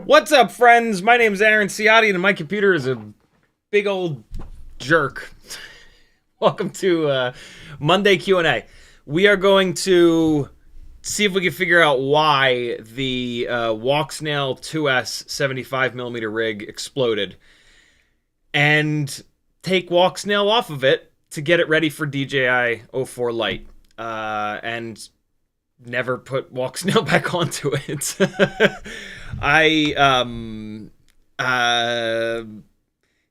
What's up, friends? My name's Aaron Ciotti, and my computer is a big old jerk. Welcome to Monday Q&A. We are going to see if we can figure out why the Walksnail 2S 75mm rig exploded, and take Walksnail off of it to get it ready for DJI O4 Lite, and never put Walksnail back onto it.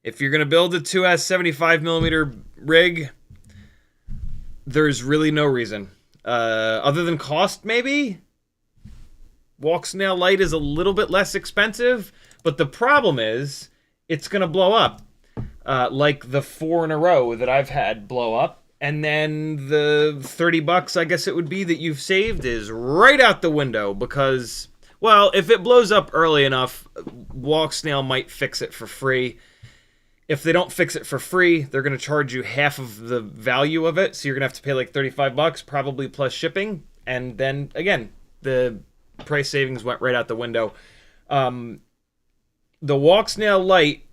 If you're gonna build a 2S 75mm rig, there's really no reason other than cost. Maybe Walksnail Lite is a little bit less expensive, but the problem is it's gonna blow up, like the 4 in a row that I've had blow up. And then the $30, I guess it would be, that you've saved is right out the window because, well, if it blows up early enough, Walksnail might fix it for free. If they don't fix it for free, they're going to charge you half of the value of it, so you're going to have to pay like $35, probably plus shipping. And then, again, the price savings went right out the window. The Walksnail Lite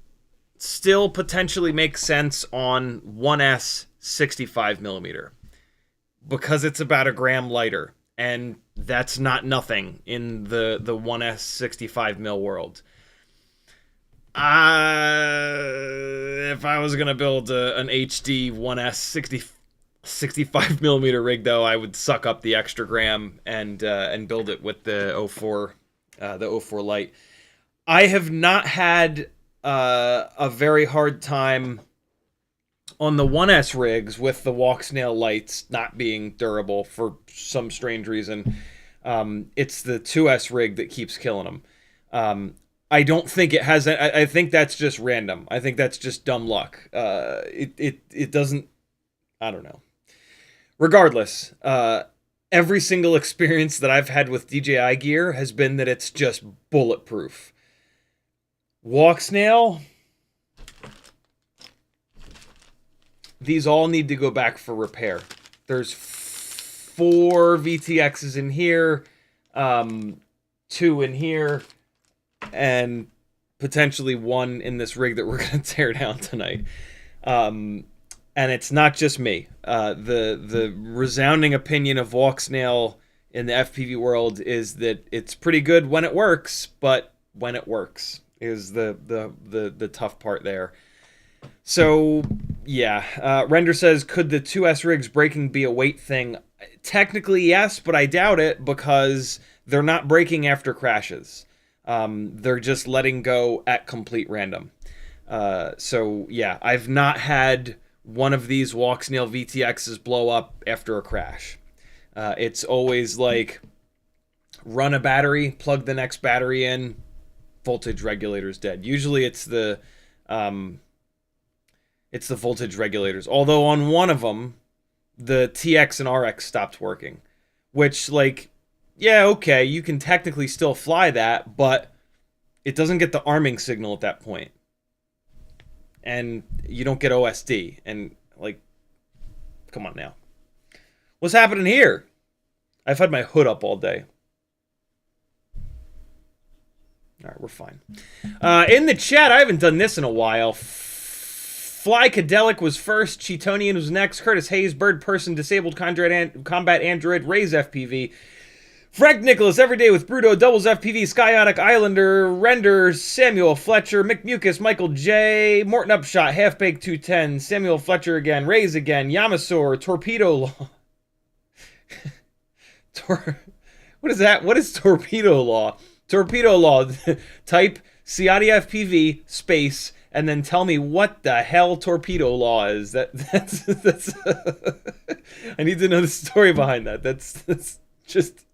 still potentially makes sense on 1S 65mm because it's about a gram lighter, and that's not nothing in the 1S 65mm world. If I was gonna build an HD 1S 65mm rig, though, I would suck up the extra gram and build it with the O4 Lite. I have not had a very hard time on the 1S rigs with the Walksnail lights not being durable for some strange reason. It's the 2S rig that keeps killing them. I don't think it has. I think that's just random. I think that's just dumb luck. It doesn't. I don't know. Regardless, every single experience that I've had with DJI gear has been that it's just bulletproof. Walksnail, these all need to go back for repair. There's 4 VTXs in here, 2 in here, and potentially 1 in this rig that we're going to tear down tonight. And it's not just me. The resounding opinion of Walksnail in the FPV world is that it's pretty good when it works, but when it works is the tough part there. So, yeah. Render says, could the 2S rigs breaking be a weight thing? Technically, yes, but I doubt it because they're not breaking after crashes. They're just letting go at complete random. So, yeah, I've not had one of these Walksnail VTXs blow up after a crash. It's always like run a battery, plug the next battery in, voltage regulator's dead. Usually it's the voltage regulators. Although on one of them, the TX and RX stopped working, which, like, yeah, okay, you can technically still fly that, but it doesn't get the arming signal at that point. And you don't get OSD. And, like, come on now. What's happening here? I've had my hood up all day. All right, we're fine. In the chat, I haven't done this in a while. Flykadelic was first. Cheetonian was next. Curtis Hayes, Bird Person, Disabled Combat Android, Raise FPV. Frank Nicholas, Everyday with Bruto, Doubles FPV, Skyotic, Islander, Render, Samuel Fletcher, McMucus, Michael J, Morton Upshot, Half-Baked 210, Samuel Fletcher again, Raise again, Yamasaur, Torpedo Law. What is that? What is Torpedo Law? Torpedo Law. Type CiottiFPV space and then tell me what the hell Torpedo Law is. That's I need to know the story behind that. That's just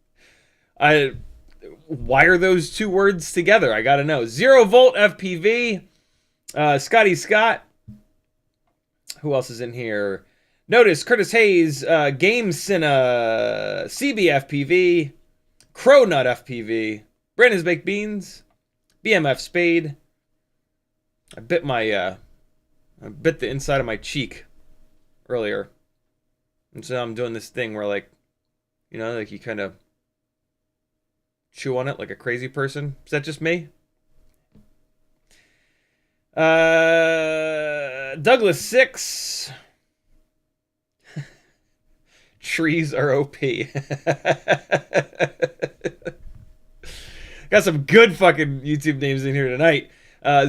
why are those two words together? I gotta know. 0 Volt FPV. Scotty Scott. Who else is in here? Notice Curtis Hayes, Game Cinna, CBFPV, Cronut FPV, Brandon's Baked Beans, BMF Spade. I bit the inside of my cheek earlier, and so I'm doing this thing where, like, you know, like you kind of chew on it like a crazy person. Is that just me? Douglas 6. Trees are OP. Got some good fucking YouTube names in here tonight.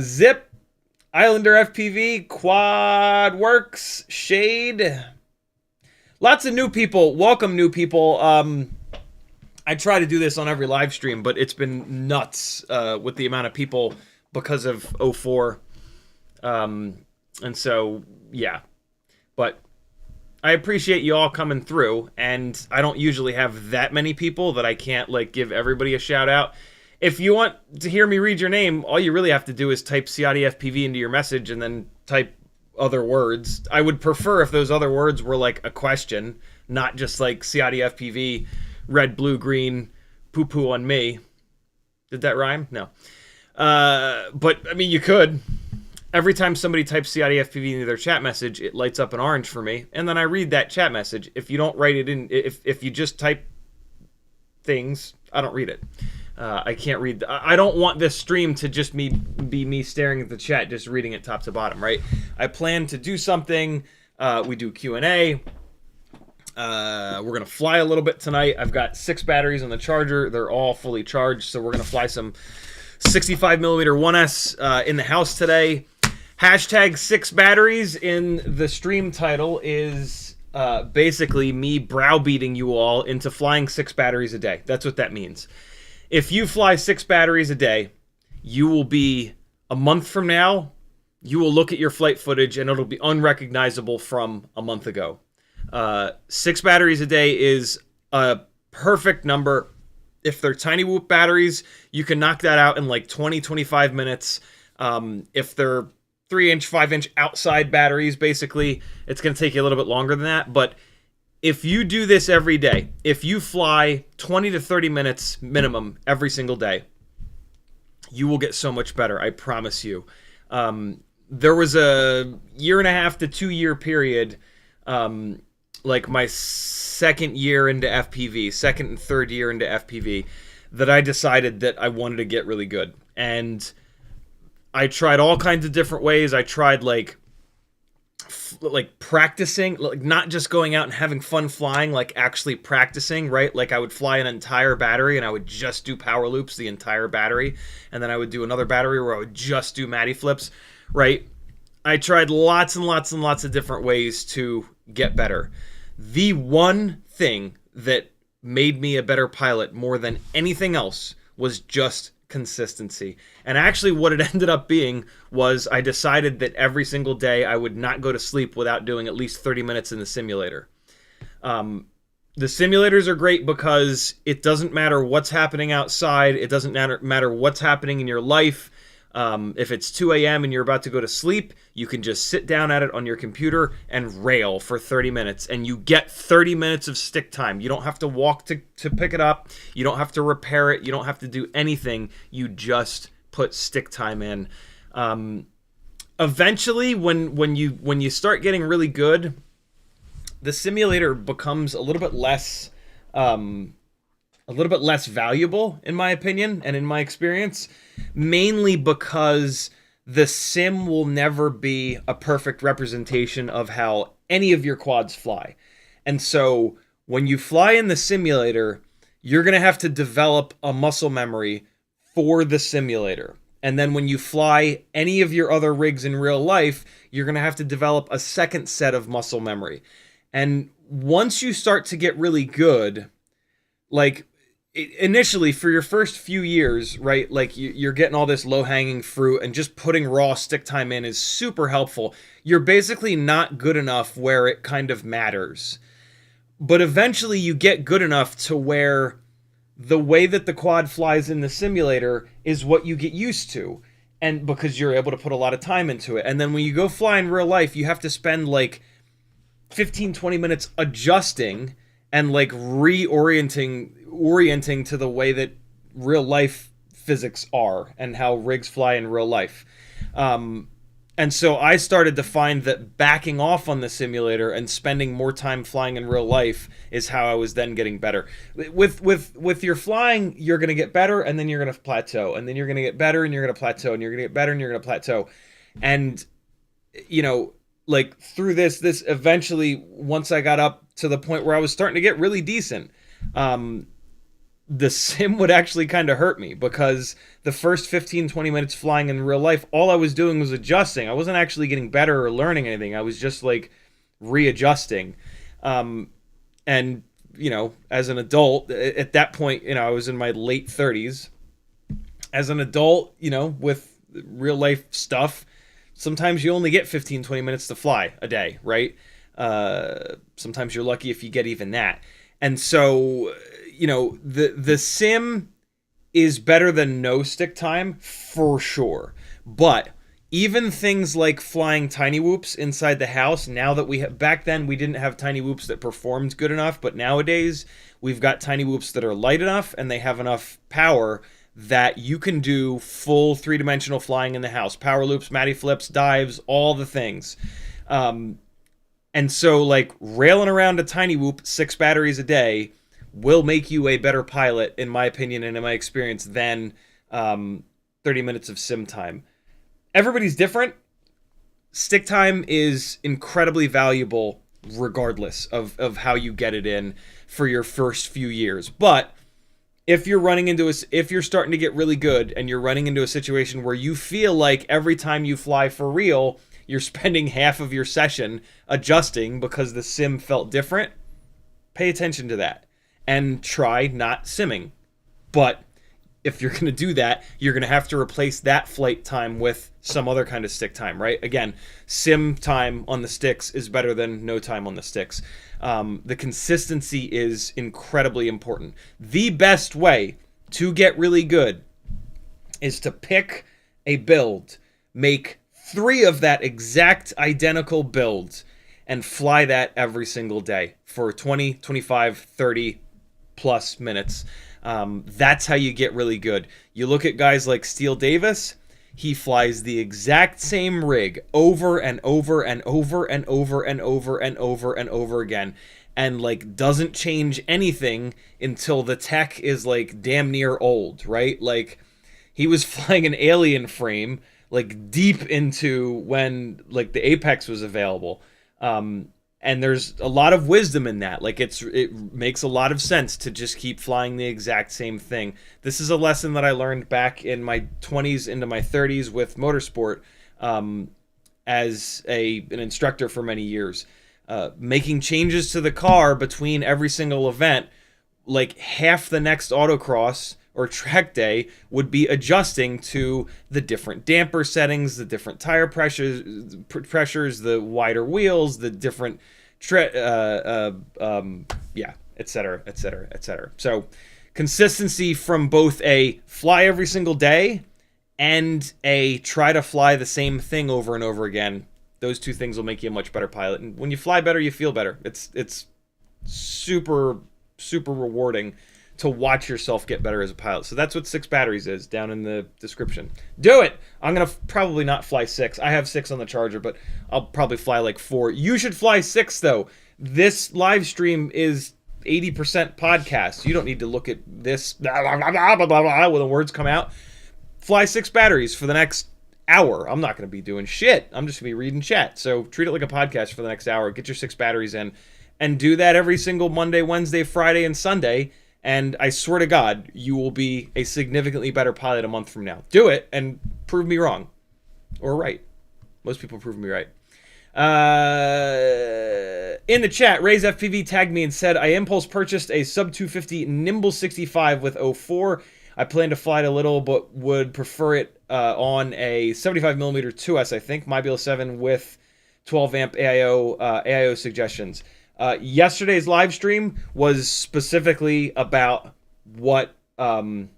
Zip, Islander FPV, Quad Works, Shade. Lots of new people. Welcome, new people. I try to do this on every live stream, but it's been nuts with the amount of people because of O4. And so, yeah. But I appreciate you all coming through, and I don't usually have that many people that I can't, like, give everybody a shout out. If you want to hear me read your name, all you really have to do is type CiottiFPV into your message and then type other words. I would prefer if those other words were like a question, not just like CiottiFPV, red, blue, green, poo-poo on me. Did that rhyme? No. But, I mean, you could. Every time somebody types CiottiFPV into their chat message, it lights up an orange for me, and then I read that chat message. If you don't write it in, if you just type things, I don't read it. I can't read. I don't want this stream to just be me staring at the chat, just reading it top to bottom, right? I plan to do something. We do Q&A. We're going to fly a little bit tonight. I've got 6 batteries on the charger. They're all fully charged, so we're going to fly some 65mm 1S in the house today. Hashtag 6 batteries in the stream title is basically me browbeating you all into flying 6 batteries a day. That's what that means. If you fly 6 batteries a day, you will be, a month from now, you will look at your flight footage and it'll be unrecognizable from a month ago. 6 batteries a day is a perfect number. If they're tiny whoop batteries, you can knock that out in like 20-25 minutes. If they're 3-inch, 5-inch outside batteries, basically, it's going to take you a little bit longer than that. But if you do this every day, if you fly 20 to 30 minutes minimum every single day, you will get so much better, I promise you. There was a 1.5 to 2 year period, like my second year into FPV, second and third year into FPV, that I decided that I wanted to get really good. And I tried all kinds of different ways. I tried like practicing, like not just going out and having fun flying, like actually practicing, right? Like I would fly an entire battery and I would just do power loops the entire battery, and then I would do another battery where I would just do Matty flips, right? I tried lots and lots and lots of different ways to get better. The one thing that made me a better pilot more than anything else was just consistency. And actually what it ended up being was I decided that every single day I would not go to sleep without doing at least 30 minutes in the simulator. The simulators are great because it doesn't matter what's happening outside. It doesn't matter what's happening in your life. If it's 2 a.m. and you're about to go to sleep, you can just sit down at it on your computer and rail for 30 minutes. And you get 30 minutes of stick time. You don't have to walk to pick it up. You don't have to repair it. You don't have to do anything. You just put stick time in. Eventually, when you start getting really good, the simulator becomes a little bit less valuable, in my opinion and in my experience, mainly because the sim will never be a perfect representation of how any of your quads fly. And so when you fly in the simulator, you're going to have to develop a muscle memory for the simulator. And then when you fly any of your other rigs in real life, you're going to have to develop a second set of muscle memory. And once you start to get really good, like initially for your first few years, right, like you're getting all this low-hanging fruit and just putting raw stick time in is super helpful. You're basically not good enough where it kind of matters. But eventually you get good enough to where the way that the quad flies in the simulator is what you get used to. And because you're able to put a lot of time into it. And then when you go fly in real life, you have to spend like 15-20 minutes adjusting and like orienting to the way that real life physics are and how rigs fly in real life. And so I started to find that backing off on the simulator and spending more time flying in real life is how I was then getting better. With your flying, you're going to get better and then you're going to plateau, and then you're going to get better and you're going to plateau, and you're going to get better and you're going to plateau. And you know, like through this eventually, once I got up to the point where I was starting to get really decent, the sim would actually kind of hurt me, because the first 15-20 minutes flying in real life, all I was doing was adjusting. I wasn't actually getting better or learning anything. I was just like readjusting. And you know, as an adult at that point, you know, I was in my late 30s. As an adult, you know, with real life stuff, sometimes you only get 15-20 minutes to fly a day, right? Sometimes you're lucky if you get even that. And so, you know, the sim is better than no stick time for sure. But even things like flying tiny whoops inside the house, now that we have, back then we didn't have tiny whoops that performed good enough, but nowadays we've got tiny whoops that are light enough and they have enough power that you can do full three-dimensional flying in the house. Power loops, matty flips, dives, all the things. And so, like, railing around a tiny whoop 6 batteries a day will make you a better pilot, in my opinion and in my experience, than 30 minutes of sim time. Everybody's different. Stick time is incredibly valuable regardless of how you get it in for your first few years. But if you're if you're starting to get really good and you're running into a situation where you feel like every time you fly for real, you're spending half of your session adjusting because the sim felt different, pay attention to that and try not simming. But if you're going to do that, you're going to have to replace that flight time with some other kind of stick time, right? Again, sim time on the sticks is better than no time on the sticks. The consistency is incredibly important. The best way to get really good is to pick a build, make 3 of that exact identical build, and fly that every single day for 20, 25, 30 plus minutes. That's how you get really good. You look at guys like Steele Davis, he flies the exact same rig over and over and over and over and over and over and over again, and like doesn't change anything until the tech is like damn near old, right? Like he was flying an alien frame like deep into when like the Apex was available. And there's a lot of wisdom in that. Like it makes a lot of sense to just keep flying the exact same thing. This is a lesson that I learned back in my 20s into my 30s with motorsport, as an instructor for many years. Making changes to the car between every single event, like half the next autocross or track day would be adjusting to the different damper settings, the different tire pressures, the wider wheels, the different etc., etc., etc. So consistency from both a fly every single day and a try to fly the same thing over and over again. Those two things will make you a much better pilot. And when you fly better, you feel better. It's super, super rewarding to watch yourself get better as a pilot. So that's what 6 batteries is, down in the description. Do it! I'm going to probably not fly 6. I have 6 on the charger, but I'll probably fly like 4. You should fly 6, though. This live stream is 80% podcast. You don't need to look at this blah, blah, blah, blah, blah, blah, when the words come out. Fly 6 batteries for the next hour. I'm not going to be doing shit. I'm just going to be reading chat. So treat it like a podcast for the next hour. Get your 6 batteries in. And do that every single Monday, Wednesday, Friday, and Sunday. And I swear to God, you will be a significantly better pilot a month from now. Do it and prove me wrong. Or right. Most people prove me right. In the chat, Ray's FPV tagged me and said, I impulse purchased a sub 250 Nimble 65 with O4. I plan to fly it a little, but would prefer it on a 75mm 2S, I think. Mobula7 with 12 amp AIO suggestions. Yesterday's live stream was specifically about what 2S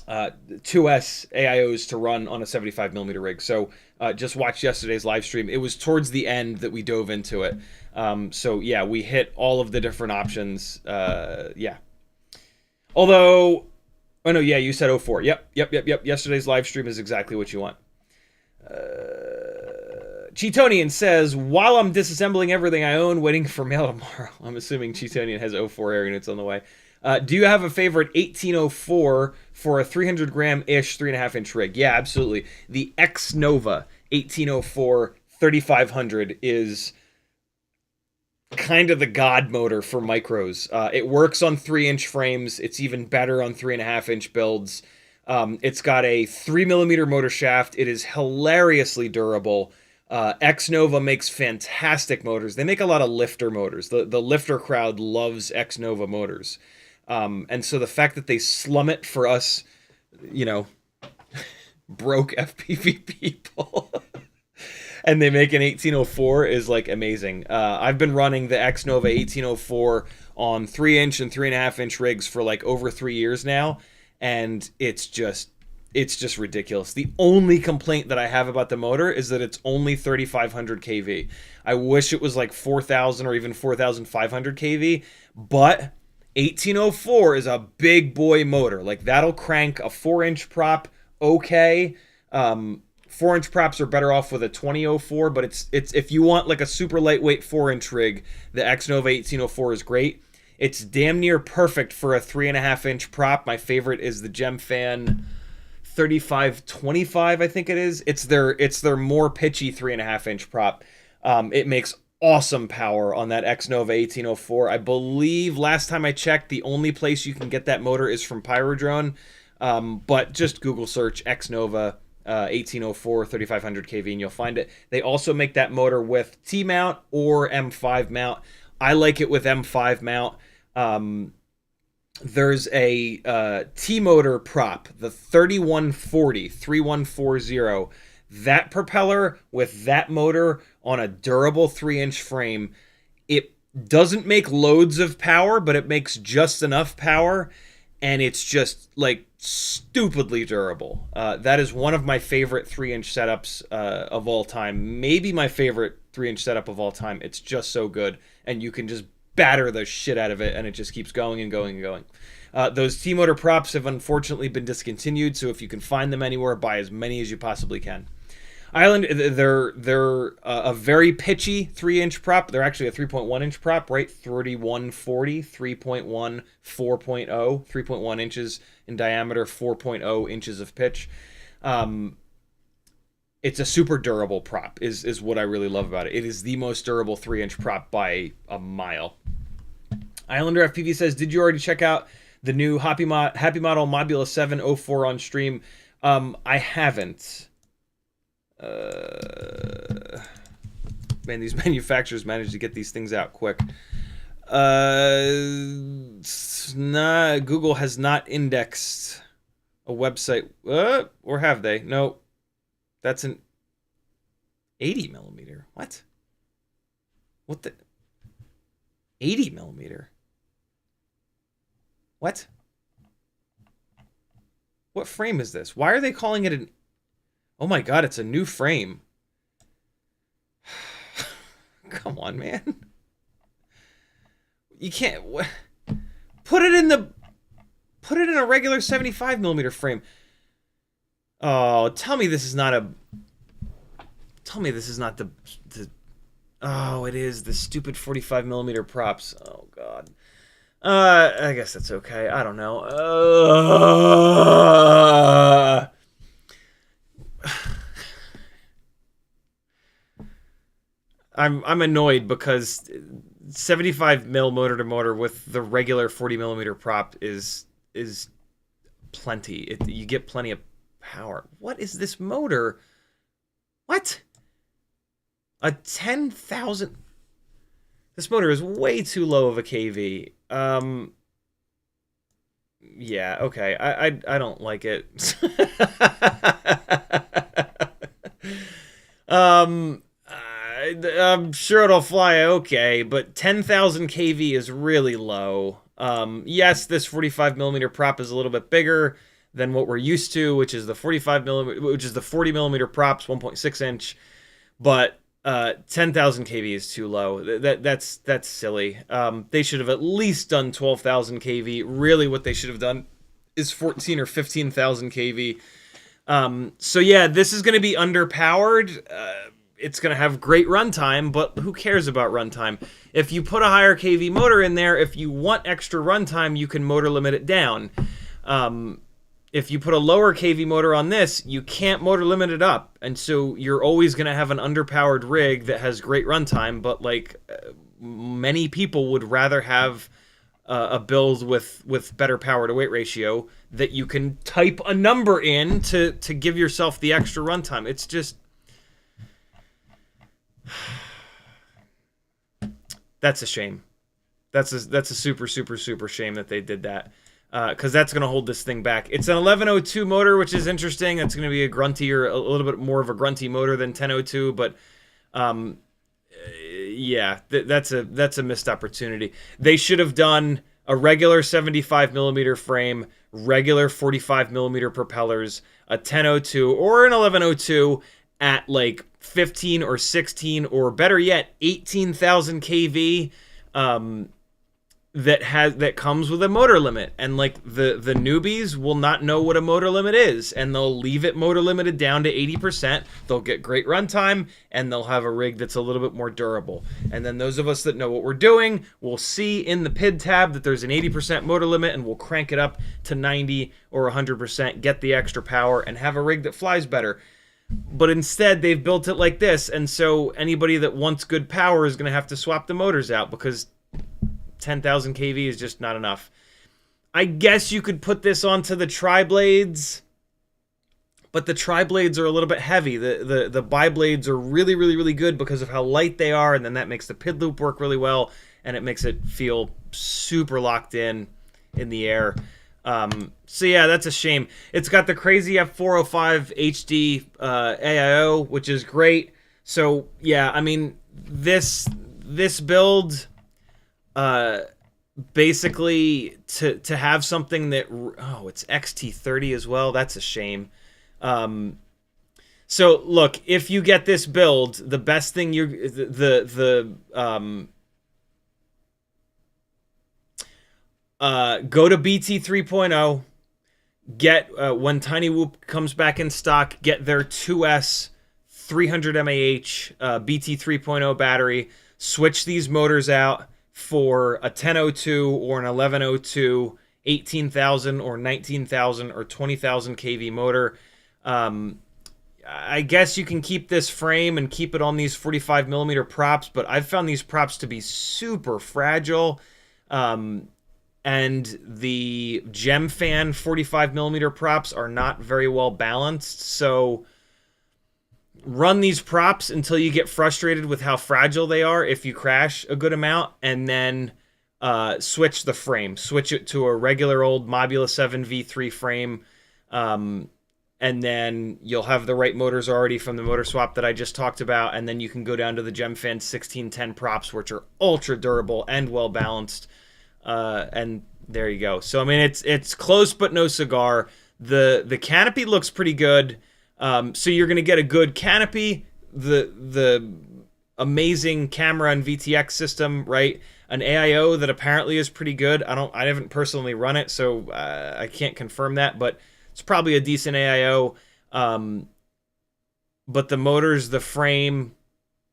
AIOs to run on a 75mm rig. So just watch yesterday's live stream. It was towards the end that we dove into it. So yeah, we hit all of the different options. Yeah. Although, oh no, yeah, you said O4. Yep. Yesterday's live stream is exactly what you want. Cheetonian says, while I'm disassembling everything I own, waiting for mail tomorrow. I'm assuming Cheetonian has O4 air units on the way. Do you have a favorite 1804 for a 300 gram-ish 3.5-inch rig? Yeah, absolutely. The X Nova 1804 3500 is kind of the god motor for micros. It works on 3-inch frames. It's even better on 3.5-inch builds. It's got a 3mm motor shaft. It is hilariously durable. X Nova makes fantastic motors. They make a lot of lifter motors. The lifter crowd loves X Nova motors. And so the fact that they slum it for us, you know, broke FPV people, and they make an 1804 is like amazing. I've been running the X Nova 1804 on 3-inch and 3.5-inch rigs for like over 3 years now, and it's just ridiculous. The only complaint that I have about the motor is that it's only 3,500 kV. I wish it was like 4,000 or even 4,500 kV, but 1804 is a big boy motor. Like, that'll crank a 4-inch prop okay. 4-inch props are better off with a 2004, but it's if you want like a super lightweight 4-inch rig, the X Nova 1804 is great. It's damn near perfect for a 3.5-inch prop. My favorite is the Gemfan 3525, I think it is. It's their more pitchy 3.5-inch prop. It makes awesome power on that X Nova 1804. I believe last time I checked, the only place you can get that motor is from Pyrodrone. But just Google search X Nova 1804 3500 kV and you'll find it. They also make that motor with T-mount or M5 mount. I like it with M5 mount. There's a T-motor prop, the 3140. That propeller with that motor on a durable 3-inch frame, it doesn't make loads of power, but it makes just enough power, and it's just like stupidly durable. That is one of my favorite 3-inch setups of all time. Maybe my favorite 3-inch setup of all time. It's just so good, and you can just batter the shit out of it, and it just keeps going and going and going. Those T-motor props have unfortunately been discontinued, so if you can find them anywhere, buy as many as you possibly can. Island, they're a very pitchy 3-inch prop. They're actually a 3.1-inch prop, right? 3140, 3.1, 4.0, 3.1 inches in diameter, 4.0 inches of pitch. It's a super durable prop, is what I really love about it. It is the most durable 3-inch prop by a mile. Islander FPV says, did you already check out the new Happymodel Mobula7 O4 on stream? I haven't. Man, these manufacturers manage to get these things out quick. Google has not indexed a website. Or have they? No. That's an 80mm. What the? 80mm. What? What frame is this? Why are they calling it an... Oh my god, it's a new frame. Come on, man. You can't... Put it in a regular 75mm frame. Oh, tell me this is not a... Tell me this is not the... Oh, it is. The stupid 45mm props. Oh, God. I guess that's okay. I don't know. I'm annoyed because 75mm motor to motor with the regular 40mm prop is plenty. You get plenty of power. What is this motor? What? A 10,000... This motor is way too low of a KV. Yeah, okay. I don't like it. I'm sure it'll fly okay, but 10,000 KV is really low. Yes, this 45mm prop is a little bit bigger than what we're used to, which is the 40mm props, 1.6 inch, but 10,000 kV is too low. That's silly. They should have at least done 12,000 kV. Really, what they should have done is 14 or 15,000 kV. So yeah, this is going to be underpowered. It's going to have great runtime, but who cares about runtime? If you put a higher kV motor in there, if you want extra runtime, you can motor limit it down. If you put a lower kV motor on this, you can't motor limit it up. And so you're always going to have an underpowered rig that has great runtime, but like many people would rather have a build with better power to weight ratio that you can type a number in to give yourself the extra runtime. It's just... That's a shame. That's a super shame that they did that. Because that's going to hold this thing back. It's an 1102 motor, which is interesting. It's going to be a little bit more of a grunty motor than 1002, but yeah, that's a missed opportunity. They should have done a regular 75mm frame, regular 45mm propellers, a 1002 or an 1102 at like 15 or 16 or better yet 18,000 kV. That comes with a motor limit, and like the newbies will not know what a motor limit is, and they'll leave it motor limited down to 80%. They'll get great runtime, and they'll have a rig that's a little bit more durable. And then those of us that know what we're doing will see in the PID tab that there's an 80% motor limit, and we'll crank it up to 90 or 100%, get the extra power, and have a rig that flies better. But instead, they've built it like this, and so anybody that wants good power is going to have to swap the motors out because 10,000 kV is just not enough. I guess you could put this onto the tri-blades, but the tri-blades are a little bit heavy. The bi-blades are really good because of how light they are, and then that makes the PID loop work really well, and it makes it feel super locked in the air. So yeah, that's a shame. It's got the crazy F405 HD AIO, which is great. So yeah, I mean, this build... basically to have something that, oh, it's XT30 as well. That's a shame. So look, if you get this build, the best thing go to BT 3.0, get, when Tiny Whoop comes back in stock, get their 2S 300 mAh, BT 3.0 battery, switch these motors out for a 1002 or an 1102, 18,000 or 19,000 or 20,000 kV motor. I guess you can keep this frame and keep it on these 45mm props, but I've found these props to be super fragile. And the Gem Fan 45mm props are not very well balanced, so run these props until you get frustrated with how fragile they are if you crash a good amount, and then switch the frame. Switch it to a regular old Mobula7 V3 frame, and then you'll have the right motors already from the motor swap that I just talked about, and then you can go down to the Gemfan 1610 props, which are ultra durable and well balanced, and There you go. So I mean, it's close but no cigar. The canopy looks pretty good. So you're gonna get a good canopy, the amazing camera and VTX system, right? An AIO that apparently is pretty good. I haven't personally run it, so I can't confirm that, but it's probably a decent AIO. But the motors, the frame,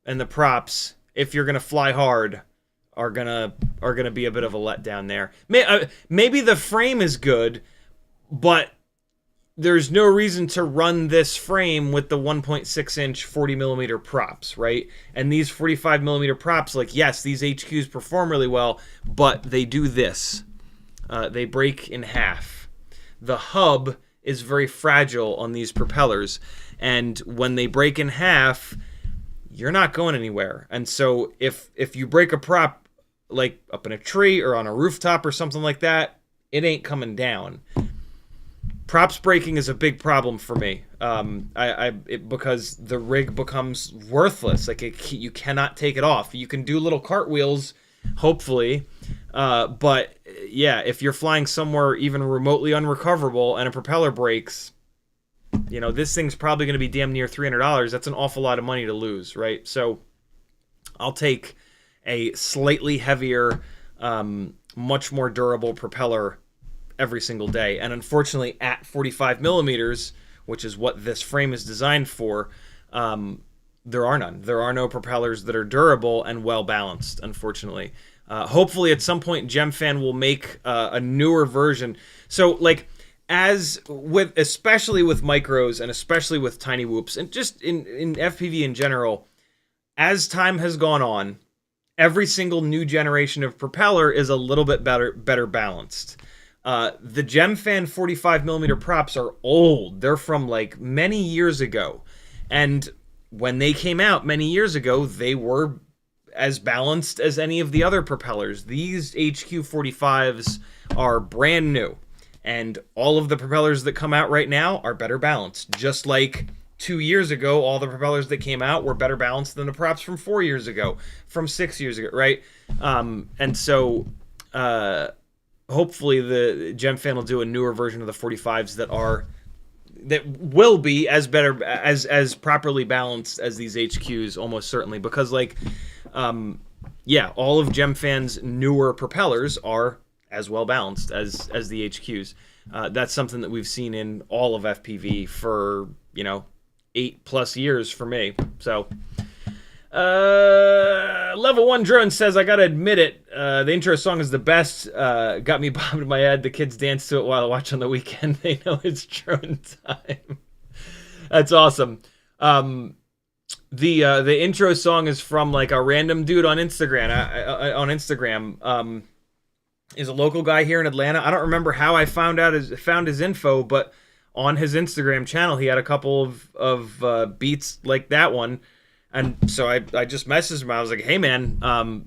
and the props, if you're gonna fly hard, are gonna be a bit of a letdown there. Maybe the frame is good, but there's no reason to run this frame with the 1.6-inch 40mm props, right? And these 45mm props, like, yes, these HQs perform really well, but they do this. They break in half. The hub is very fragile on these propellers, and when they break in half, you're not going anywhere. And so if you break a prop, like up in a tree or on a rooftop or something like that, it ain't coming down. Props breaking is a big problem for me, because the rig becomes worthless. Like, you cannot take it off. You can do little cartwheels, hopefully, but yeah, if you're flying somewhere even remotely unrecoverable and a propeller breaks, you know, this thing's probably going to be damn near $300. That's an awful lot of money to lose, right? So I'll take a slightly heavier, much more durable propeller every single day. And unfortunately, at 45mm, which is what this frame is designed for, there are none. There are no propellers that are durable and well balanced, unfortunately. Hopefully at some point GemFan will make a newer version. So, like, especially with micros and especially with tiny whoops and just in FPV in general, as time has gone on, every single new generation of propeller is a little bit better balanced. The GemFan 45mm props are old. They're from like many years ago. And when they came out many years ago, they were as balanced as any of the other propellers. These HQ45s are brand new. And all of the propellers that come out right now are better balanced. Just like 2 years ago, all the propellers that came out were better balanced than the props from 4 years ago, from 6 years ago, right? And so hopefully the GemFan will do a newer version of the 45s that will be as better, as properly balanced as these HQs, almost certainly, because like yeah, all of GemFan's newer propellers are as well balanced as the HQs. That's something that we've seen in all of FPV for, you know, 8+ years for me. So Level 1 Drone says, I gotta admit it, the intro song is the best. Got me bobbed in my head. The kids dance to it while I watch on the weekend. They know it's drone time. That's awesome. The intro song is from like a random dude on Instagram. Is a local guy here in Atlanta. I don't remember how I found his info, but on his Instagram channel, he had a couple of beats like that one. And so I just messaged him. I was like, hey man,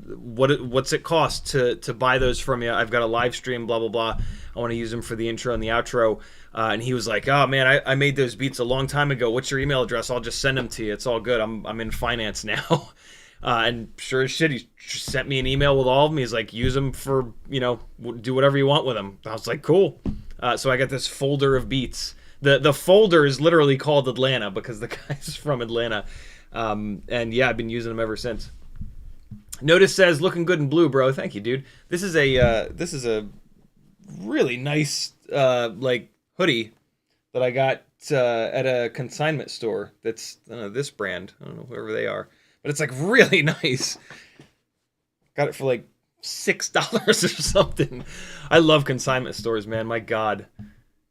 what's it cost to buy those from you? I've got a live stream, blah, blah, blah. I want to use them for the intro and the outro. And he was like, oh man, I made those beats a long time ago. What's your email address? I'll just send them to you. It's all good. I'm in finance now. And sure as shit, he sent me an email with all of them. He's like, use them for, you know, do whatever you want with them. I was like, cool. So I got this folder of beats. The folder is literally called Atlanta because the guy's from Atlanta. And yeah, I've been using them ever since. Notice says, looking good in blue, bro. Thank you, dude. This is a really nice like hoodie that I got at a consignment store. That's this brand. I don't know whoever they are. But it's like really nice. Got it for like $6 or something. I love consignment stores, man. My God,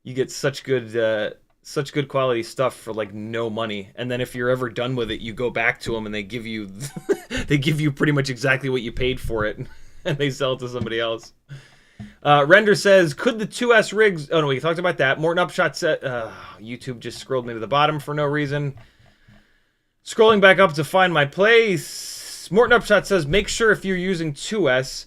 you get such good quality stuff for like no money. And then if you're ever done with it, you go back to them and they give you pretty much exactly what you paid for it, and they sell it to somebody else. Render says, could the 2S rigs? Oh no, we talked about that. Morton Upshot said, YouTube just scrolled me to the bottom for no reason. Scrolling back up to find my place. Morton Upshot says, make sure if you're using 2S,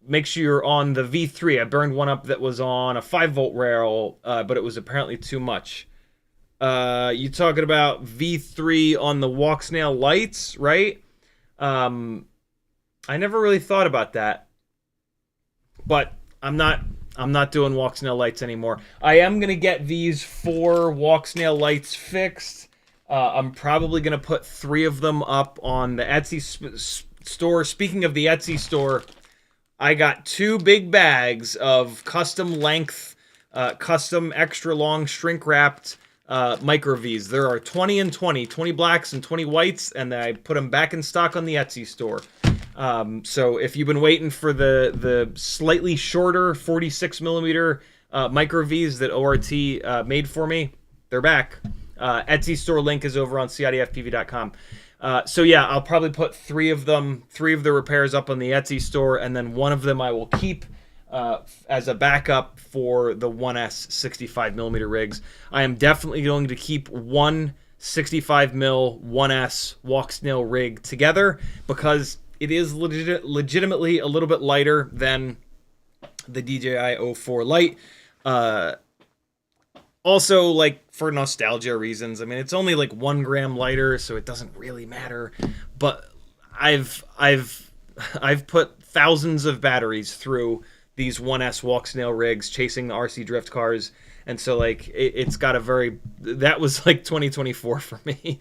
make sure you're on the V3. I burned one up that was on a 5-volt rail, but it was apparently too much. You talking about V3 on the Walksnail lights, right? I never really thought about that. But I'm not doing Walksnail lights anymore. I am gonna get these 4 Walksnail lights fixed. I'm probably gonna put 3 of them up on the Etsy store. Speaking of the Etsy store, I got 2 big bags of custom length, custom extra long shrink wrapped micro V's. There are 20 and 20 blacks and 20 whites, and I put them back in stock on the Etsy store. So if you've been waiting for the slightly shorter 46 millimeter micro V's that ORT made for me, they're back. Etsy store link is over on CiottiFPV.com. So yeah, I'll probably put 3 of the repairs up on the Etsy store, and then one of them I will keep as a backup for the 1S 65mm rigs. I am definitely going to keep one 65mm 1S Walksnail rig together because it is legitimately a little bit lighter than the DJI O4 Lite. Also, like, for nostalgia reasons, I mean, it's only like 1 gram lighter, so it doesn't really matter. But I've put thousands of batteries through these 1S Walksnail rigs chasing the RC drift cars, and so like it's got a very, that was like 2024 for me.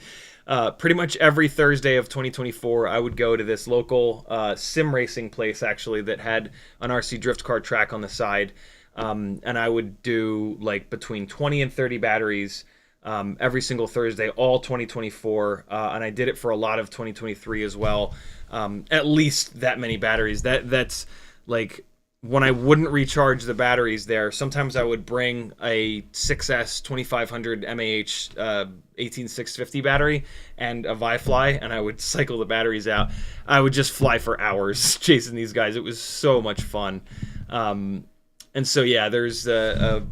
Pretty much every Thursday of 2024, I would go to this local sim racing place actually that had an RC drift car track on the side. And I would do like between 20 and 30 batteries every single Thursday, all 2024. And I did it for a lot of 2023 as well. At least that many batteries. That's like when I wouldn't recharge the batteries there. Sometimes I would bring a 6S 2500 mAh 18650 battery and a Vi-Fly, and I would cycle the batteries out. I would just fly for hours chasing these guys. It was so much fun. And so yeah, there's a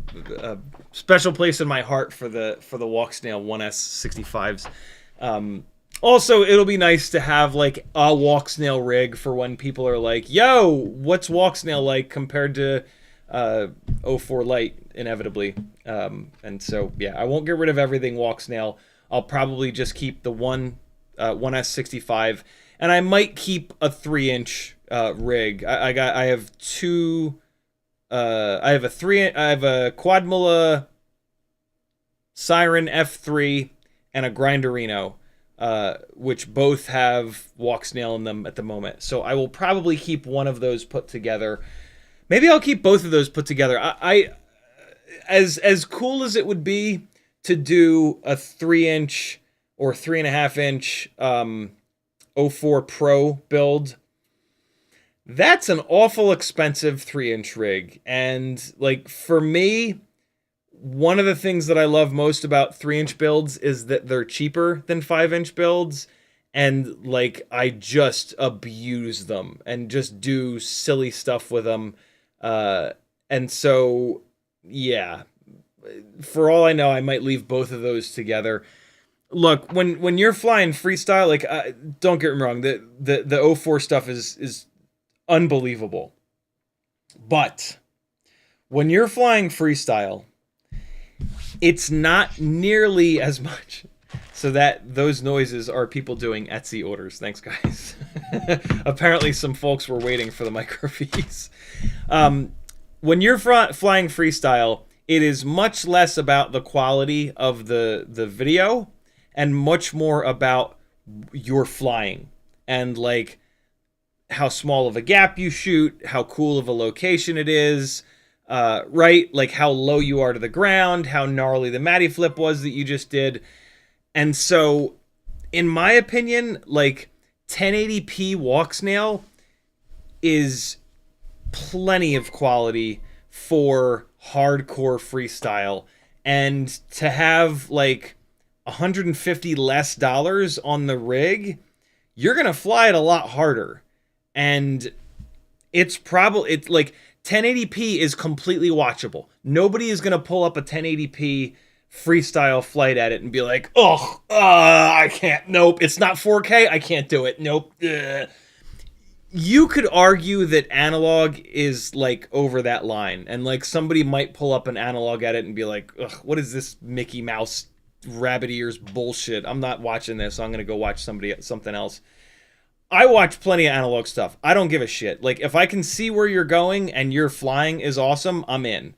special place in my heart for the Walksnail 1S 65s. Also, it'll be nice to have like a Walksnail rig for when people are like, "Yo, what's Walksnail like compared to O4 Lite?" Inevitably, and so yeah, I won't get rid of everything Walksnail. I'll probably just keep the 1S 65, and I might keep a 3-inch rig. I have two. I have a Quadmula Siren F3 and a Grinderino, which both have Walksnail in them at the moment. So I will probably keep one of those put together. Maybe I'll keep both of those put together. I as cool as it would be to do a 3-inch or 3.5-inch O4 Pro build, that's an awful expensive 3-inch rig. And like for me, one of the things that I love most about 3-inch builds is that they're cheaper than 5-inch builds. And like I just abuse them and just do silly stuff with them. And so yeah, for all I know, I might leave both of those together. Look, when you're flying freestyle, like don't get me wrong, the O4 stuff is unbelievable. But when you're flying freestyle, it's not nearly as much. So that those noises are people doing Etsy orders. Thanks, guys. Apparently some folks were waiting for the micro V's. When you're flying freestyle, it is much less about the quality of the video and much more about your flying and like how small of a gap you shoot, how cool of a location it is, right? Like how low you are to the ground, how gnarly the Matty flip was that you just did. And so, in my opinion, like 1080p Walksnail is plenty of quality for hardcore freestyle. And to have like $150 less on the rig, you're going to fly it a lot harder. And it's like 1080p is completely watchable. Nobody is going to pull up a 1080p freestyle flight at it and be like, oh, I can't. Nope, it's not 4K. I can't do it. Nope. Ugh. You could argue that analog is like over that line. And like somebody might pull up an analog at it and be like, ugh, what is this Mickey Mouse rabbit ears bullshit? I'm not watching this. I'm going to go watch something else. I watch plenty of analog stuff. I don't give a shit. Like, if I can see where you're going and your flying is awesome, I'm in.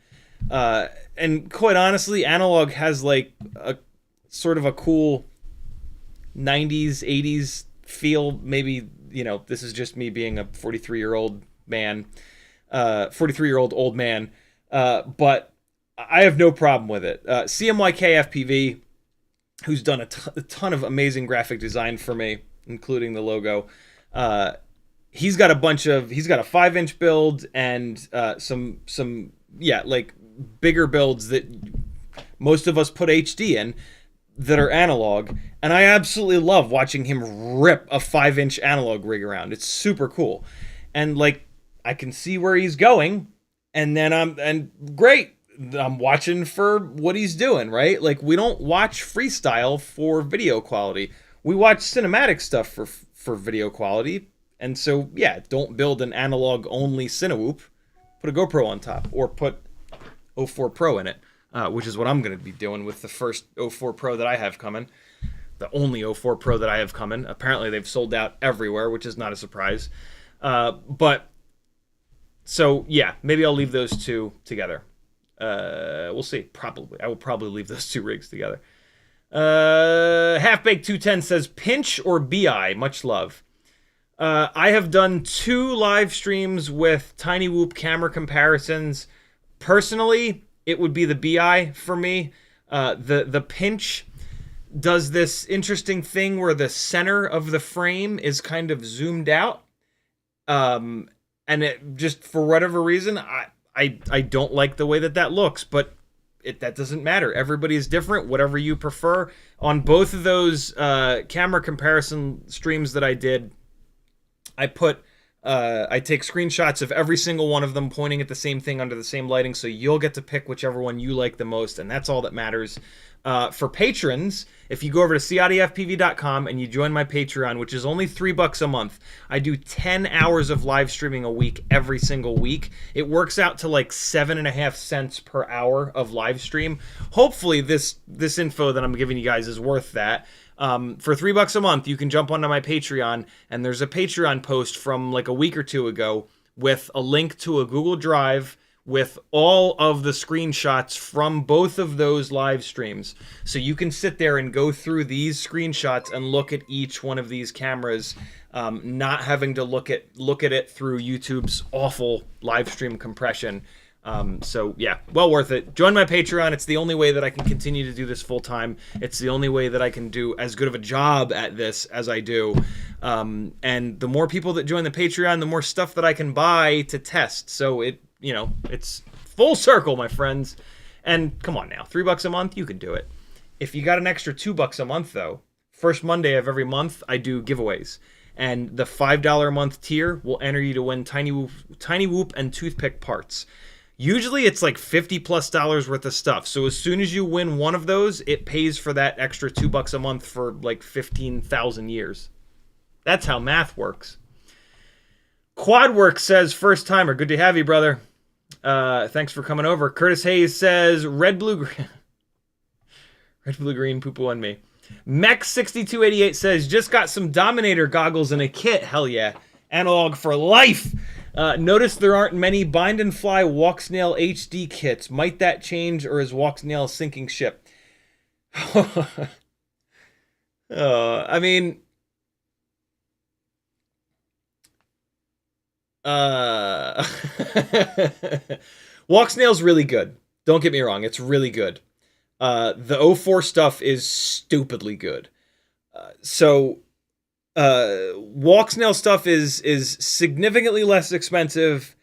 And quite honestly, analog has like a sort of a cool 90s, 80s feel. Maybe, you know, this is just me being a 43-year-old man, 43-year-old old man. But I have no problem with it. CiottiFPV, who's done a ton of amazing graphic design for me, including the logo. He's got a 5-inch build and some like bigger builds that most of us put HD in that are analog, and I absolutely love watching him rip a 5-inch analog rig around. It's super cool. And like, I can see where he's going, and then great. I'm watching for what he's doing, right? Like, we don't watch freestyle for video quality. We watch cinematic stuff for video quality. And so, yeah, don't build an analog only Cinewhoop. Put a GoPro on top, or put O4 Pro in it, which is what I'm going to be doing with the first O4 Pro that I have coming. The only O4 Pro that I have coming. Apparently they've sold out everywhere, which is not a surprise. But, so, yeah, maybe I'll leave those two together. We'll see. Probably. I will probably leave those two rigs together. Halfbaked 210 says, pinch or BI? Much love. I have done 2 live streams with Tiny Whoop camera comparisons. Personally, it would be the BI for me. The pinch does this interesting thing where the center of the frame is kind of zoomed out. And it just, for whatever reason, I don't like the way that looks, but that doesn't matter. Everybody is different, whatever you prefer. On both of those camera comparison streams that I did, I take screenshots of every single one of them pointing at the same thing under the same lighting, so you'll get to pick whichever one you like the most, and that's all that matters. For patrons, if you go over to CiottiFPV.com and you join my Patreon, which is only $3 a month, I do 10 hours of live streaming a week every single week. It works out to like 7.5 cents per hour of live stream. Hopefully this info that I'm giving you guys is worth that. For $3 a month, you can jump onto my Patreon, and there's a Patreon post from like a week or two ago with a link to a Google Drive with all of the screenshots from both of those live streams. So you can sit there and go through these screenshots and look at each one of these cameras, not having to look at it through YouTube's awful live stream compression. So yeah, well worth it. Join my Patreon. It's the only way that I can continue to do this full time. It's the only way that I can do as good of a job at this as I do. And the more people that join the Patreon, the more stuff that I can buy to test. So it's full circle, my friends. And come on now, $3 a month, you can do it. If you got an extra $2 a month though, first Monday of every month, I do giveaways. And the $5 a month tier will enter you to win Tiny Whoop and toothpick parts. Usually it's like $50+ worth of stuff. So as soon as you win one of those, it pays for that extra $2 a month for like 15,000 years. That's how math works. Quadwork says, first timer. Good to have you, brother. Thanks for coming over. Curtis Hayes says, red, blue, green. Red, blue, green, poo-poo on me. Mech6288 says, just got some Dominator goggles in a kit. Hell yeah. Analog for life. Notice there aren't many bind and fly Walksnail HD kits. Might that change, or is Walksnail sinking ship? I mean, Walksnail's really good. Don't get me wrong, it's really good. The O4 stuff is stupidly good. Walksnail stuff is significantly less expensive,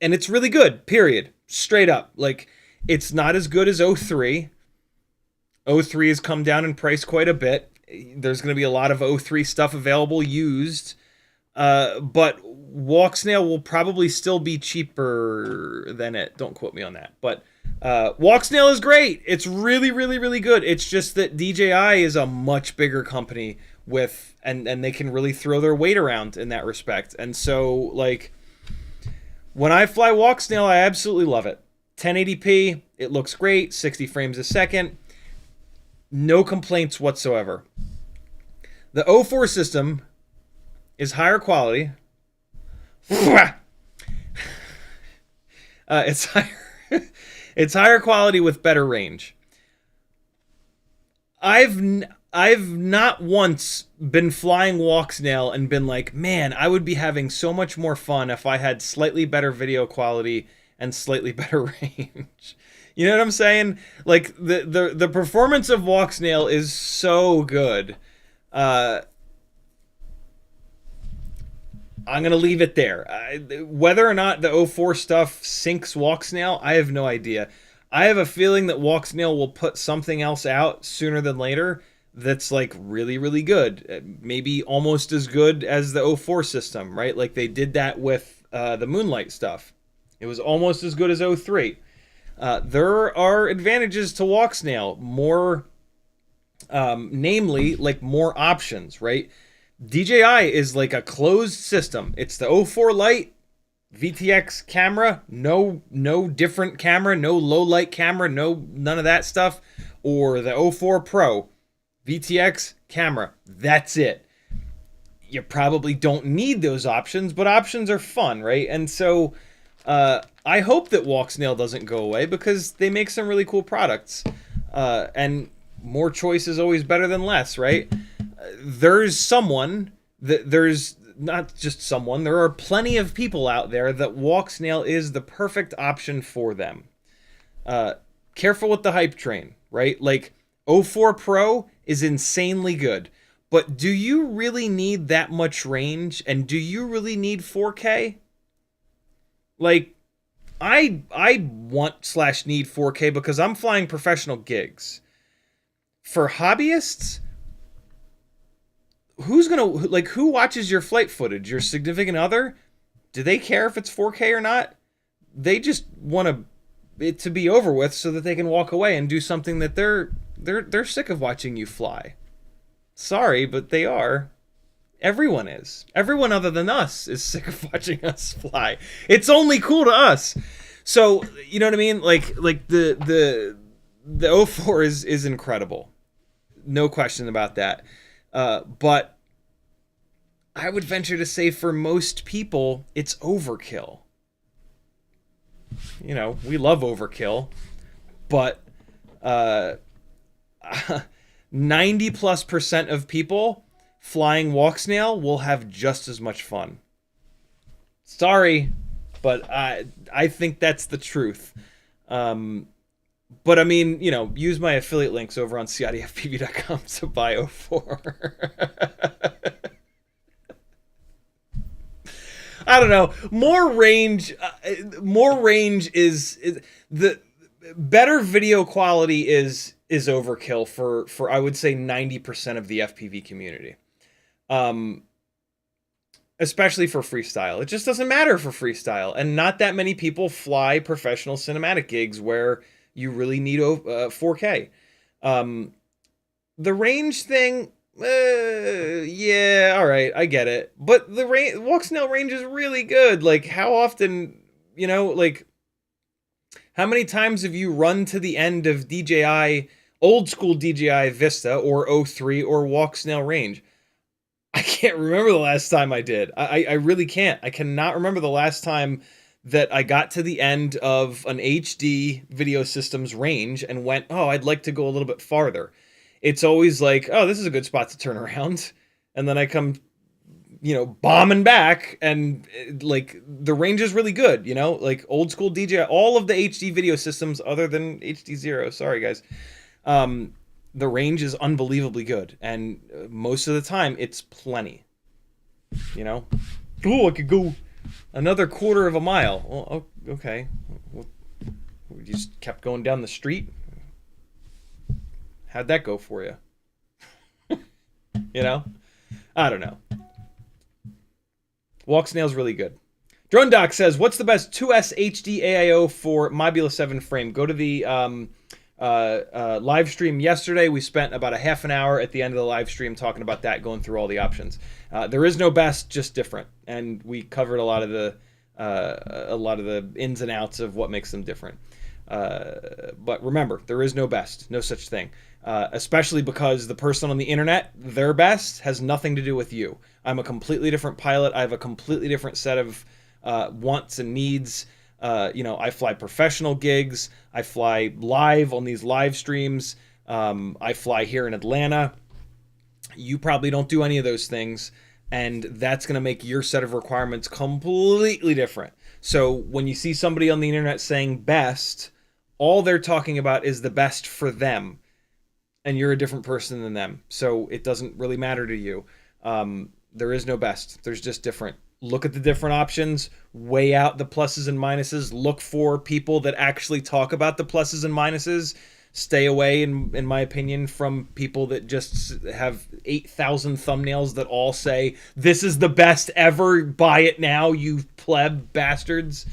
and it's really good, period. Straight up. Like, it's not as good as O3. O3 has come down in price quite a bit. There's going to be a lot of O3 stuff available used, but Walksnail will probably still be cheaper than it. Don't quote me on that. But Walksnail is great. It's really, really, really good. It's just that DJI is a much bigger company with, and they can really throw their weight around in that respect. And so, like, when I fly Walksnail, I absolutely love it. 1080p, it looks great, 60 frames a second. No complaints whatsoever. The O4 system, is higher quality. It's higher. It's higher quality with better range. I've not once been flying Walksnail and been like, man, I would be having so much more fun if I had slightly better video quality and slightly better range. You know what I'm saying? Like the performance of Walksnail is so good. I'm going to leave it there. Whether or not the O4 stuff sinks Walksnail, I have no idea. I have a feeling that Walksnail will put something else out sooner than later that's like really, really good. Maybe almost as good as the O4 system, right? Like they did that with the Moonlight stuff. It was almost as good as O3. There are advantages to Walksnail, more, namely, like more options, right? DJI is like a closed system. It's the O4 Lite, VTX camera, no different camera, no low light camera, none of that stuff, or the O4 Pro, VTX camera. That's it. You probably don't need those options, but options are fun, right? And so I hope that Walksnail doesn't go away because they make some really cool products. And more choice is always better than less, right? There's not just someone, there are plenty of people out there that Walksnail is the perfect option for them. Careful with the hype train, right? Like, O4 Pro is insanely good, but do you really need that much range? And do you really need 4K? Like, I want/need 4K because I'm flying professional gigs. For hobbyists, who watches your flight footage? Your significant other? Do they care if it's 4K or not? They just want it to be over with so that they can walk away and do something that they're sick of watching you fly. Sorry, but they are. Everyone is. Everyone other than us is sick of watching us fly. It's only cool to us. So, you know what I mean? Like the O4 is incredible. No question about that. But I would venture to say for most people, it's overkill. You know, we love overkill, but 90+% of people flying Walksnail will have just as much fun. Sorry, but I think that's the truth. But I mean, you know, use my affiliate links over on CiottiFPV.com to buy O4. I don't know. More range is the better video quality is overkill for I would say 90% of the FPV community. Especially for freestyle. It just doesn't matter for freestyle, and not that many people fly professional cinematic gigs where you really need 4K. The range thing, yeah, all right, I get it. But the Walksnail range is really good. Like, how often, you know, like, how many times have you run to the end of DJI, old school DJI Vista or O3 or Walksnail range? I can't remember the last time I did. I really can't. I cannot remember the last time that I got to the end of an HD video system's range and went, oh, I'd like to go a little bit farther. It's always like, oh, this is a good spot to turn around. And then I come, you know, bombing back, and like the range is really good, you know, like old school DJI, all of the HD video systems other than HD0, sorry guys. The range is unbelievably good, and most of the time it's plenty, you know. Oh, I could go another quarter of a mile. Well, okay. We just kept going down the street. How'd that go for you? You know? I don't know. Walksnail's really good. Drone Doc says, what's the best 2S HD AIO for Mobula7 frame? Go to the live stream yesterday. We spent about a half an hour at the end of the live stream talking about that, going through all the options. There is no best, just different, and we covered a lot of the ins and outs of what makes them different. But remember, there is no best, no such thing. especially because the person on the internet, their best, has nothing to do with you. I'm a completely different pilot. I have a completely different set of wants and needs. I fly professional gigs. I fly live on these live streams. I fly here in Atlanta. You probably don't do any of those things, and that's going to make your set of requirements completely different. So when you see somebody on the internet saying best, all they're talking about is the best for them, and you're a different person than them. So it doesn't really matter to you. There is no best. There's just different. Look at the different options, weigh out the pluses and minuses, look for people that actually talk about the pluses and minuses. Stay away, in my opinion, from people that just have 8,000 thumbnails that all say, this is the best ever, buy it now, you pleb bastards.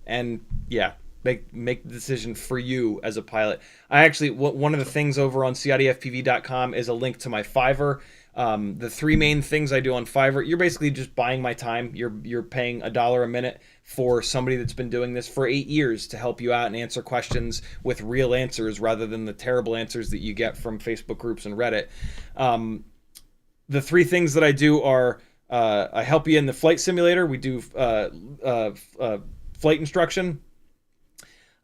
And yeah, make the decision for you as a pilot. I actually, one of the things over on CiottiFPV.com is a link to my Fiverr. The three main things I do on Fiverr, you're basically just buying my time. You're paying $1 a minute for somebody that's been doing this for 8 years to help you out and answer questions with real answers rather than the terrible answers that you get from Facebook groups and Reddit. The three things that I do are I help you in the flight simulator. We do flight instruction,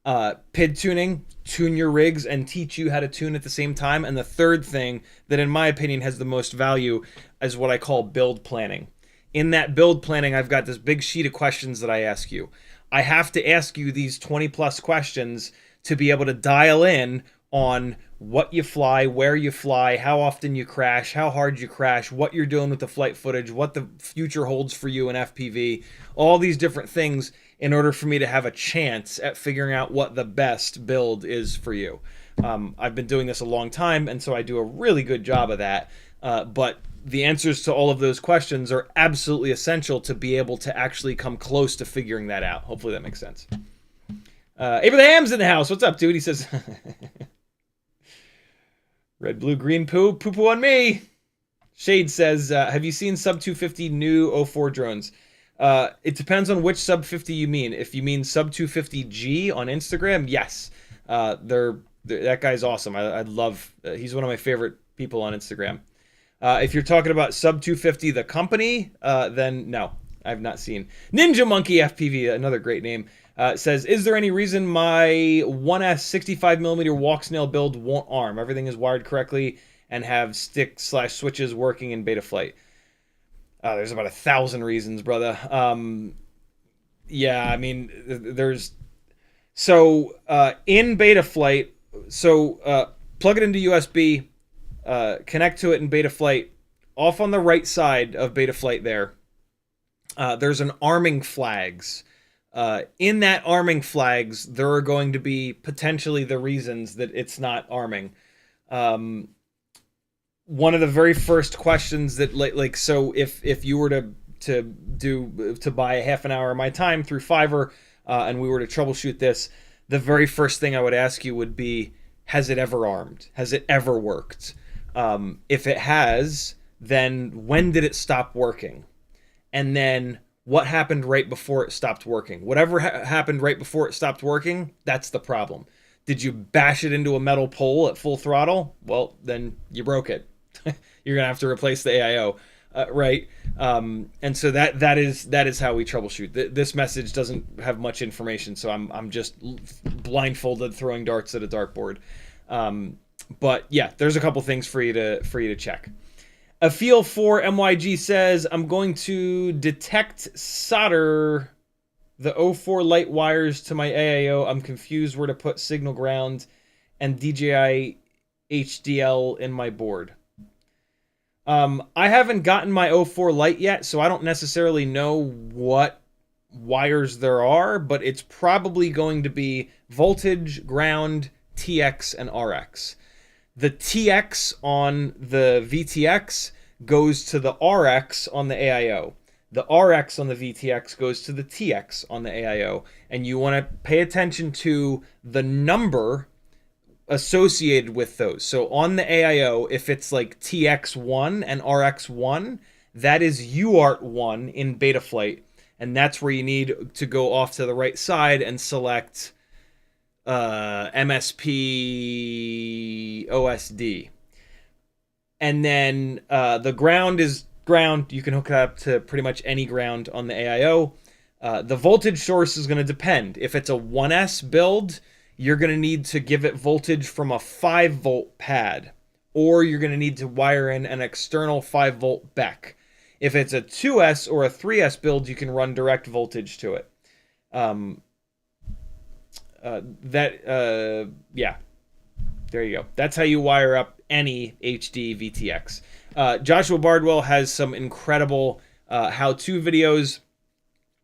PID tuning, tune your rigs and teach you how to tune at the same time. And the third thing that in my opinion has the most value is what I call build planning. In that build planning, I've got this big sheet of questions that I ask you. I have to ask you these 20 plus questions to be able to dial in on what you fly, where you fly, how often you crash, how hard you crash, what you're doing with the flight footage, what the future holds for you in FPV, all these different things in order for me to have a chance at figuring out what the best build is for you. I've been doing this a long time, and so I do a really good job of that. But the answers to all of those questions are absolutely essential to be able to actually come close to figuring that out. Hopefully that makes sense. Abraham's in the house. What's up, dude? He says, red, blue, green, poo on me. Shade says, have you seen sub 250 new O4 drones? It depends on which sub 50 you mean. If you mean sub 250G on Instagram, yes. That guy's awesome. I love, he's one of my favorite people on Instagram. If you're talking about sub 250, the company, then no, I've not seen. Ninja Monkey FPV, another great name, says, is there any reason my 1S 65mm Walksnail build won't arm? Everything is wired correctly and have stick/switches working in beta flight. There's about 1,000 reasons, brother. Yeah, I mean, there's... So, in beta flight, plug it into USB, connect to it in beta flight. Off on the right side of beta flight there's an arming flags. In that arming flags, there are going to be potentially the reasons that it's not arming. One of the very first questions that so if you were to buy a half an hour of my time through Fiverr, and we were to troubleshoot this, the very first thing I would ask you would be, has it ever armed? Has it ever worked? If it has, then when did it stop working? And then what happened right before it stopped working? Whatever happened right before it stopped working, that's the problem. Did you bash it into a metal pole at full throttle? Well, then you broke it. You're gonna have to replace the AIO, right? And so that is how we troubleshoot. This message doesn't have much information, so I'm just blindfolded throwing darts at a dartboard. But yeah, there's a couple things for you to check. A Feel for MYG says, I'm going to detect solder the O4 Lite wires to my AIO. I'm confused where to put signal ground and DJI HDL in my board. I haven't gotten my O4 Lite yet, so I don't necessarily know what wires there are, but it's probably going to be voltage, ground, TX, and RX. The TX on the VTX goes to the RX on the AIO. The RX on the VTX goes to the TX on the AIO. And you want to pay attention to the number associated with those. So on the AIO, if it's like TX1 and RX1, that is UART1 in beta flight. And that's where you need to go off to the right side and select MSP OSD. And then the ground is ground. You can hook it up to pretty much any ground on the AIO. The voltage source is going to depend. If it's a 1S build, you're going to need to give it voltage from a 5-volt pad, or you're going to need to wire in an external 5-volt BEC. If it's a 2S or a 3S build, you can run direct voltage to it. Yeah, there you go. That's how you wire up any HD VTX. Joshua Bardwell has some incredible how-to videos,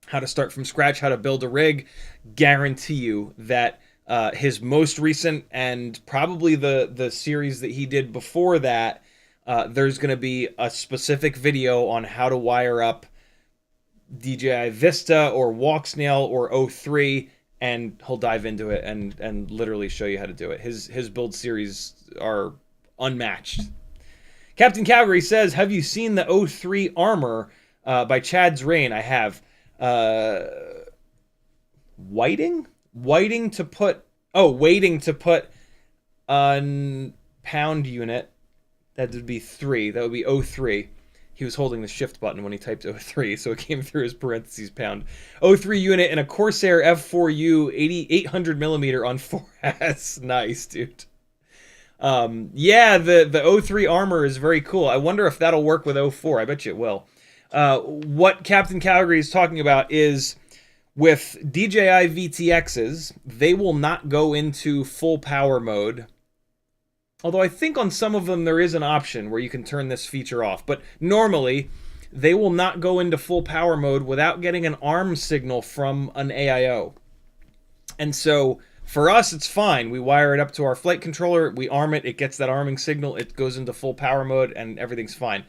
how to start from scratch, how to build a rig. Guarantee you that his most recent and probably the series that he did before that, there's going to be a specific video on how to wire up DJI Vista or Walksnail or O3, and he'll dive into it and literally show you how to do it. His build series are unmatched. Captain Calgary says, have you seen the O3 Armor by Chad's Rain? I have. Waiting to put on pound unit. That would be 3. That would be O3. He was holding the shift button when he typed O3, so it came through his parentheses pound. O3 unit in a Corsair F4U 800mm on 4S. Nice, dude. Yeah, the O3 Armor is very cool. I wonder if that'll work with O4. I bet you it will. What Captain Calgary is talking about is with DJI VTXs, they will not go into full power mode. Although I think on some of them there is an option where you can turn this feature off. But normally, they will not go into full power mode without getting an arm signal from an AIO. And so, for us, it's fine. We wire it up to our flight controller, we arm it, it gets that arming signal, it goes into full power mode, and everything's fine.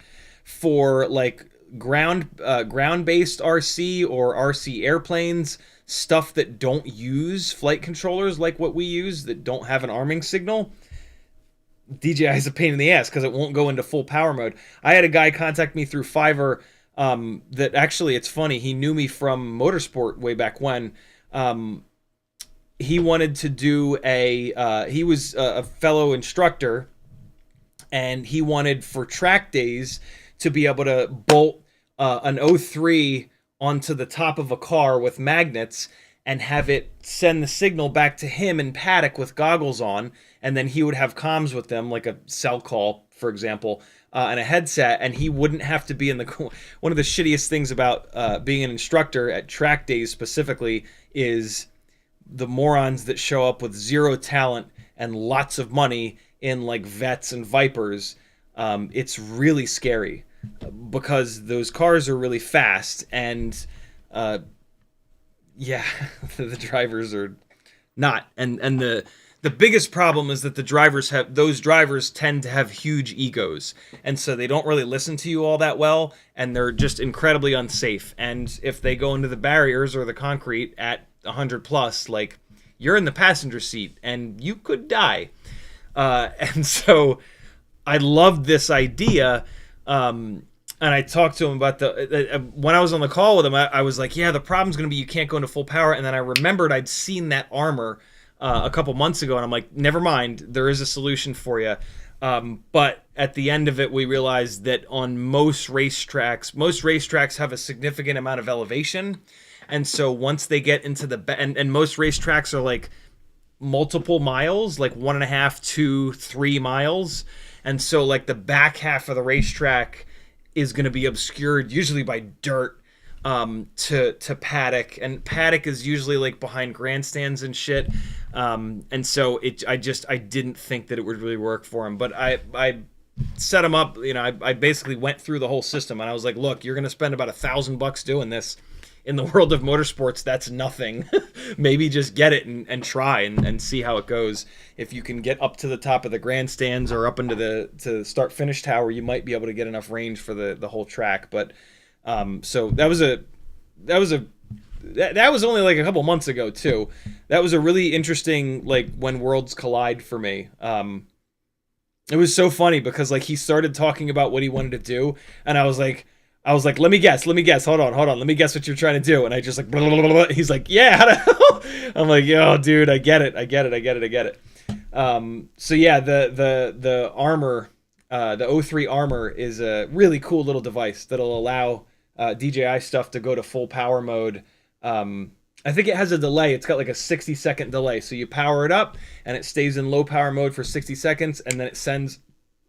For, like, ground-based RC or RC airplanes, stuff that don't use flight controllers like what we use, that don't have an arming signal, DJI is a pain in the ass because it won't go into full power mode. I had a guy contact me through Fiverr that actually, it's funny, he knew me from motorsport way back when. He wanted to do he was a fellow instructor, and he wanted for track days to be able to bolt an O3 onto the top of a car with magnets and have it send the signal back to him in paddock with goggles on, and then he would have comms with them, like a cell call, for example, and a headset, and he wouldn't have to be in the... One of the shittiest things about being an instructor at track days specifically is the morons that show up with zero talent and lots of money in, like, Vets and Vipers. It's really scary because those cars are really fast, and yeah, the drivers are not. And the biggest problem is that those drivers tend to have huge egos, and so they don't really listen to you all that well, and they're just incredibly unsafe. And if they go into the barriers or the concrete at 100 plus, like, you're in the passenger seat and you could die. And so I loved this idea. And I talked to him about when I was on the call with him, I was like, yeah, the problem's going to be you can't go into full power. And then I remembered I'd seen that armor a couple months ago, and I'm like, never mind, there is a solution for you. But at the end of it, we realized that on most racetracks have a significant amount of elevation. And so once they get into and most racetracks are like multiple miles, like 1.5 to 3 miles. And so like the back half of the racetrack is going to be obscured usually by dirt to paddock, and paddock is usually like behind grandstands and shit, and so I didn't think that it would really work for him, but I set him up. I basically went through the whole system, and I was like, look, you're going to spend about $1,000 doing this. In the world of motorsports, that's nothing. Maybe just get it and try and see how it goes. If you can get up to the top of the grandstands or up into the start-finish tower, you might be able to get enough range for the whole track. But so that was only like a couple months ago too. That was a really interesting, like, when worlds collide for me. It was so funny because like he started talking about what he wanted to do, and I was like, I was like, let me guess. Hold on. Let me guess what you're trying to do. And I just like, blah, blah, blah, blah. He's like, yeah, how the hell? I'm like, yo, dude, I get it. So yeah, the armor, the O3 armor is a really cool little device that'll allow DJI stuff to go to full power mode. I think it has a delay. It's got like a 60-second delay. So you power it up and it stays in low power mode for 60 seconds. And then it sends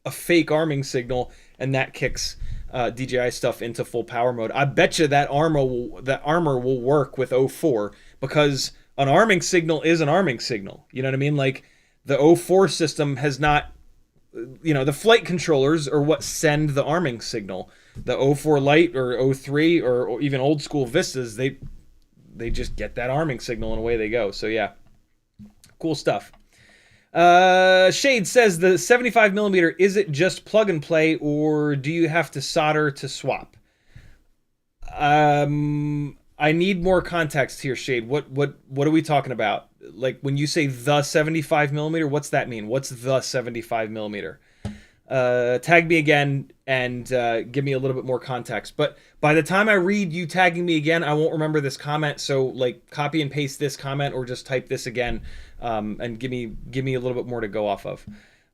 a fake arming signal and that kicks DJI stuff into full power mode. I bet you that armor will work with O4 because an arming signal is an arming signal. You know what I mean? Like the O4 system has not, the flight controllers are what send the arming signal. The O4 Lite or O3 or even old school Vistas, they just get that arming signal and away they go. So yeah, cool stuff. Shade says the 75mm, is it just plug and play or do you have to solder to swap? I need more context here, Shade. What are we talking about? Like when you say the 75mm, what's that mean? What's the 75mm? Tag me again and give me a little bit more context. But by the time I read you tagging me again, I won't remember this comment. So like copy and paste this comment or just type this again and give me a little bit more to go off of.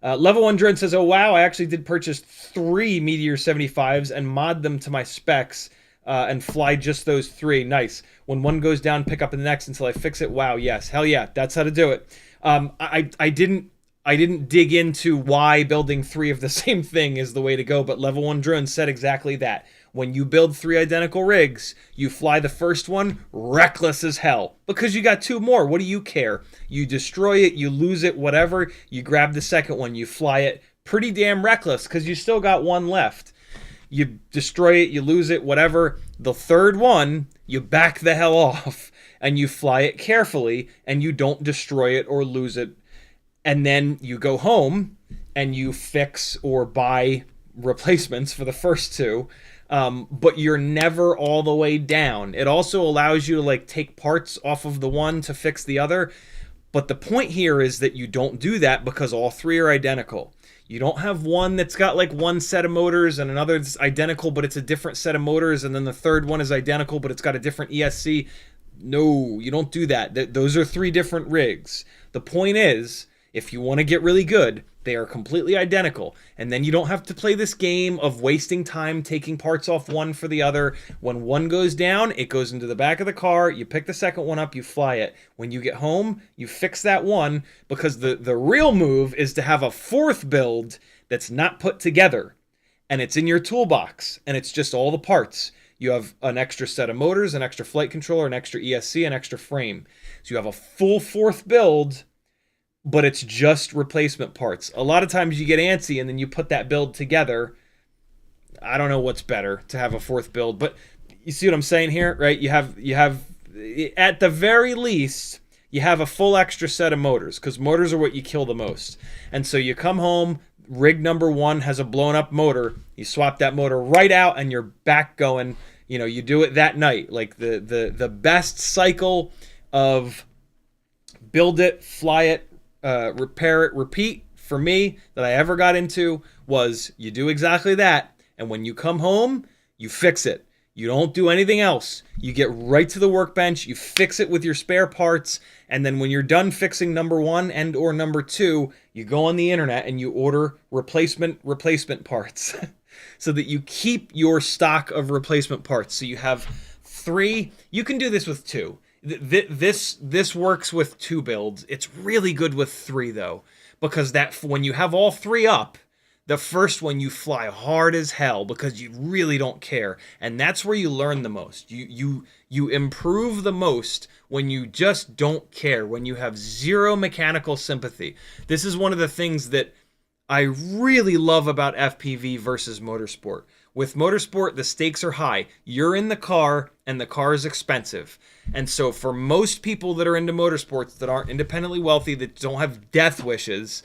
Level 1 Drone says, oh wow, I actually did purchase 3 Meteor 75s and mod them to my specs and fly just those 3. Nice. When one goes down, pick up the next until I fix it. Wow, yes. Hell yeah, that's how to do it. I didn't dig into why building 3 of the same thing is the way to go, but Level 1 Drone said exactly that. When you build 3 identical rigs, you fly the first one reckless as hell because you got 2 more. What do you care? You destroy it, you lose it, whatever. You grab the second one, you fly it pretty damn reckless because you still got 1 left. You destroy it, you lose it, whatever. The third one, you back the hell off and you fly it carefully and you don't destroy it or lose it. And then you go home and you fix or buy replacements for the first 2. But you're never all the way down. It also allows you to like take parts off of the one to fix the other. But the point here is that you don't do that because all 3 are identical. You don't have one that's got like 1 set of motors and another that's identical, but it's a different set of motors. And then the third one is identical, but it's got a different ESC. No, you don't do that. Those are 3 different rigs. The point is, if you want to get really good, they are completely identical. And then you don't have to play this game of wasting time taking parts off one for the other. When one goes down, it goes into the back of the car. You pick the second one up, you fly it. When you get home, you fix that one because the real move is to have a 4th build that's not put together. And it's in your toolbox. And it's just all the parts. You have an extra set of motors, an extra flight controller, an extra ESC, an extra frame. So you have a full 4th build, but it's just replacement parts. A lot of times you get antsy and then you put that build together. I don't know what's better, to have a 4th build, but you see what I'm saying here, right? You have at the very least, you have a full extra set of motors because motors are what you kill the most. And so you come home, rig number 1 has a blown up motor. You swap that motor right out and you're back going. You do it that night. Like the best cycle of build it, fly it, repair it, repeat for me that I ever got into was you do exactly that, and when you come home you fix it. You don't do anything else. You get right to the workbench, you fix it with your spare parts, and then when you're done fixing number 1 and or number 2, you go on the internet and you order replacement parts so that you keep your stock of replacement parts. So you have 3. You can do this with 2. This works with 2 builds. It's really good with 3 though, because that when you have all 3 up, the first one you fly hard as hell because you really don't care, and that's where you learn the most. You improve the most when you just don't care, when you have 0 mechanical sympathy. This is one of the things that I really love about FPV versus motorsport. With motorsport, the stakes are high. You're in the car, and the car is expensive. And so for most people that are into motorsports that aren't independently wealthy, that don't have death wishes,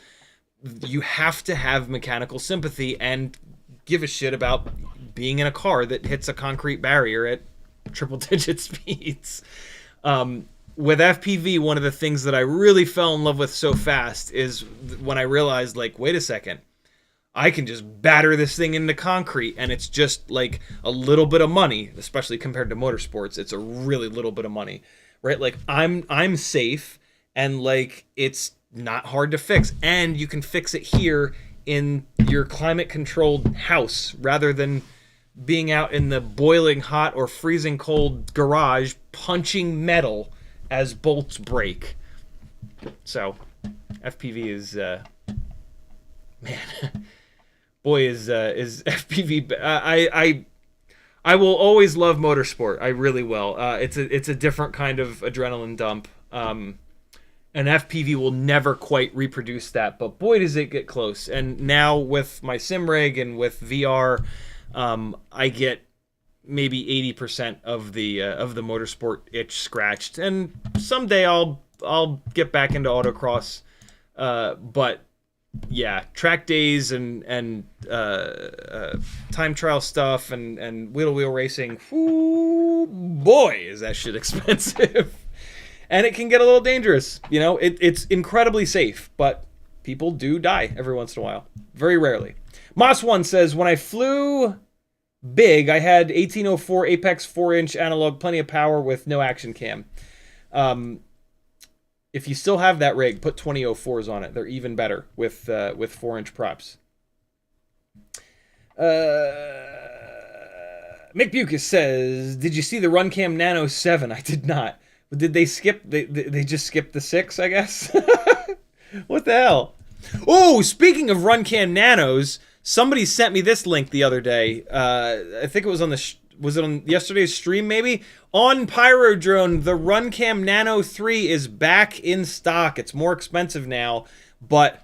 you have to have mechanical sympathy and give a shit about being in a car that hits a concrete barrier at triple-digit speeds. With FPV, one of the things that I really fell in love with so fast is when I realized, like, wait a second. I can just batter this thing into concrete, and it's just like a little bit of money, especially compared to motorsports. It's a really little bit of money, right? Like I'm safe, and like it's not hard to fix, and you can fix it here in your climate controlled house rather than being out in the boiling hot or freezing cold garage punching metal as bolts break. So FPV is man, boy is FPV. I will always love motorsport. I really will. It's a different kind of adrenaline dump. And FPV will never quite reproduce that, but boy does it get close. And now with my sim rig and with VR, I get maybe 80% of the motorsport itch scratched. And someday I'll get back into autocross. But yeah, track days and time trial stuff and wheel racing. Whoo, boy, is that shit expensive. And it can get a little dangerous. You know, it's incredibly safe, but people do die every once in a while. Very rarely. Moss1 says, when I flew big, I had 1804 Apex 4-inch analog, plenty of power with no action cam. If you still have that rig, put 2004s on it. They're even better with 4-inch props. Mick Bucas says, did you see the RunCam Nano 7? I did not. Did they skip? They just skipped the 6, I guess? What the hell? Oh, speaking of RunCam Nanos, somebody sent me this link the other day. I think it was on was it on yesterday's stream, maybe? On Pyrodrone, the RunCam Nano 3 is back in stock. It's more expensive now, but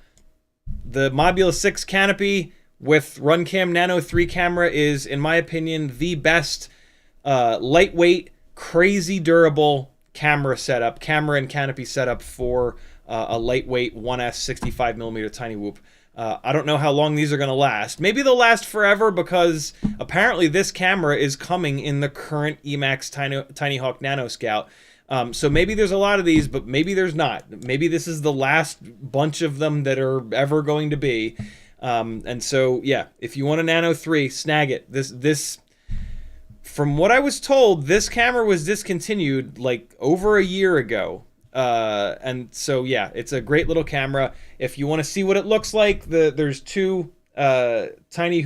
the Mobula7 canopy with RunCam Nano 3 camera is, in my opinion, the best lightweight, crazy durable camera and canopy setup for a lightweight 1S 65mm tiny whoop. I don't know how long these are going to last. Maybe they'll last forever because apparently this camera is coming in the current Emax Tiny Hawk Nano Scout. So maybe there's a lot of these, but maybe there's not. Maybe this is the last bunch of them that are ever going to be. And so, yeah, if you want a Nano 3, snag it. This, from what I was told, this camera was discontinued like over a year ago. And so, yeah, it's a great little camera. If you want to see what it looks like, there's two tiny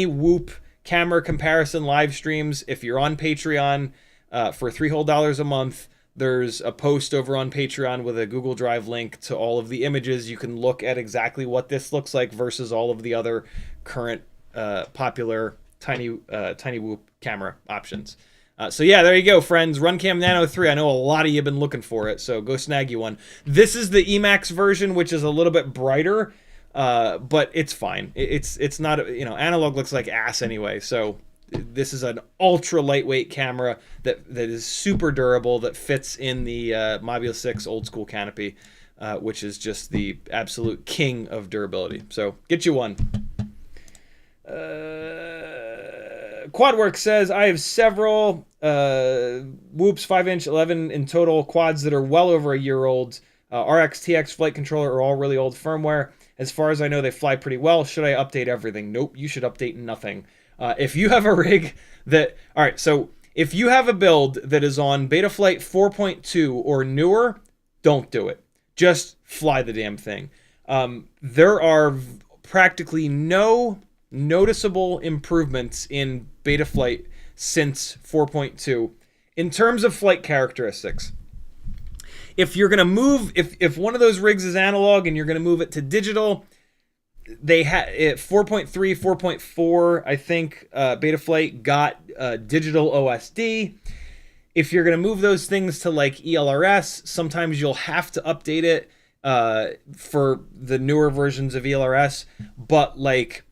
whoop camera comparison live streams. If you're on Patreon for $3 a month, there's a post over on Patreon with a Google Drive link to all of the images. You can look at exactly what this looks like versus all of the other current popular tiny whoop camera options. So yeah, there you go, friends. RunCam Nano 3. I know a lot of you have been looking for it, so go snag you one. This is the Emax version, which is a little bit brighter, but it's fine. It's not, analog looks like ass anyway, so this is an ultra lightweight camera that is super durable, that fits in the Mobula6 old school canopy, which is just the absolute king of durability. So get you one. Quadworks says, I have several Whoops 5-inch 11 in total quads that are well over a year old. RX, TX, flight controller are all really old firmware. As far as I know, they fly pretty well. Should I update everything? Nope, you should update nothing. If you have a rig that... Alright, so if you have a build that is on Betaflight 4.2 or newer, don't do it. Just fly the damn thing. There are practically no noticeable improvements in Betaflight since 4.2 in terms of flight characteristics. If you're going to move, if one of those rigs is analog and you're going to move it to digital, they had 4.3, 4.4, I think Betaflight got digital OSD. If you're going to move those things to like ELRS, sometimes you'll have to update it for the newer versions of ELRS, but like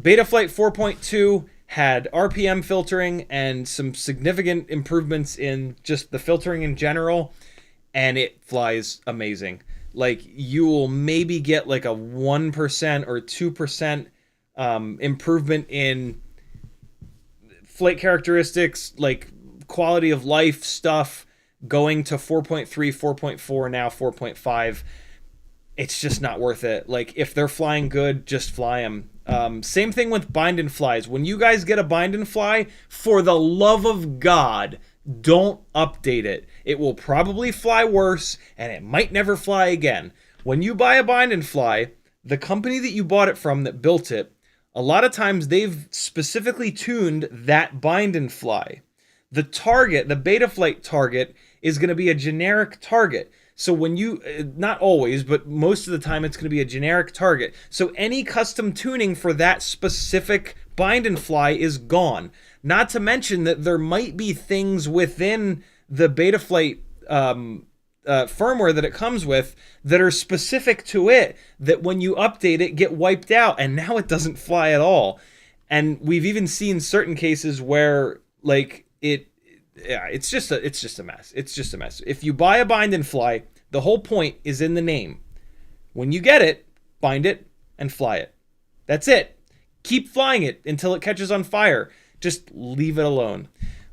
Betaflight 4.2 had RPM filtering and some significant improvements in just the filtering in general, and it flies amazing. Like, you will maybe get like a 1% or 2% improvement in flight characteristics, like quality of life stuff, going to 4.3, 4.4, now 4.5. it's just not worth it. Like, if they're flying good, just fly them. Same thing with bind and flies. When you guys get a bind and fly, for the love of God, don't update it. It will probably fly worse, and it might never fly again. When you buy a bind and fly, the company that you bought it from that built it, a lot of times they've specifically tuned that bind and fly. The target, the Betaflight target, is going to be a generic target. So when you, not always, but most of the time it's going to be a generic target. So any custom tuning for that specific bind and fly is gone. Not to mention that there might be things within the Betaflight firmware that it comes with that are specific to it, that when you update it get wiped out, and now it doesn't fly at all. And we've even seen certain cases where, like, it's just a mess. It's just a mess. If you buy a bind and fly, the whole point is in the name. When you get it, bind it and fly it. That's it. Keep flying it until it catches on fire. Just leave it alone.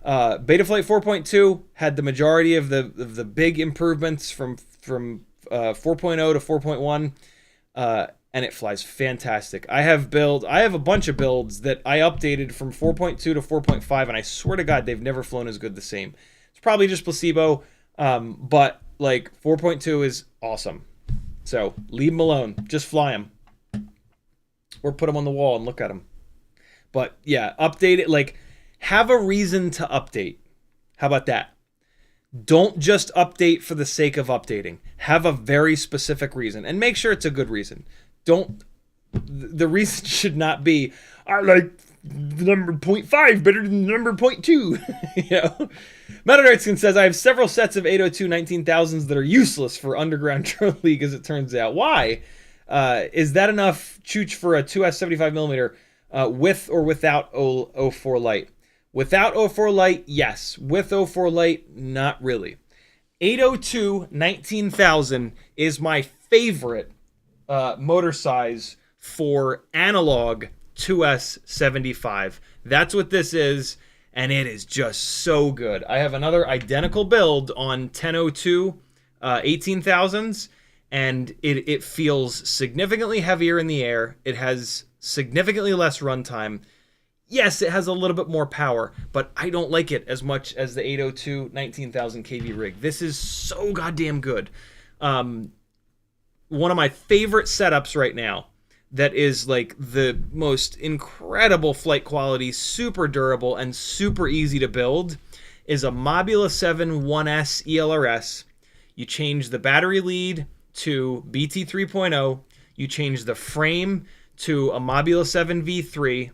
Betaflight 4.2 had the majority of the big improvements from 4.0 to 4.1, and it flies fantastic. I have a bunch of builds that I updated from 4.2 to 4.5, and I swear to God, they've never flown as good the same. It's probably just placebo, but like 4.2 is awesome. So leave them alone. Just fly them, or put them on the wall and look at them. But yeah, update it. Like, have a reason to update. How about that? Don't just update for the sake of updating. Have a very specific reason, and make sure it's a good reason. The reason should not be, I like the number 0.5 better than the number 0.2. You know? Metadartskin says, I have several sets of 802 19,000s that are useless for Underground Drone League, as it turns out. Why? Is that enough chooch for a 2S 75mm with or without O4 Lite? Without O4 Lite, yes. With O4 Lite, not really. 802 19,000 is my favorite motor size for analog 2S 75. That's what this is, and it is just so good. I have another identical build on 1002 18,000s, and it feels significantly heavier in the air. It has significantly less runtime. Yes, it has a little bit more power, but I don't like it as much as the 802 19,000 kV rig. This is so goddamn good. One of my favorite setups right now that is like the most incredible flight quality, super durable, and super easy to build is a Mobula7 1S ELRS. You change the battery lead to BT 3.0. You change the frame to a Mobula7 V3.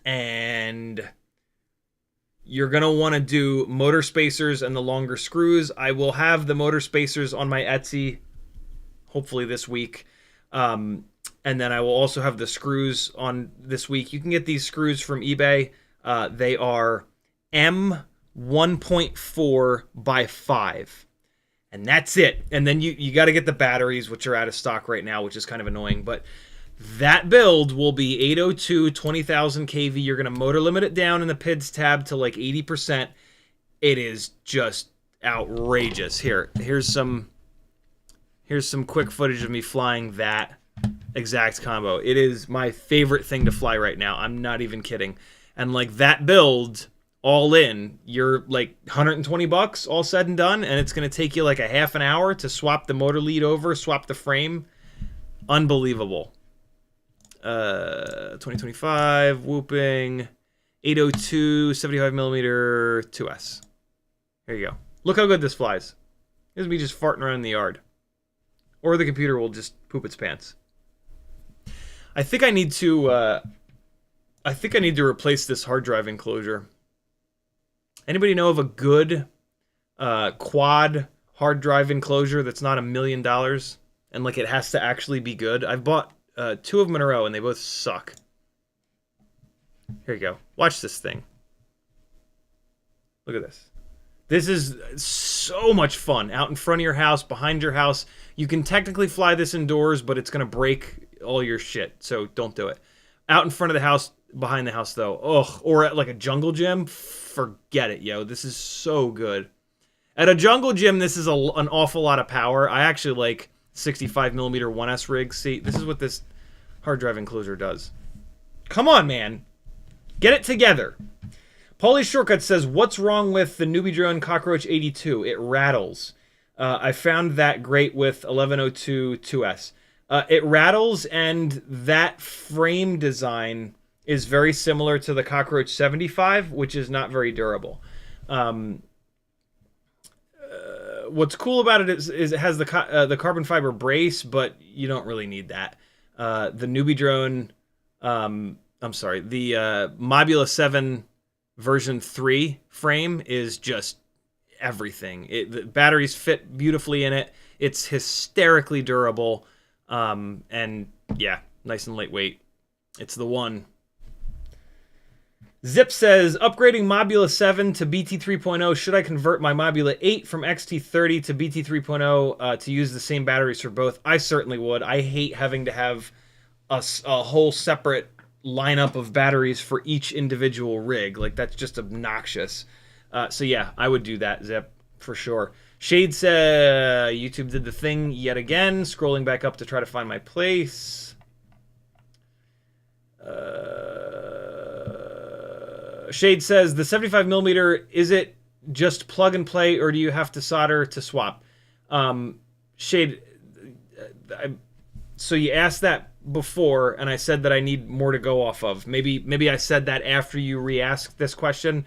And you're going to want to do motor spacers and the longer screws. I will have the motor spacers on my Etsy, hopefully this week. And then I will also have the screws on this week. You can get these screws from eBay. They are M 1.4 by 5. And that's it. And then you got to get the batteries, which are out of stock right now, which is kind of annoying. But that build will be 802 20,000 kV. You're going to motor limit it down in the PIDs tab to like 80%. It is just outrageous. Here's some quick footage of me flying that exact combo. It is my favorite thing to fly right now. I'm not even kidding. And like that build, all in, you're like $120 all said and done, and it's going to take you like a half an hour to swap the motor lead over, swap the frame. Unbelievable. 2025 whooping 802 75mm 2S. Here you go. Look how good this flies. This is me just farting around in the yard, or the computer will just poop its pants. I think I need to replace this hard drive enclosure. Anybody know of a good quad hard drive enclosure that's not $1 million and like it has to actually be good? I've bought 2 of them in a row, and they both suck. Here you go. Watch this thing. Look at this. This is so much fun. Out in front of your house, behind your house. You can technically fly this indoors, but it's going to break all your shit, so don't do it. Out in front of the house, behind the house, though. Ugh. Or at like a jungle gym. Forget it, yo. This is so good. At a jungle gym, this is an awful lot of power. I actually like 65mm 1S rig. See, this is what this hard drive enclosure does. Come on, man. Get it together. Paulie Shortcut says, what's wrong with the Newbie Drone Cockroach 82? It rattles. I found that great with 1102 2S. It rattles, and that frame design is very similar to the Cockroach 75, which is not very durable. What's cool about it is it has the carbon fiber brace, but you don't really need that. The Newbie Drone, I'm sorry, the Mobula7 version 3 frame is just everything. The batteries fit beautifully in it. It's hysterically durable, and yeah, nice and lightweight. It's the one. Zip says, upgrading Mobula 7 to BT 3.0. Should I convert my Mobula 8 from XT30 to BT 3.0 to use the same batteries for both? I certainly would. I hate having to have a whole separate lineup of batteries for each individual rig. Like, that's just obnoxious. So yeah, I would do that, Zip, for sure. Shade said, YouTube did the thing yet again. Scrolling back up to try to find my place. Shade says, the 75mm, is it just plug and play, or do you have to solder to swap? Shade, so you asked that before, and I said that I need more to go off of. Maybe I said that after you re-asked this question.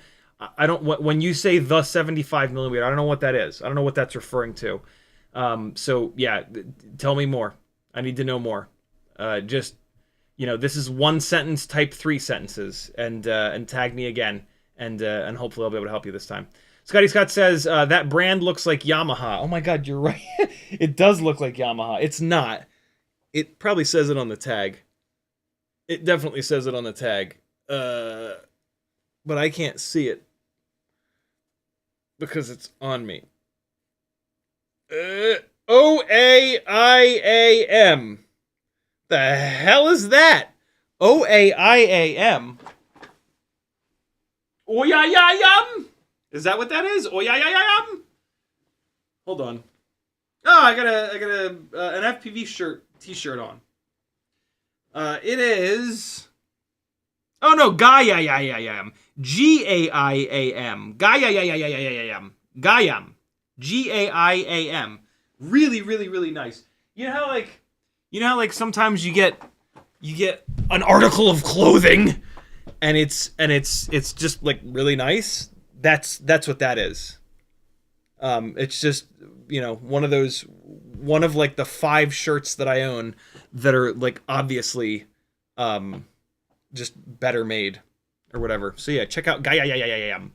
I don't, when you say the 75mm, I don't know what that is. I don't know what that's referring to. So yeah, tell me more. I need to know more. Just, you know, this is one sentence, type 3 sentences, and tag me again, and hopefully I'll be able to help you this time. Scotty Scott says, that brand looks like Yamaha. Oh my God, you're right. It does look like Yamaha. It's not. It probably says it on the tag. It definitely says it on the tag. But I can't see it because it's on me. OAIAM. The hell is that? OAIAM. Oyayayam. Is that what that is? Oyayayam. Hold on. Oh, I got an FPV t-shirt on. It is. Oh no, Gaiam. Gaiam. Gaiam. Gaiam. Gaiam. Really, really, really nice. You know how like sometimes you get an article of clothing and it's just like really nice? That's what that is. It's just, you know, one of like the 5 shirts that I own that are like obviously just better made or whatever. So yeah, check out Gaiam.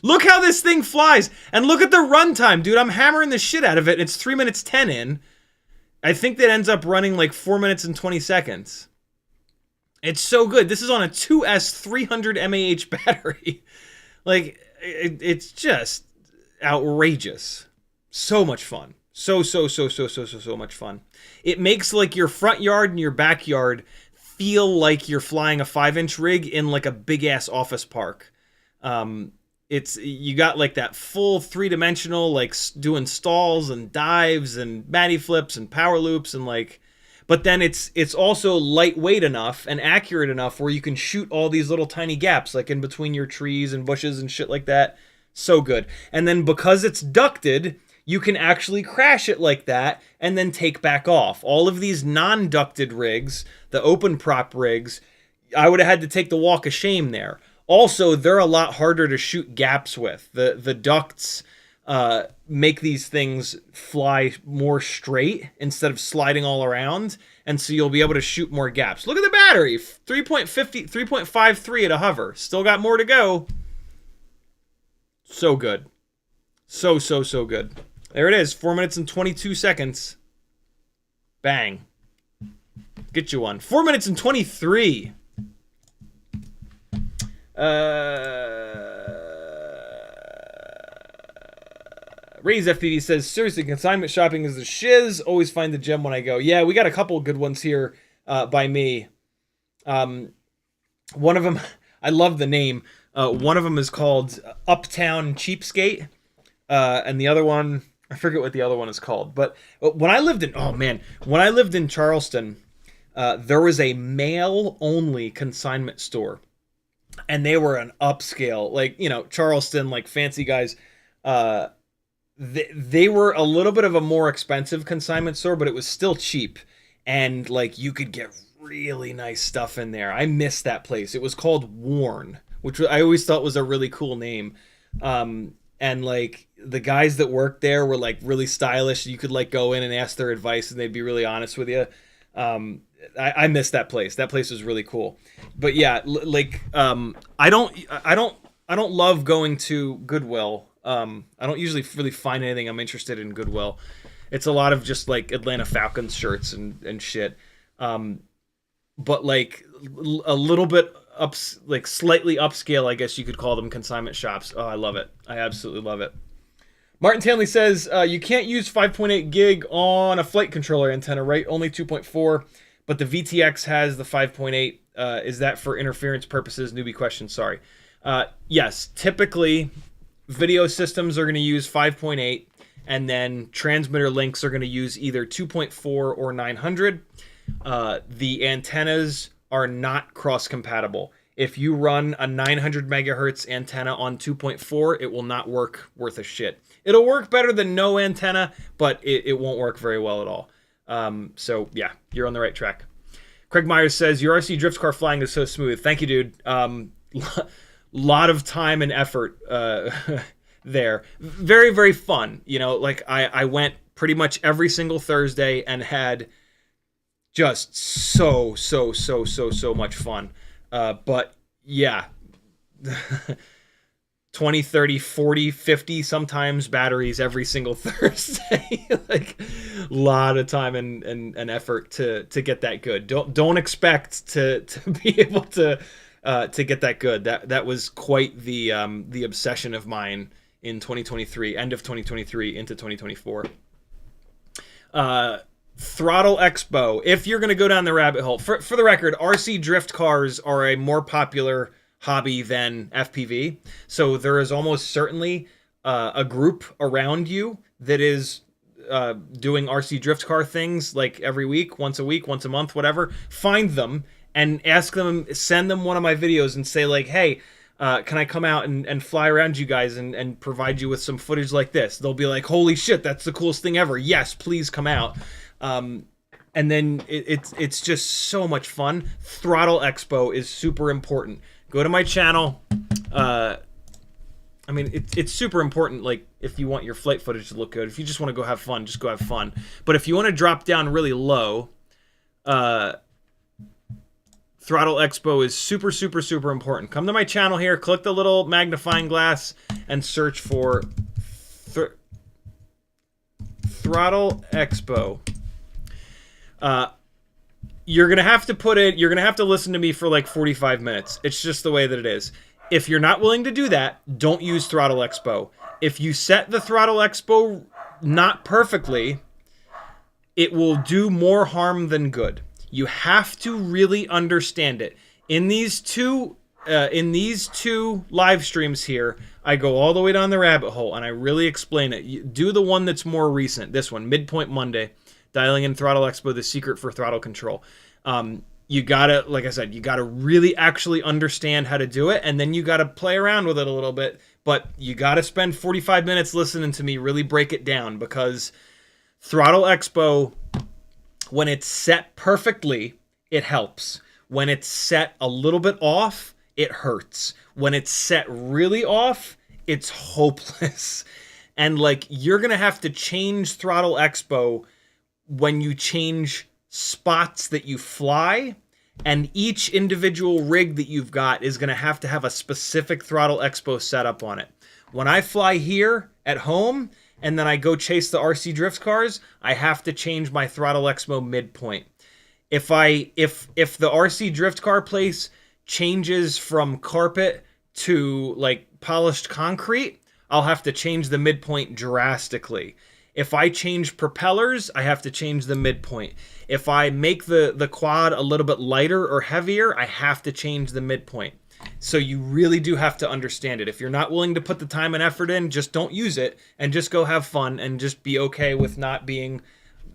Look how this thing flies, and look at the runtime, dude. I'm hammering the shit out of it. It's 3 minutes 10 in. I think that ends up running like 4 minutes and 20 seconds. It's so good. This is on a 2S 300 mAh battery. Like, it's just outrageous. So much fun. So much fun. It makes like your front yard and your backyard feel like you're flying a 5-inch rig in like a big ass office park. You got like that full 3-dimensional, like doing stalls and dives and matty flips and power loops and like, but then it's also lightweight enough and accurate enough where you can shoot all these little tiny gaps like in between your trees and bushes and shit like that. So good. And then because it's ducted, you can actually crash it like that and then take back off. All of these non-ducted rigs, the open prop rigs, I would have had to take the walk of shame there. Also, they're a lot harder to shoot gaps with. The ducts make these things fly more straight instead of sliding all around, and so you'll be able to shoot more gaps. Look at the battery, 3.53 at a hover. Still got more to go. So good. So good. There it is, 4 minutes and 22 seconds. Bang. Get you one. 4 minutes and 23. Raise FPV says, seriously, consignment shopping is the shiz. Always find the gem when I go. Yeah, we got a couple good ones here by me. One of them, I love the name. One of them is called Uptown Cheapskate. And the other one, I forget what the other one is called. But when I lived in, oh man, when I lived in Charleston, there was a male-only consignment store. And they were an upscale, like, you know, Charleston, like fancy guys. They were a little bit of a more expensive consignment store, but it was still cheap. And like you could get really nice stuff in there. I missed that place. It was called Worn, which I always thought was a really cool name. And like the guys that worked there were like really stylish. You could like go in and ask their advice and they'd be really honest with you. I missed that place. That place was really cool. But yeah, I don't love going to Goodwill. I don't usually really find anything I'm interested in Goodwill. It's a lot of just like Atlanta Falcons shirts and shit. But like a little bit like slightly upscale, I guess you could call them, consignment shops. Oh, I love it. I absolutely love it. Martin Tanley says, you can't use 5.8 gig on a flight controller antenna, right? Only 2.4, but the VTX has the 5.8. Is that for interference purposes? Newbie question, sorry. Yes, typically video systems are going to use 5.8, and then transmitter links are going to use either 2.4 or 900. The antennas are not cross-compatible. If you run a 900 megahertz antenna on 2.4, it will not work worth a shit. It'll work better than no antenna, but it won't work very well at all. So yeah, you're on the right track. Craig Myers says, your RC drift car flying is so smooth. Thank you, dude. Lot of time and effort there. Very, very fun. You know, like I went pretty much every single Thursday and had just so much fun. But yeah, 20, 30, 40, 50 sometimes batteries every single Thursday. Like a lot of time and effort to get that good. Don't expect to be able to get that good. That was quite the obsession of mine in 2023, end of 2023 into 2024. Throttle Expo. If you're going to go down the rabbit hole, for the record, RC drift cars are a more popular hobby than FPV. So there is almost certainly a group around you that is doing RC drift car things like every week, once a month, whatever. Find them and ask them, send them one of my videos and say like, hey, can I come out and fly around you guys and provide you with some footage like this? They'll be like, holy shit, that's the coolest thing ever. Yes, please come out. And then it's just so much fun. Throttle Expo is super important. Go to my channel. I mean, it's super important, like, if you want your flight footage to look good. If you just want to go have fun, just go have fun. But if you want to drop down really low, Throttle Expo is super important. Come to my channel here, click the little magnifying glass, and search for Throttle Expo. You're gonna have to listen to me for like 45 minutes. It's just the way that it is. If you're not willing to do that, don't use Throttle Expo. If you set the Throttle Expo not perfectly, it will do more harm than good. You have to really understand it. In these two live streams here, I go all the way down the rabbit hole and I really explain it. Do the one that's more recent. This one, Midpoint Monday. Dialing in Throttle Expo, the secret for throttle control. You gotta, like I said, you gotta really actually understand how to do it, and then you gotta play around with it a little bit, but you gotta spend 45 minutes listening to me really break it down, because Throttle Expo, when it's set perfectly, it helps. When it's set a little bit off, it hurts. When it's set really off, it's hopeless. And like, you're gonna have to change Throttle Expo when you change spots that you fly, and each individual rig that you've got is going to have a specific Throttle Expo setup on it. When I fly here at home and then I go chase the RC drift cars, I have to change my Throttle Expo midpoint. If the RC drift car place changes from carpet to like polished concrete, I'll have to change the midpoint drastically. If I change propellers, I have to change the midpoint. If I make the quad a little bit lighter or heavier, I have to change the midpoint. So you really do have to understand it. If you're not willing to put the time and effort in, just don't use it and just go have fun and just be okay with not being,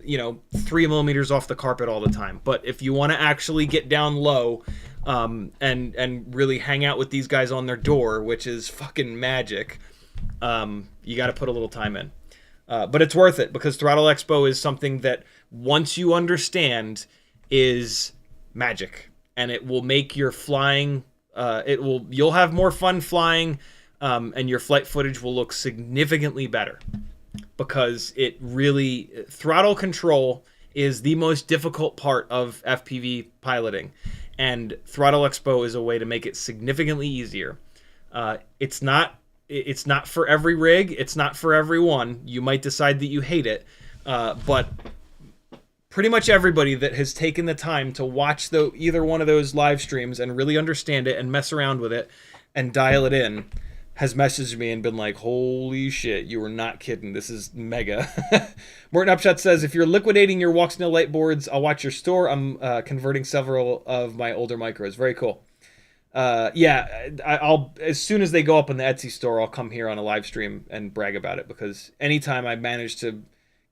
3 millimeters off the carpet all the time. But if you want to actually get down low, and really hang out with these guys on their door, which is fucking magic, you got to put a little time in. But it's worth it, because Throttle Expo is something that, once you understand, is magic, and it will make your flying, you'll have more fun flying, and your flight footage will look significantly better, because throttle control is the most difficult part of FPV piloting, and Throttle Expo is a way to make it significantly easier. It's not for every rig. It's not for everyone. You might decide that you hate it, but pretty much everybody that has taken the time to watch either one of those live streams and really understand it and mess around with it and dial it in has messaged me and been like, holy shit, you were not kidding. This is mega. Morton Upshot says, if you're liquidating your Walksnail light boards, I'll watch your store. I'm converting several of my older micros. Very cool. I'll as soon as they go up on the Etsy store, I'll come here on a live stream and brag about it, because anytime I manage to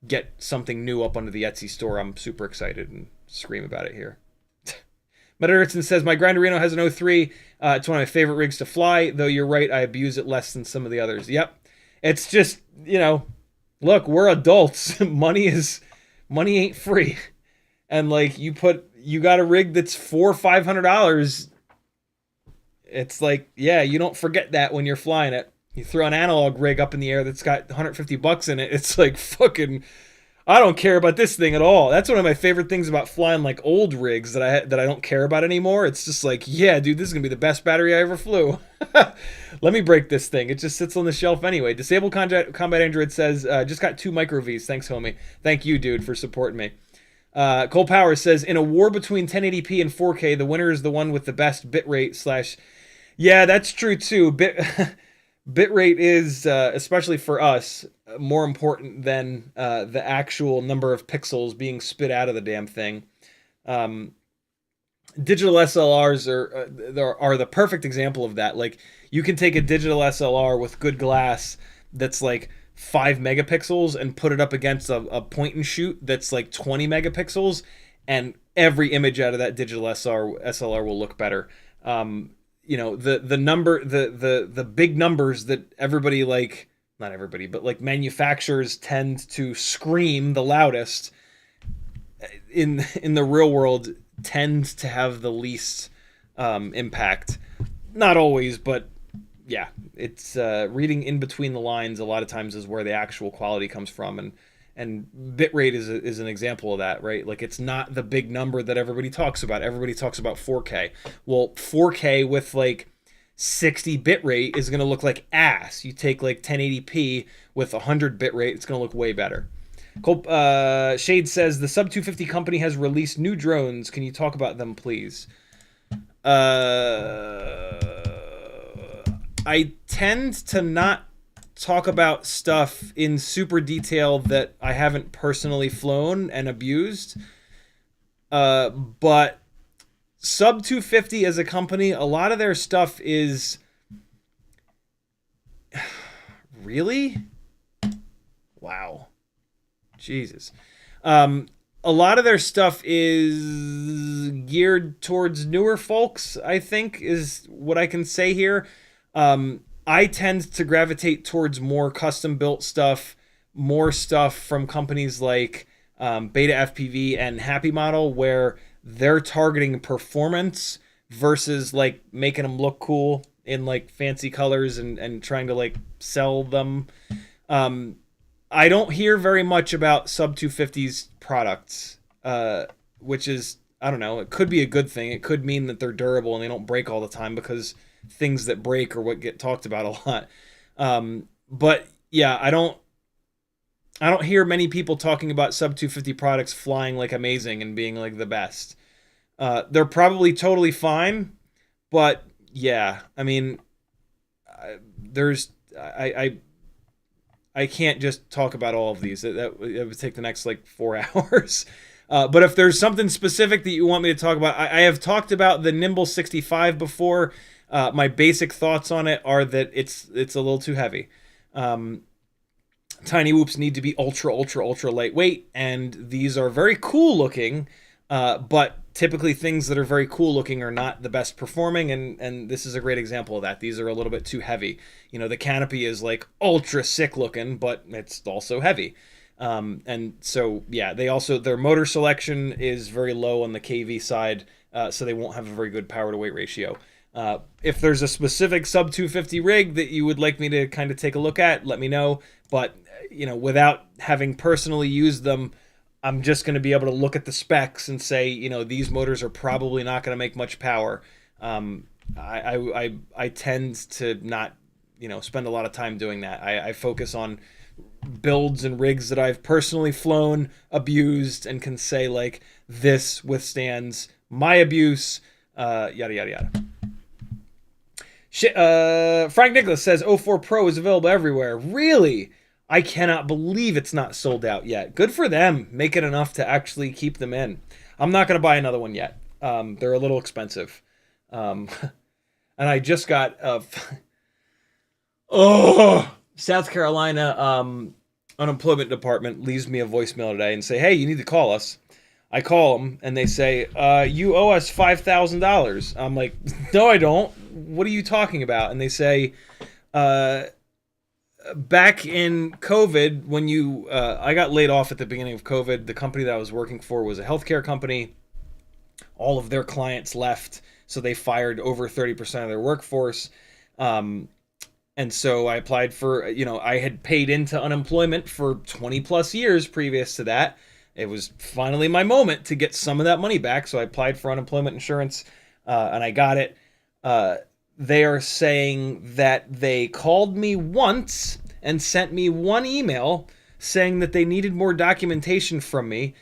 get something new up onto the Etsy store, I'm super excited and scream about it here. Matt Erickson says, my Grinderino has an O3. It's one of my favorite rigs to fly, though you're right, I abuse it less than some of the others. Yep. It's just, look, we're adults. Money ain't free. And like, you got a rig that's $400 or $500. It's like, yeah, you don't forget that when you're flying it. You throw an analog rig up in the air that's got $150 in it. It's like, fucking, I don't care about this thing at all. That's one of my favorite things about flying like old rigs that I don't care about anymore. It's just like, yeah, dude, this is gonna be the best battery I ever flew. Let me break this thing. It just sits on the shelf anyway. Disabled Combat Android says, just got 2 micro Vs. Thanks, homie. Thank you, dude, for supporting me. Cole Powers says, in a war between 1080p and 4K, the winner is the one with the best bitrate / Yeah, that's true too. Bitrate is, especially for us, more important than the actual number of pixels being spit out of the damn thing. Digital SLRs are the perfect example of that. Like, you can take a digital SLR with good glass that's like 5 megapixels and put it up against a point and shoot that's like 20 megapixels, and every image out of that digital SLR will look better. The big numbers that everybody, like, not everybody, but like manufacturers tend to scream the loudest in the real world tend to have the least impact. Not always, but yeah, it's reading in between the lines a lot of times is where the actual quality comes from, and bitrate is an example of that, right? Like, it's not the big number that everybody talks about. Everybody talks about 4K. Well, 4K with like 60 bitrate is going to look like ass. You take like 1080p with 100 bitrate, it's going to look way better. Shade says, the Sub 250 company has released new drones. Can you talk about them, please? I tend to not talk about stuff in super detail that I haven't personally flown and abused. But Sub 250 as a company, a lot of their stuff is... Really? Wow. Jesus. A lot of their stuff is geared towards newer folks, I think, is what I can say here. I tend to gravitate towards more custom-built stuff, more stuff from companies like Beta FPV and Happymodel, where they're targeting performance versus like making them look cool in like fancy colors and trying to like sell them. I don't hear very much about Sub 250's products, which is, I don't know, it could be a good thing. It could mean that they're durable and they don't break all the time, because things that break are what get talked about a lot. But yeah, I don't hear many people talking about Sub 250 products flying like amazing and being like the best. They're probably totally fine, but yeah, I mean, I can't just talk about all of these. That would take the next like 4 hours. But if there's something specific that you want me to talk about, I have talked about the Nimble 65 before. My basic thoughts on it are that it's a little too heavy. Tiny whoops need to be ultra lightweight, and these are very cool looking, but typically things that are very cool looking are not the best performing, and this is a great example of that. These are a little bit too heavy. You know, the canopy is like ultra sick looking, but it's also heavy. And so, yeah, their motor selection is very low on the KV side, so they won't have a very good power to weight ratio. If there's a specific sub 250 rig that you would like me to kind of take a look at, let me know. But, you know, without having personally used them, I'm just going to be able to look at the specs and say, you know, these motors are probably not going to make much power. I tend to not, you know, spend a lot of time doing that. I focus on builds and rigs that I've personally flown, abused, and can say, like, this withstands my abuse, yada, yada, yada. Frank Nicholas says O4 Pro is available everywhere. Really? I cannot believe it's not sold out yet. Good for them. Make it enough to actually keep them in. I'm not going to buy another one yet. They're a little expensive. And I just got... South Carolina unemployment department leaves me a voicemail today and say, hey, you need to call us. I call them and they say, you owe us $5,000. I'm like, no, I don't. What are you talking about? And they say, back in COVID, when I got laid off at the beginning of COVID, the company that I was working for was a healthcare company. All of their clients left, so they fired over 30% of their workforce. And so I applied for, you know, I had paid into unemployment for 20 plus years previous to that. It was finally my moment to get some of that money back. So I applied for unemployment insurance, and I got it. They are saying that they called me once and sent me one email saying that they needed more documentation from me.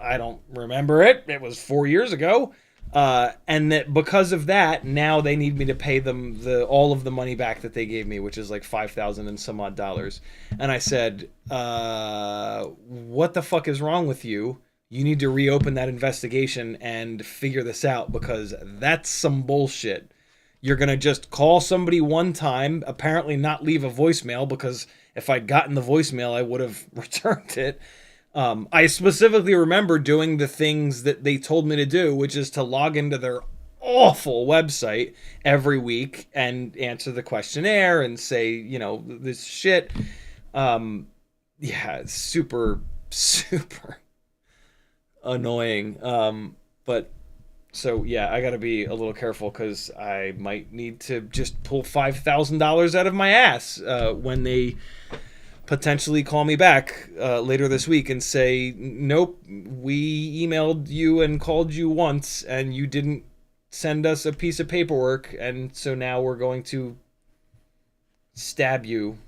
I don't remember it. It was 4 years ago. And that because of that, now they need me to pay them all of the money back that they gave me, which is like $5,000 and some odd dollars. And I said, what the fuck is wrong with you? You need to reopen that investigation and figure this out, because that's some bullshit. You're going to just call somebody one time, apparently not leave a voicemail, because if I'd gotten the voicemail, I would have returned it. I specifically remember doing the things that they told me to do, which is to log into their awful website every week and answer the questionnaire and say, you know, this shit. Yeah, it's super annoying. But so, yeah, I got to be a little careful, because I might need to just pull $5,000 out of my ass when they potentially call me back later this week and say, nope, we emailed you and called you once and you didn't send us a piece of paperwork, and so now we're going to stab you.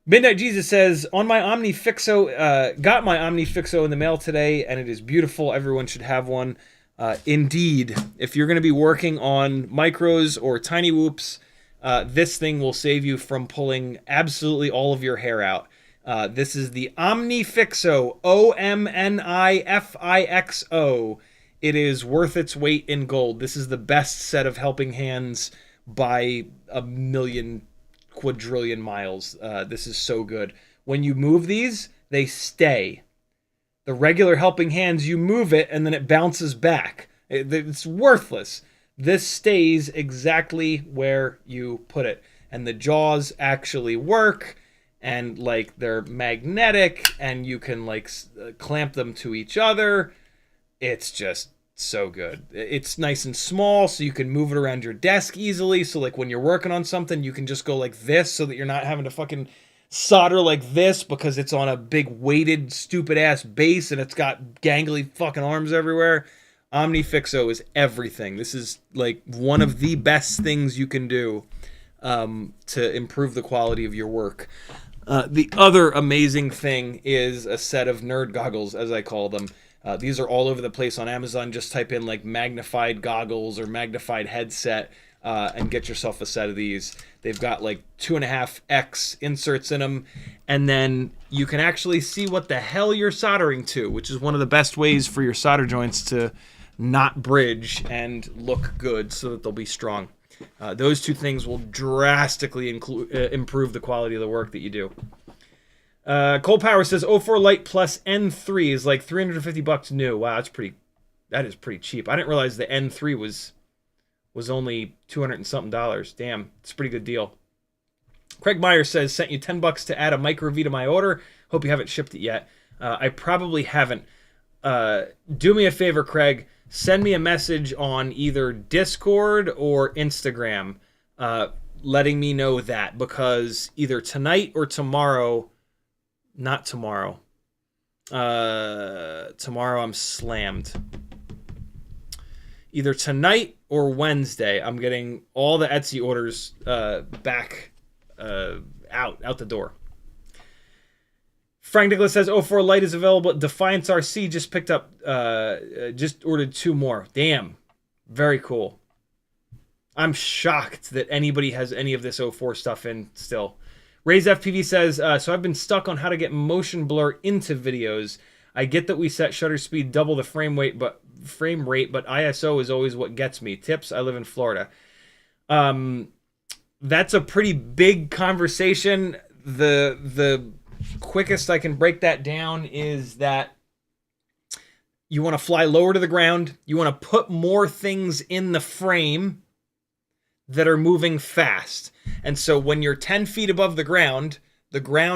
Midnight Jesus says, on my Omnifixo, got my Omnifixo in the mail today, and it is beautiful. Everyone should have one. Indeed, if you're going to be working on micros or tiny whoops, this thing will save you from pulling absolutely all of your hair out. This is the Omnifixo, Omnifixo. It is worth its weight in gold. This is the best set of helping hands by a million quadrillion miles. This is so good. When you move these, they stay. The regular helping hands, you move it and then it bounces back. It's worthless. This stays exactly where you put it. And the jaws actually work, and like they're magnetic, and you can like clamp them to each other. It's just so good. It's nice and small, so you can move it around your desk easily. So like when you're working on something, you can just go like this, so that you're not having to fucking solder like this, because it's on a big weighted stupid ass base and it's got gangly fucking arms everywhere. Omnifixo is everything. This is like one of the best things you can do to improve the quality of your work. The other amazing thing is a set of nerd goggles, as I call them. These are all over the place on Amazon. Just type in like magnified goggles or magnified headset and get yourself a set of these. They've got like 2.5x inserts in them, and then you can actually see what the hell you're soldering to, which is one of the best ways for your solder joints to not bridge, and look good so that they'll be strong. Those two things will drastically improve the quality of the work that you do. Cold Power says O4 Lite plus N3 is like $350 new. Wow, that is pretty cheap. I didn't realize the N3 was only $200 and something. Damn, it's a pretty good deal. Craig Meyer says, sent you $10 to add a micro V to my order. Hope you haven't shipped it yet. I probably haven't. Do me a favor, Craig. Send me a message on either Discord or Instagram letting me know that, because either tonight or tomorrow, not tomorrow. Tomorrow I'm slammed. Either tonight or Wednesday, I'm getting all the Etsy orders back out the door. Frank Nicholas says O4 Lite is available at Defiance RC. Just picked up, just ordered 2 more. Damn, very cool. I'm shocked that anybody has any of this O4 stuff in still. Raise FPV says, so I've been stuck on how to get motion blur into videos. I get that we set shutter speed double the frame rate, but ISO is always what gets me. Tips? I live in Florida. That's a pretty big conversation. The quickest I can break that down is that you want to fly lower to the ground. You want to put more things in the frame that are moving fast. And so when you're 10 feet above the ground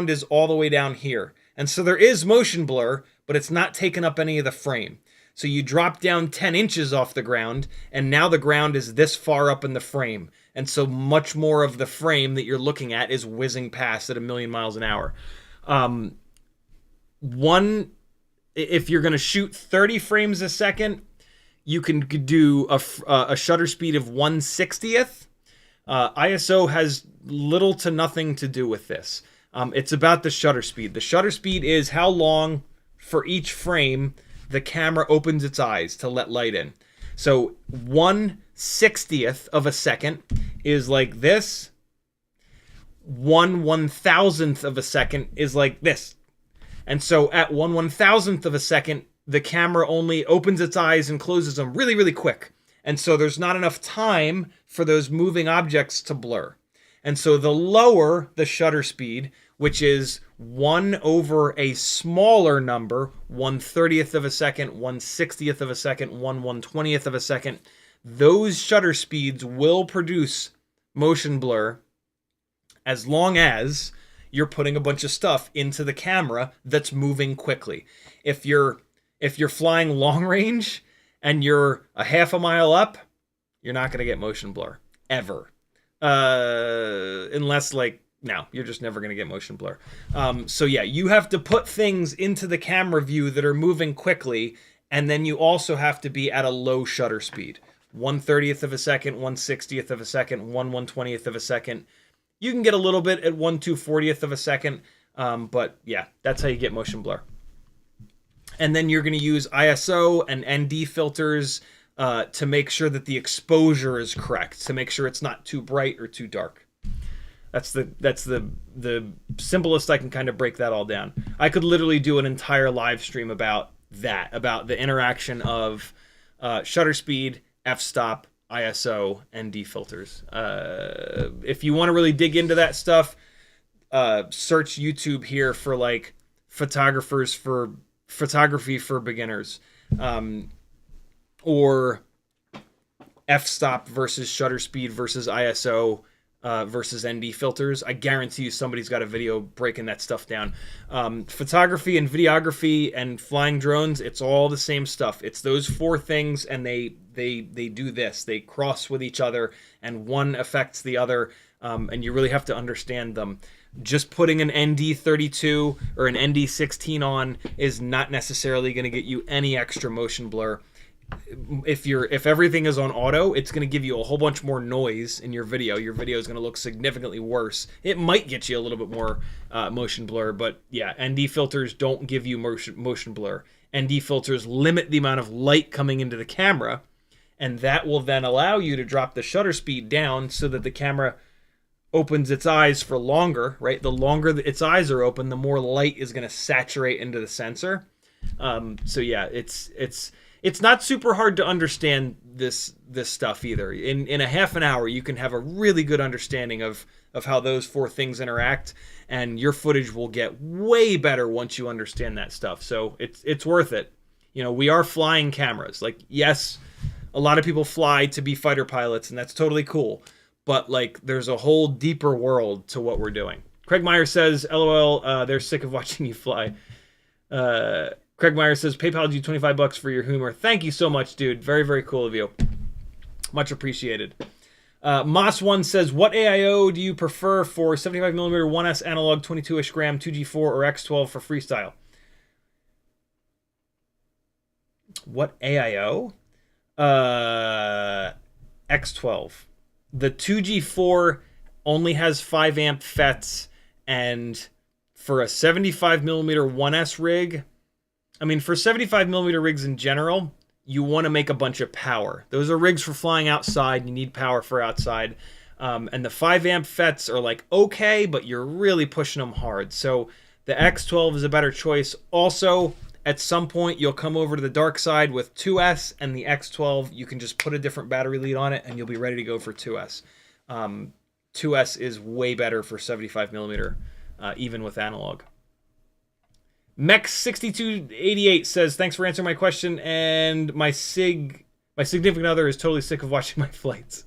is all the way down here. And so there is motion blur, but it's not taking up any of the frame. So you drop down 10 inches off the ground, and now the ground is this far up in the frame. And so much more of the frame that you're looking at is whizzing past at 1,000,000 miles an hour. If you're going to shoot 30 frames a second, you can do a shutter speed of 1/60th. ISO has little to nothing to do with this. It's about the shutter speed. The shutter speed is how long for each frame the camera opens its eyes to let light in. So 1/60th of a second is like this. 1/1000th of a second is like this. And so at 1/1000th of a second, the camera only opens its eyes and closes them really, really quick. And so there's not enough time for those moving objects to blur. And so the lower the shutter speed, which is 1 over a smaller number, 1/30th of a second, 1/60th of a second, 1/120th of a second, those shutter speeds will produce motion blur as long as you're putting a bunch of stuff into the camera that's moving quickly. If you're flying long range and you're a half a mile up, you're not going to get motion blur ever. Unless no, you're just never going to get motion blur. So yeah, you have to put things into the camera view that are moving quickly, and then you also have to be at a low shutter speed. 1/30th of a second, 1/60th of a second, 1/120th of a second. You can get a little bit at 1/240th of a second, but yeah, that's how you get motion blur. And then you're going to use ISO and ND filters to make sure that the exposure is correct, to make sure it's not too bright or too dark. That's the simplest I can kind of break that all down. I could literally do an entire live stream about that, about the interaction of shutter speed, f-stop, ISO, ND filters. If you want to really dig into that stuff, search YouTube here for photography for beginners, or f-stop versus shutter speed versus ISO versus ND filters. I guarantee you somebody's got a video breaking that stuff down. Photography and videography and flying drones, it's all the same stuff. It's those 4 things, and they do this. They cross with each other, and one affects the other, and you really have to understand them. Just putting an ND32 or an ND16 on is not necessarily going to get you any extra motion blur. If everything is on auto, it's going to give you a whole bunch more noise in your video. Your video is going to look significantly worse. It might get you a little bit more motion blur, but yeah, ND filters don't give you motion blur. ND filters limit the amount of light coming into the camera, and that will then allow you to drop the shutter speed down so that the camera opens its eyes for longer, right? The longer its eyes are open, the more light is going to saturate into the sensor. So yeah, it's not super hard to understand this stuff either. In a half an hour, you can have a really good understanding of how those four things interact, and your footage will get way better once you understand that stuff. So it's worth it. You know, we are flying cameras. Like, yes, a lot of people fly to be fighter pilots, and that's totally cool. But like, there's a whole deeper world to what we're doing. Craig Meyer says, "LOL, they're sick of watching you fly." Craig Meyer says, PayPal you $25 for your humor. Thank you so much, dude. Very, very cool of you. Much appreciated. Moss1 says, what AIO do you prefer for 75mm 1S analog 22-ish gram 2G4 or X12 for freestyle? What AIO? X12. The 2G4 only has 5 amp FETs, and for a 75mm 1S rig, I mean, for 75mm rigs in general, you want to make a bunch of power. Those are rigs for flying outside. You need power for outside. And the 5 amp FETs are like, okay, but you're really pushing them hard. So the X12 is a better choice. Also, at some point, you'll come over to the dark side with 2S, and the X12, you can just put a different battery lead on it, and you'll be ready to go for 2S. 2S is way better for 75mm, even with analog. Mex6288 says, thanks for answering my question, and my significant other is totally sick of watching my flights.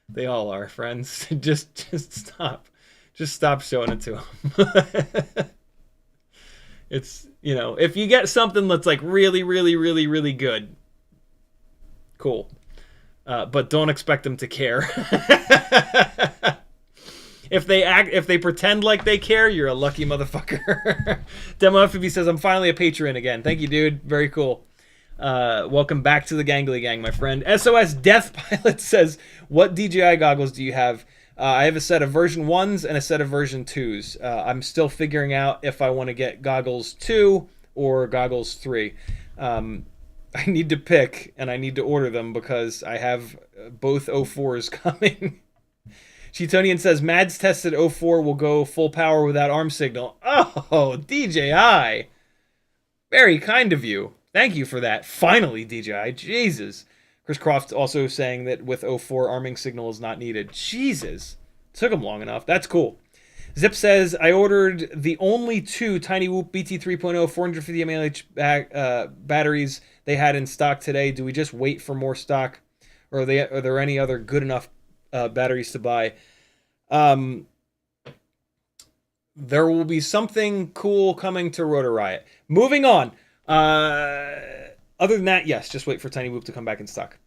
They all are, friends. Just stop. Just stop showing it to them. It's, you know, if you get something that's like really, really, really, really good, cool. But don't expect them to care. If they pretend like they care, you're a lucky motherfucker. Demo FPV says, I'm finally a patron again. Thank you, dude. Very cool. Welcome back to the Gangly Gang, my friend. SOS Death Pilot says, what DJI goggles do you have? I have a set of version 1s and a set of version 2s. I'm still figuring out if I want to get goggles 2 or goggles 3. I need to pick, and I need to order them because I have both O4s coming. Cheetonian says, Mads tested O4 will go full power without arm signal. Oh, DJI. Very kind of you. Thank you for that. Finally, DJI. Jesus. Chris Croft also saying that with O4, arming signal is not needed. Jesus. Took him long enough. That's cool. Zip says, I ordered the only 2 Tiny Whoop BT 3.0 450 mAh batteries they had in stock today. Do we just wait for more stock? Or are there any other good enough batteries to buy? There will be something cool coming to Rotor Riot. Moving on. Other than that, yes, just wait for Tiny Whoop to come back in stock.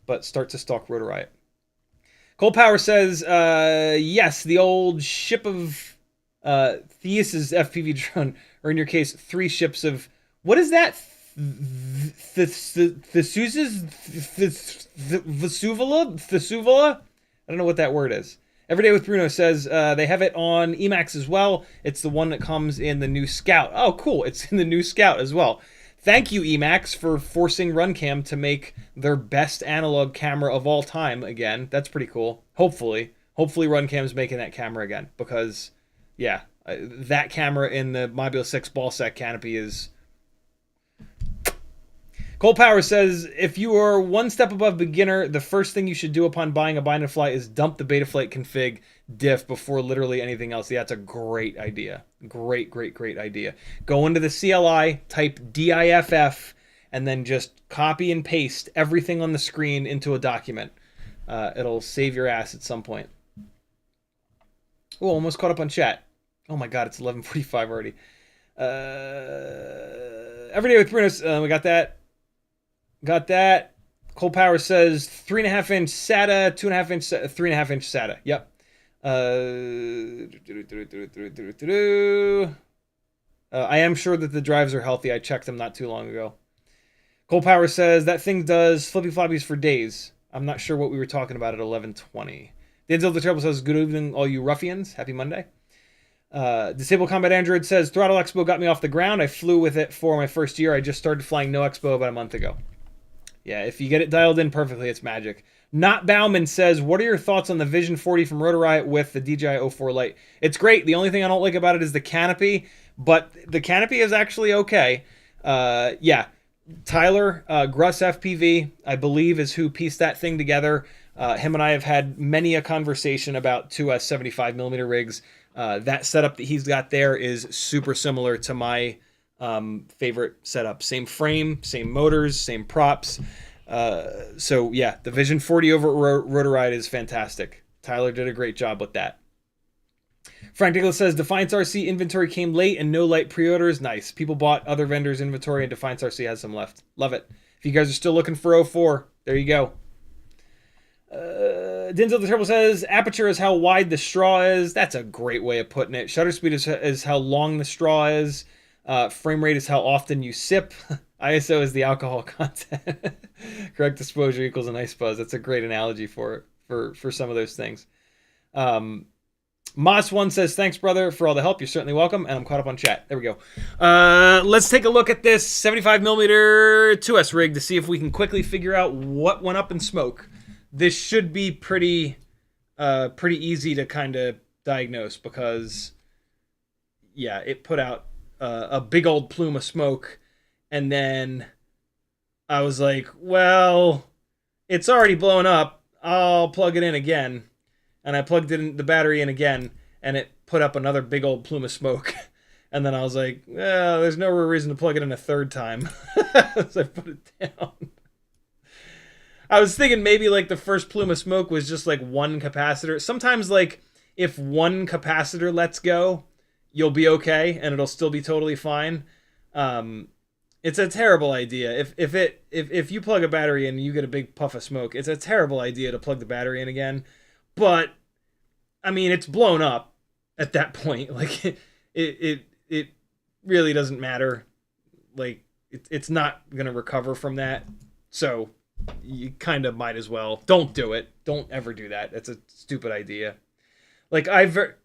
But start to stalk Rotor Riot. Cold Power says, yes, the old ship of Theus's FPV drone, or in your case, 3 ships of, what is that? Thesuvala? I don't know what that word is. Everyday with Bruno says they have it on Emacs as well. It's the one that comes in the new Scout. Oh, cool. It's in the new Scout as well. Thank you, Emacs, for forcing RunCam to make their best analog camera of all time again. That's pretty cool. Hopefully RunCam's making that camera again, because, yeah, that camera in the Mobula 6 ballsack canopy is... Cold Power says, if you are one step above beginner, the first thing you should do upon buying a bind and fly is dump the Betaflight config diff before literally anything else. Yeah, that's a great idea. Great idea. Go into the CLI, type DIFF, and then just copy and paste everything on the screen into a document. It'll save your ass at some point. Oh, almost caught up on chat. Oh my god, it's 11:45 already. Everyday with Bruno, we got that. Got that. Cold Power says 3.5-inch SATA, 2.5-inch, 3.5-inch SATA. Yep. I am sure that the drives are healthy. I checked them not too long ago. Cold Power says that thing does flippy floppies for days. I'm not sure what we were talking about at 11:20. Denzel the Trouble says, good evening, all you ruffians. Happy Monday. Disable Combat Android says, Throttle Expo got me off the ground. I flew with it for my first year. I just started flying no Expo about a month ago. Yeah, if you get it dialed in perfectly, it's magic. Not Bauman says, what are your thoughts on the Vision 40 from Rotor Riot with the DJI O4 Lite? It's great. The only thing I don't like about it is the canopy, but the canopy is actually okay. Yeah, Tyler, Gruss FPV, I believe, is who pieced that thing together. Him and I have had many a conversation about 2S 75mm rigs. That setup that he's got there is super similar to my favorite setup. Same frame, same motors, same props. So yeah, the Vision 40 over at Rotor is fantastic. Tyler did a great job with that. Frank Nicholas says, Defiance RC inventory came late and no Lite pre-orders. Nice. People bought other vendors' inventory and Defiance RC has some left. Love it. If you guys are still looking for O4, there you go. Denzel the Turbo says, aperture is how wide the straw is. That's a great way of putting it. Shutter speed is how long the straw is. Frame rate is how often you sip. ISO is the alcohol content. Correct exposure equals a nice buzz. That's a great analogy for some of those things. Moss1 says, thanks, brother, for all the help. You're certainly welcome. And I'm caught up on chat. There we go. Let's take a look at this 75mm 2S rig to see if we can quickly figure out what went up in smoke. This should be pretty easy to kind of diagnose because, yeah, it put out a big old plume of smoke. And then I was like, well, it's already blown up. I'll plug it in again. And I plugged in the battery in again, and it put up another big old plume of smoke. And then I was like, well, there's no real reason to plug it in a third time. So I put it down. I was thinking maybe like the first plume of smoke was just like one capacitor. Sometimes like if one capacitor lets go, you'll be okay, and it'll still be totally fine. It's a terrible idea. If you plug a battery in and you get a big puff of smoke, it's a terrible idea to plug the battery in again. But I mean, it's blown up at that point. Like it really doesn't matter. Like it's not gonna recover from that. So you kind of might as well. Don't do it. Don't ever do that. That's a stupid idea. Like it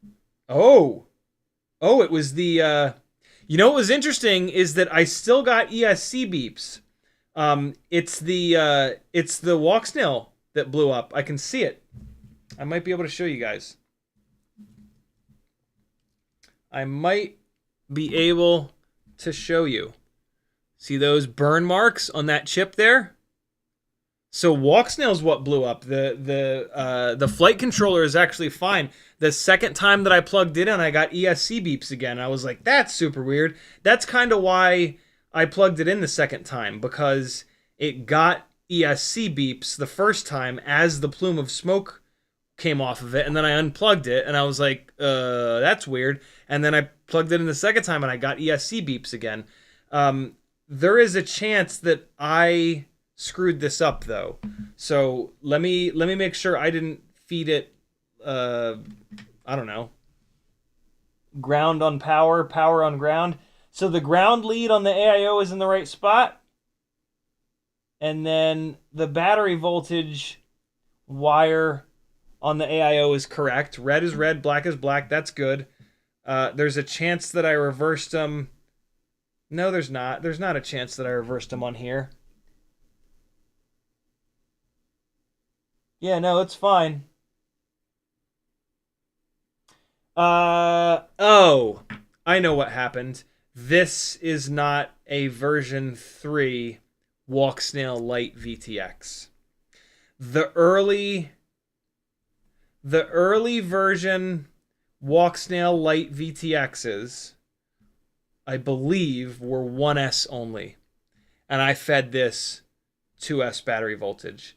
was the you know what was interesting is that I still got ESC beeps. It's the Walksnail that blew up. I can see it. I might be able to show you guys. I might be able to show you. See those burn marks on that chip there? So Walksnail's what blew up. The flight controller is actually fine. The second time that I plugged it in, I got ESC beeps again. I was like, that's super weird. That's kind of why I plugged it in the second time, because it got ESC beeps the first time as the plume of smoke came off of it, and then I unplugged it, and I was like, that's weird. And then I plugged it in the second time, and I got ESC beeps again. There is a chance that I screwed this up, though. So let me make sure I didn't feed it, I don't know, ground on power, power on ground. So the ground lead on the AIO is in the right spot. And then the battery voltage wire on the AIO is correct. Red is red, black is black. That's good. There's a chance that I reversed them. No, there's not. There's not a chance that I reversed them on here. Yeah, no, it's fine. Oh, I know what happened. This is not a version 3 Walksnail Lite VTX. The early version Walksnail Lite VTXs, I believe, were 1S only. And I fed this 2S battery voltage.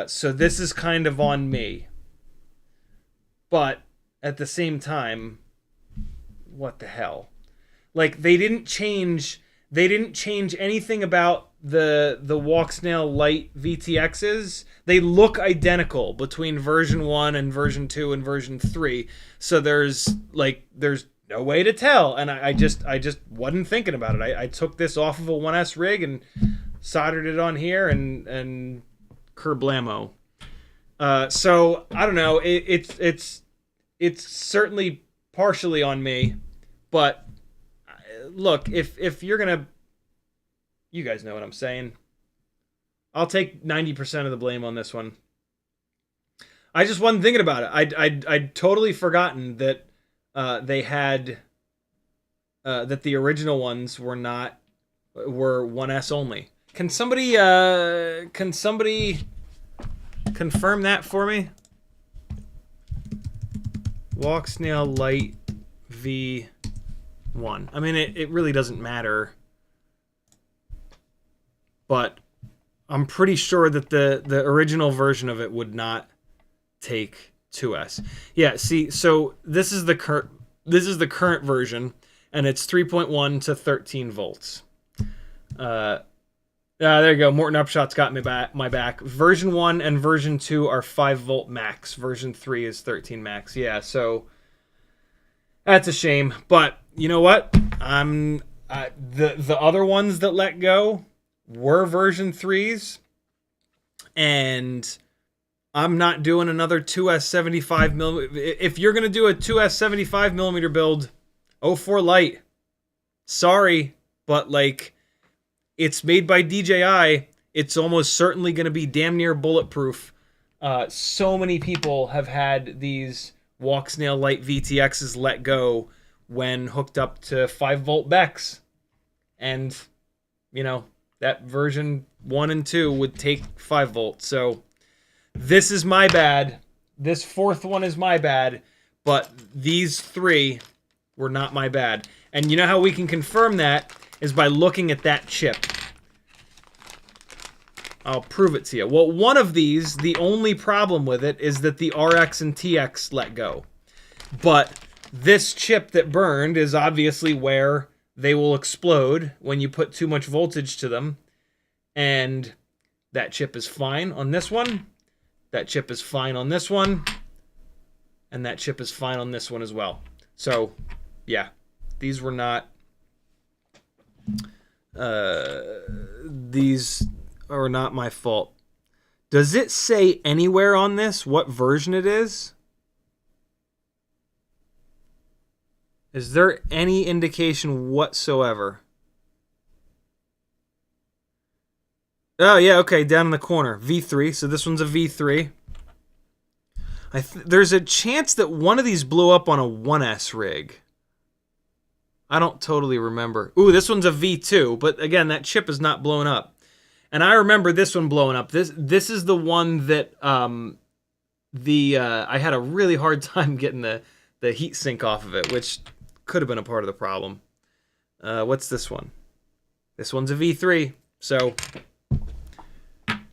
So this is kind of on me. But at the same time, what the hell? Like, they didn't change anything about the Walksnail Lite VTXs. They look identical between version 1 and version 2 and version 3. So there's no way to tell. And I just wasn't thinking about it. I took this off of a 1S rig and soldered it on here and kerblamo. So I don't know. It's certainly partially on me, but look, if you're gonna, you guys know what I'm saying. I'll take 90% of the blame on this one. I just wasn't thinking about it. I'd totally forgotten that they had that the original ones were 1S only. Can somebody confirm that for me? Walksnail Lite V1. I mean, it really doesn't matter, but I'm pretty sure that the original version of it would not take 2S. Yeah, see, so this is the current version, and it's 3.1 to 13 volts. There you go. Morton Upshot's got my back. Version 1 and version 2 are 5 volt max. Version 3 is 13 max. Yeah, so that's a shame. But you know what? The other ones that let go were version 3s, and I'm not doing another 2S 75mm. If you're gonna do a 2S 75mm build, O4 Lite. Sorry, but like, it's made by DJI. It's almost certainly going to be damn near bulletproof. So many people have had these Walksnail Lite VTXs let go when hooked up to 5 volt BECs. And, you know, that version 1 and 2 would take 5 volts. So this is my bad. This fourth one is my bad. But these 3 were not my bad. And you know how we can confirm that? Is by looking at that chip. I'll prove it to you. Well, one of these, the only problem with it is that the RX and TX let go. But this chip that burned is obviously where they will explode when you put too much voltage to them. And that chip is fine on this one. That chip is fine on this one. And that chip is fine on this one as well. So, yeah. These were not... these are not my fault. Does it say anywhere on this what version it is? Is there any indication whatsoever? Oh yeah, okay, down in the corner, V3. So this one's a V3. There's a chance that one of these blew up on a 1S rig. I don't totally remember. Ooh, this one's a V2, but again, that chip is not blown up. And I remember this one blowing up. This is the one that I had a really hard time getting the heat sink off of it, which could have been a part of the problem. What's this one? This one's a V3. So,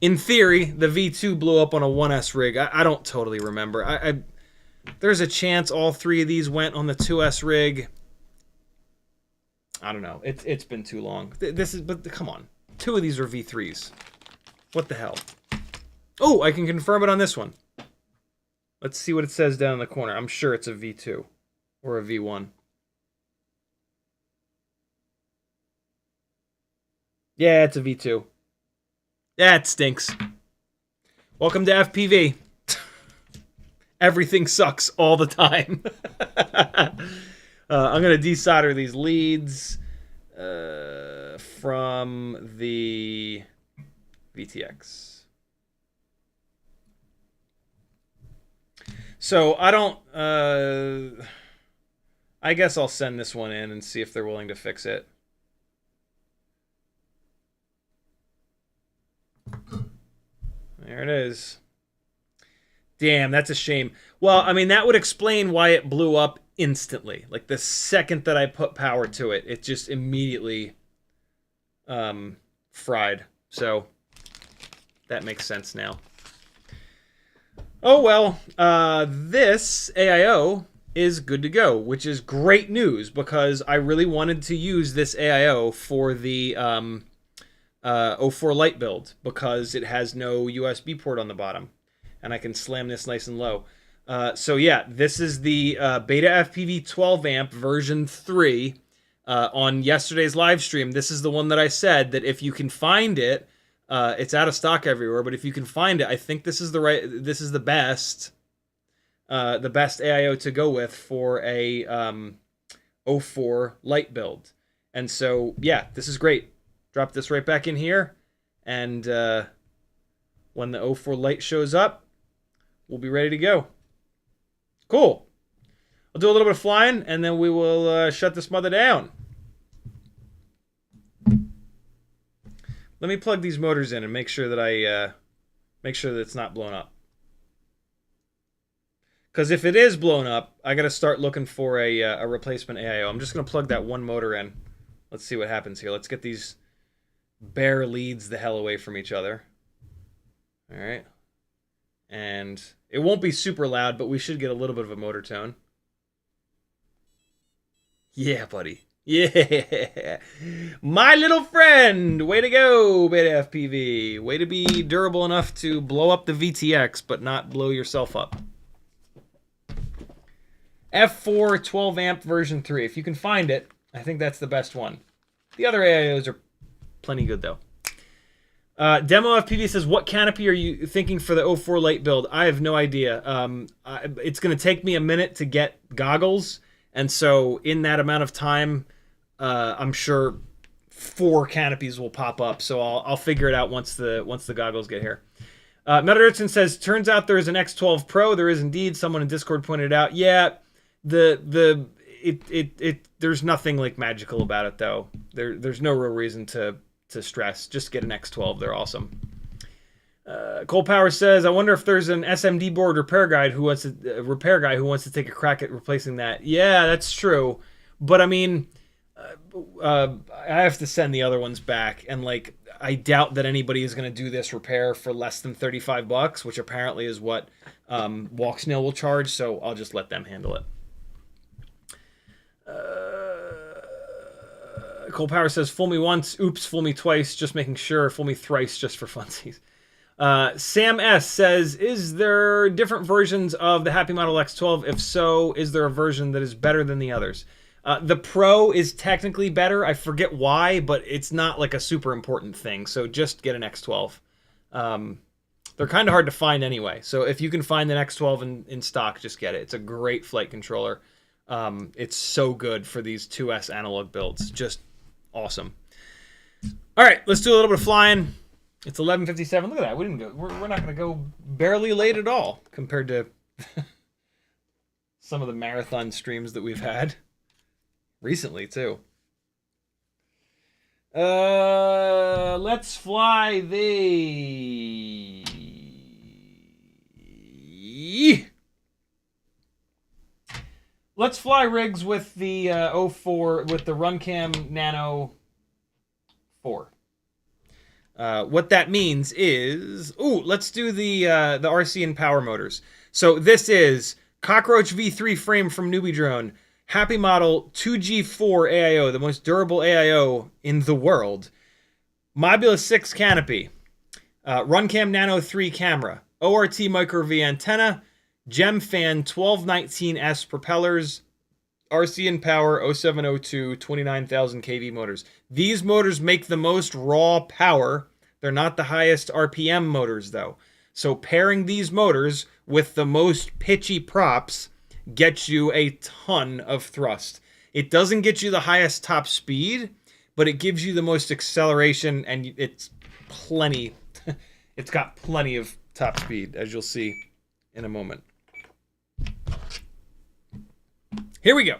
in theory, the V2 blew up on a 1S rig. I don't totally remember. There's a chance all 3 of these went on the 2S rig. I don't know. It's been too long. But come on. 2 of these are V3s. What the hell? Oh, I can confirm it on this one. Let's see what it says down in the corner. I'm sure it's a V2 or a V1. Yeah, it's a V2. Yeah, it stinks. Welcome to FPV. Everything sucks all the time. I'm going to desolder these leads from the VTX. So I don't... I guess I'll send this one in and see if they're willing to fix it. There it is. Damn, that's a shame. Well, I mean, that would explain why it blew up instantly. Like, the second that I put power to it, it just immediately fried. So, that makes sense now. Oh, well, this AIO is good to go, which is great news because I really wanted to use this AIO for the O4 Lite build because it has no USB port on the bottom. And I can slam this nice and low. So yeah, this is the Beta FPV 12 amp version 3 on yesterday's live stream. This is the one that I said that if you can find it, it's out of stock everywhere. But if you can find it, I think this is the best AIO to go with for a O4 Lite build. And so yeah, this is great. Drop this right back in here, and when the O4 Lite shows up, we'll be ready to go. Cool. I'll do a little bit of flying, and then we will shut this mother down. Let me plug these motors in and make sure that it's not blown up. Because if it is blown up, I got to start looking for a replacement AIO. I'm just going to plug that one motor in. Let's see what happens here. Let's get these bare leads the hell away from each other. All right. And it won't be super loud, but we should get a little bit of a motor tone. Yeah, buddy. Yeah. My little friend. Way to go, BetaFPV. Way to be durable enough to blow up the VTX, but not blow yourself up. F4 12 amp version 3. If you can find it, I think that's the best one. The other AIOs are plenty good, though. Demo FPV says, what canopy are you thinking for the O4 Lite build? I have no idea. It's going to take me a minute to get goggles. And so in that amount of time, I'm sure 4 canopies will pop up. So I'll figure it out once the goggles get here. Metadertson says, turns out there is an X12 Pro. There is indeed. Someone in Discord pointed it out. Yeah, there's nothing like magical about it though. There's no real reason to stress. Just get an X12. They're awesome. Cole Power says, I wonder if there's an SMD board repair guy who wants to take a crack at replacing that. Yeah, that's true. But I mean, I have to send the other ones back, and like I doubt that anybody is going to do this repair for less than $35, which apparently is what Walksnail will charge. So I'll just let them handle it. Cole Power says, fool me once, oops, fool me twice, just making sure, fool me thrice, just for funsies. Sam S says, is there different versions of the Happymodel X12? If so, is there a version that is better than the others? The Pro is technically better. I forget why, but it's not like a super important thing. So just get an X12. They're kind of hard to find anyway. So if you can find an X12 in stock, just get it. It's a great flight controller. It's so good for these 2S analog builds. Just awesome. All right, let's do a little bit of flying. It's 11:57. Look at that. We didn't go. We're not going to go barely late at all compared to some of the marathon streams that we've had recently too. Let's fly the Let's fly rigs with the O4 with the RunCam Nano 4. What that means is, let's do the RC and power motors. So this is Cockroach V3 frame from Newbie Drone, Happymodel 2G4 AIO, the most durable AIO in the world, Mobula 6 canopy, RunCam Nano 3 camera, ORT Micro V antenna, GemFan 1219S propellers, RC and Power 0702 29,000 kV motors. These motors make the most raw power. They're not the highest RPM motors though. So pairing these motors with the most pitchy props gets you a ton of thrust. It doesn't get you the highest top speed, but it gives you the most acceleration, and it's plenty. It's got plenty of top speed, as you'll see in a moment. Here we go.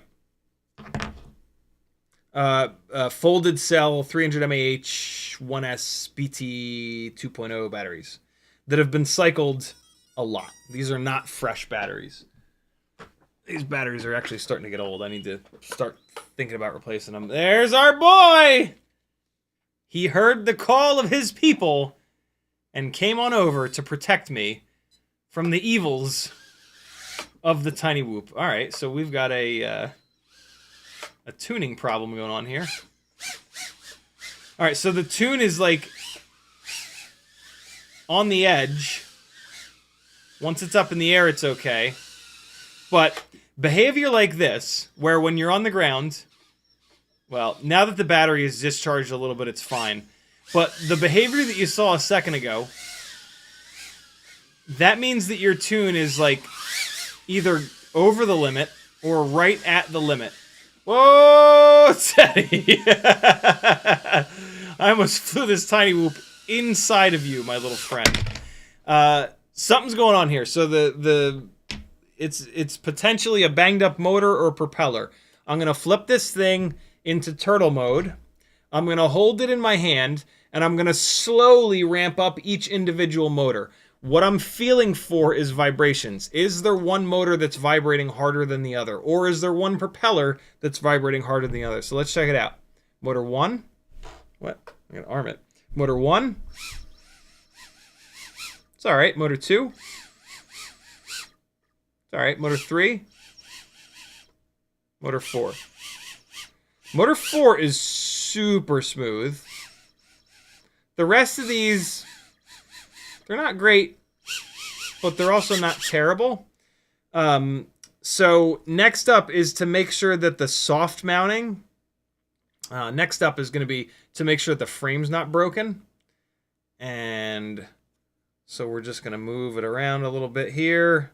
Folded cell 300 mAh 1S BT 2.0 batteries that have been cycled a lot. These are not fresh batteries. These batteries are actually starting to get old. I need to start thinking about replacing them. There's our boy! He heard the call of his people and came on over to protect me from the evils of the tiny whoop. All right, so we've got a tuning problem going on here. All right, so the tune is like on the edge. Once it's up in the air, it's okay. But behavior like this, where when you're on the ground, well, now that the battery is discharged a little bit, it's fine. But the behavior that you saw a second ago, that means that your tune is like either over the limit or right at the limit. Whoa, Teddy! I almost flew this tiny whoop inside of you, my little friend. Something's going on here. So it's potentially a banged up motor or propeller. I'm gonna flip this thing into turtle mode. I'm going to hold it in my hand, and I'm going to slowly ramp up each individual motor. What I'm feeling for is vibrations. Is there one motor that's vibrating harder than the other? Or is there one propeller that's vibrating harder than the other? So let's check it out. Motor 1. What? I'm going to arm it. Motor 1. It's all right. Motor 2. It's all right. Motor 3. Motor 4. Motor 4 is super smooth. The rest of these, they're not great, but they're also not terrible. So next up is to make sure that the soft mounting, next up is going to be to make sure that the frame's not broken. And so we're just going to move it around a little bit here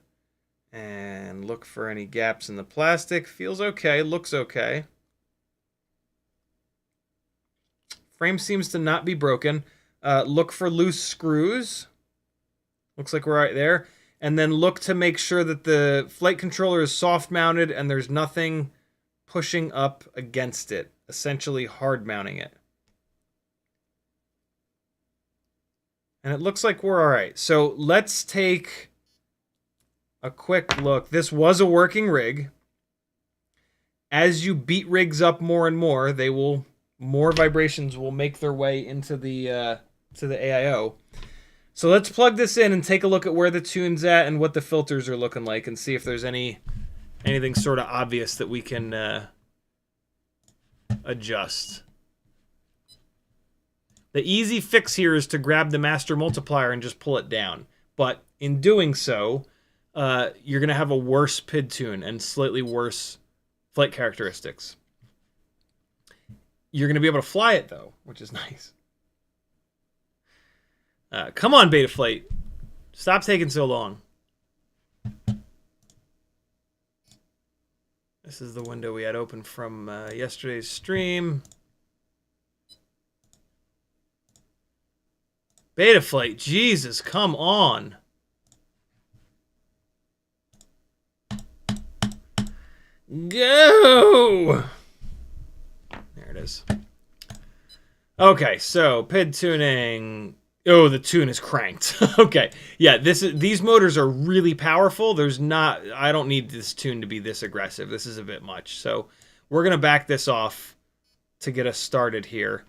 and look for any gaps in the plastic. Feels okay, looks okay. Frame seems to not be broken. Look for loose screws. Looks like we're right there. And then look to make sure that the flight controller is soft mounted and there's nothing pushing up against it. Essentially hard mounting it. And it looks like we're all right. So let's take a quick look. This was a working rig. As you beat rigs up more and more, they will... more vibrations will make their way into the AIO. So let's plug this in and take a look at where the tune's at and what the filters are looking like and see if there's anything sort of obvious that we can adjust. The easy fix here is to grab the master multiplier and just pull it down. But in doing so, you're going to have a worse PID tune and slightly worse flight characteristics. You're going to be able to fly it, though, which is nice. Come on, Betaflight. Stop taking so long. This is the window we had open from yesterday's stream. Betaflight, Jesus, come on. Go! There it is. Okay, so PID tuning. Oh, the tune is cranked. Okay, yeah, these motors are really powerful. I don't need this tune to be this aggressive. This is a bit much. So we're gonna back this off to get us started here,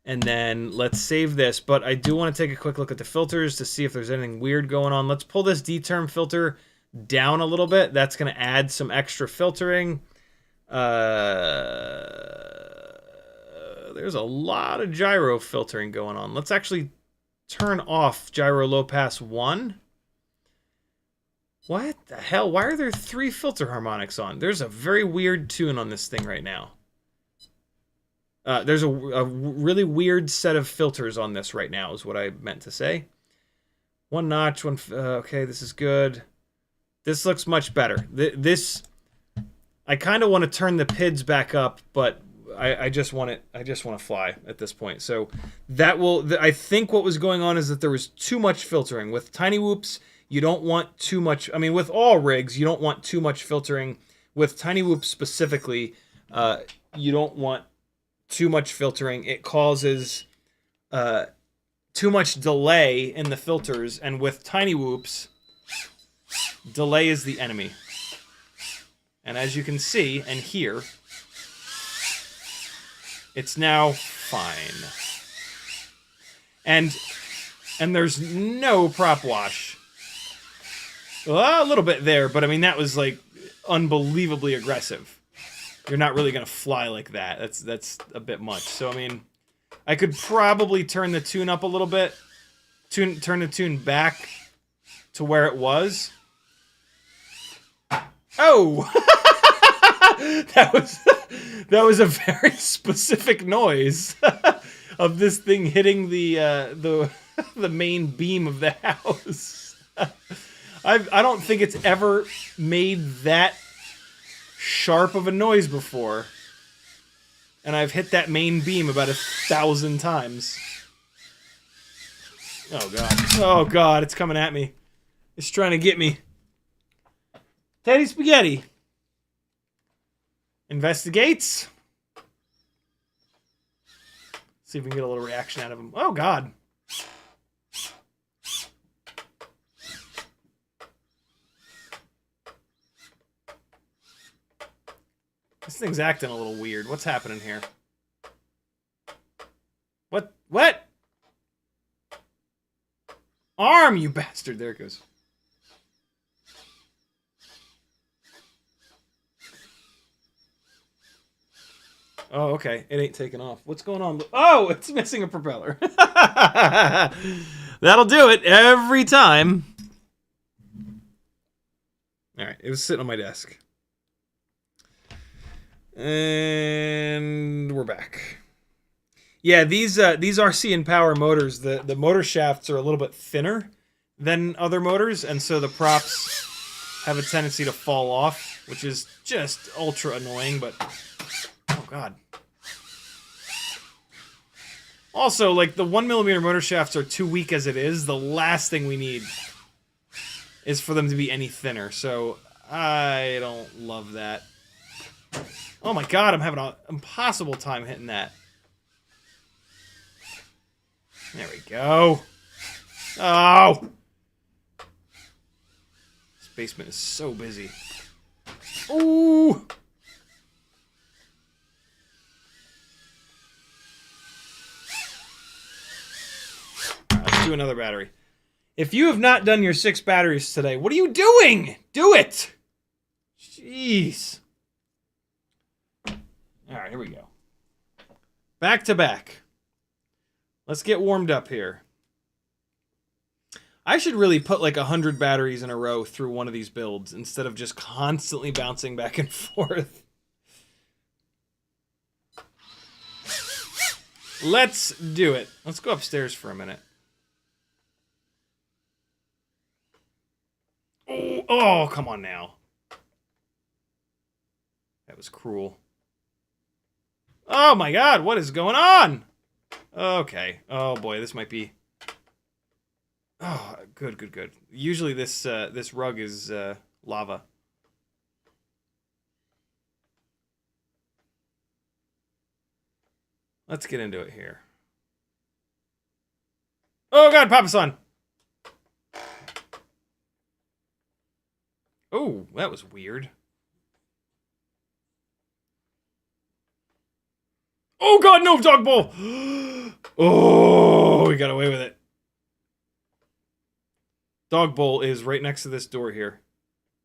and then let's save this. But I do want to take a quick look at the filters to see if there's anything weird going on. Let's pull this D-term filter down a little bit. That's gonna add some extra filtering. There's a lot of gyro filtering going on. Let's actually turn off gyro low pass 1. What the hell? Why are there 3 filter harmonics on? There's a very weird tune on this thing right now. There's a really weird set of filters on this right now is what I meant to say. 1 notch, okay, this is good. This looks much better. I kind of want to turn the PIDs back up, but I just want to fly at this point. So that will. I think what was going on is that there was too much filtering with tiny whoops. You don't want too much. I mean, with all rigs, you don't want too much filtering. With tiny whoops specifically, you don't want too much filtering. It causes too much delay in the filters, and with tiny whoops, delay is the enemy. And as you can see and hear, it's now fine. And there's no prop wash. Well, a little bit there, but I mean, that was like unbelievably aggressive. You're not really going to fly like that. That's a bit much. So, I mean, I could probably turn the tune up a little bit. Turn the tune back to where it was. Oh! That was a very specific noise of this thing hitting the main beam of the house. I don't think it's ever made that sharp of a noise before, and I've hit that main beam about 1,000 times. Oh god! Oh god! It's coming at me. It's trying to get me. Teddy Spaghetti investigates. See if we can get a little reaction out of him. Oh, God. This thing's acting a little weird. What's happening here? What? What? Arm, you bastard. There it goes. Oh, okay. It ain't taking off. What's going on? Oh, it's missing a propeller. That'll do it every time. All right. It was sitting on my desk. And we're back. Yeah, these RC and Power motors, the motor shafts are a little bit thinner than other motors, and so the props have a tendency to fall off, which is just ultra annoying, but oh god. Also, like, the 1mm motor shafts are too weak as it is. The last thing we need is for them to be any thinner, so I don't love that. Oh my god, I'm having an impossible time hitting that. There we go. Oh! This basement is so busy. Ooh! Let's do another battery. If you have not done your 6 batteries today, what are you doing? Do it! Jeez. Alright, here we go. Back to back. Let's get warmed up here. I should really put like 100 batteries in a row through one of these builds instead of just constantly bouncing back and forth. Let's do it. Let's go upstairs for a minute. Oh, come on now. That was cruel. Oh my god, what is going on? Okay. Oh boy, this might be... Oh, good, good, good. Usually this rug is lava. Let's get into it here. Oh god, Papa Son! Oh, that was weird. Oh god, no, dog bowl! Oh, we got away with it. Dog bowl is right next to this door here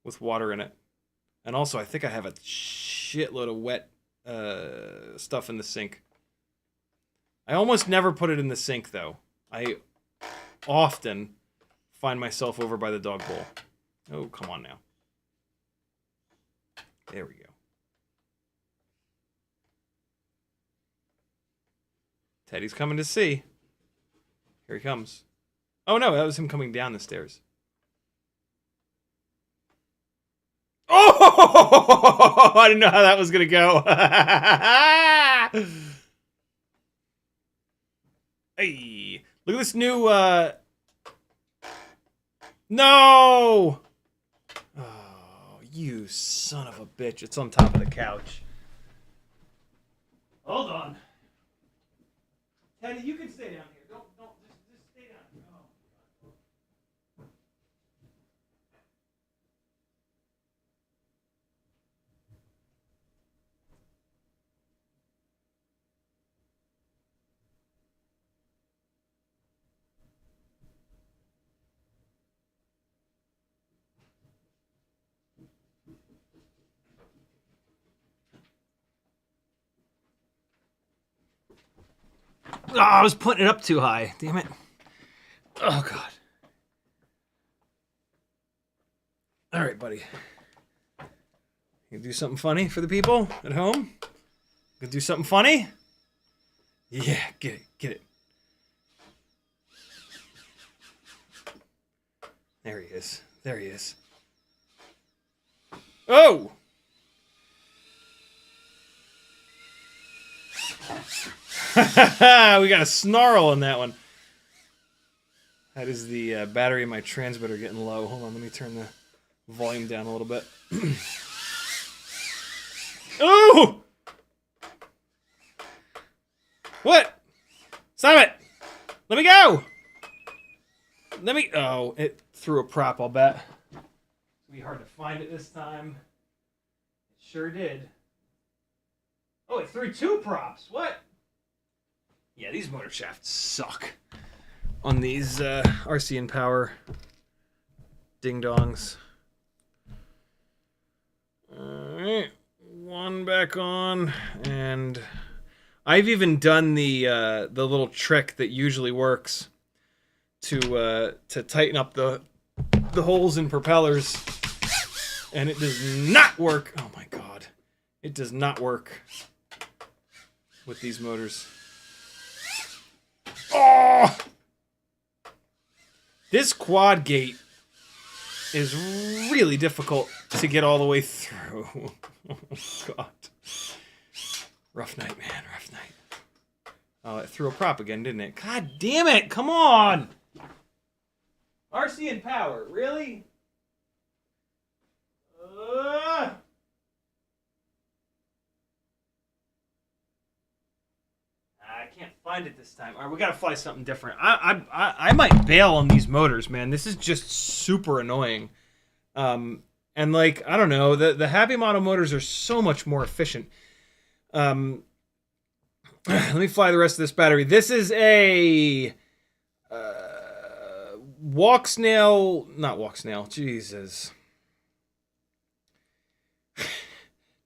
with water in it. And also, I think I have a shitload of wet stuff in the sink. I almost never put it in the sink, though. I often find myself over by the dog bowl. Oh, come on now. There we go. Teddy's coming to see. Here he comes. Oh no, that was him coming down the stairs. Oh! I didn't know how that was gonna go. Hey, look at this new. No! Oh, you son of a bitch! It's on top of the couch. Hold on. Teddy, you can stay down here. Don't, just stay down here. Oh, I was putting it up too high. Damn it. Oh, God. All right, buddy. You do something funny for the people at home? You do something funny? Yeah, get it, get it. There he is. There he is. Oh! We got a snarl on that one. That is the battery in my transmitter getting low. Hold on, let me turn the volume down a little bit. Oh! What? Stop it! Let me go! Oh, it threw a prop, I'll bet. It's gonna be hard to find it this time. It sure did. Oh, it threw 2 props. What? Yeah, these motor shafts suck on these RC and Power ding-dongs. Alright, 1 back on, and I've even done the little trick that usually works to tighten up the holes in propellers, and it does not work. Oh my god, it does not work with these motors. Oh! This quad gate is really difficult to get all the way through. Oh god. Rough night, man, rough night. Oh, it threw a prop again, didn't it? God damn it, come on! RC and Power, really? I can't find it this time. All right, we gotta fly something different. I might bail on these motors, man. This is just super annoying. And like, I don't know, the Happymodel motors are so much more efficient. Let me fly the rest of this battery. This is a Walksnail, not Walksnail, Jesus.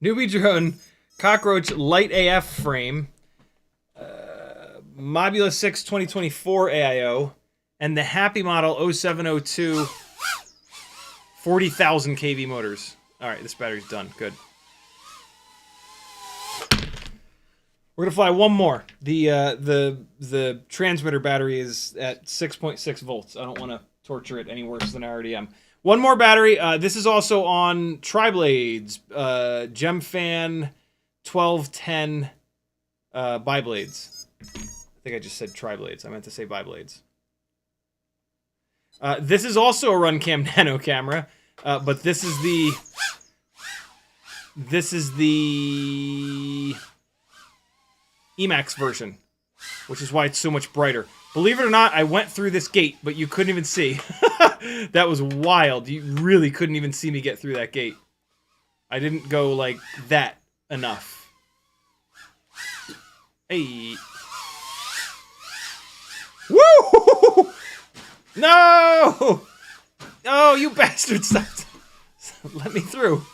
Newbie drone, cockroach Lite AF frame, Mobula7 2024 AIO, and the Happymodel 0702 40,000 kV motors. All right, this battery's done. Good. We're gonna fly one more. The transmitter battery is at 6.6 volts. I don't want to torture it any worse than I already am. One more battery. This is also on tri-blades, Gemfan 1210 biblades. I think I just said tri-blades. I meant to say biblades. This is also a RunCam nano camera, but this is the Emax version, which is why it's so much brighter. Believe it or not, I went through this gate, but you couldn't even see. That was wild. You really couldn't even see me get through that gate. I didn't go like that enough. Hey. Woo! No! Oh, you bastard! Stop. Let me through.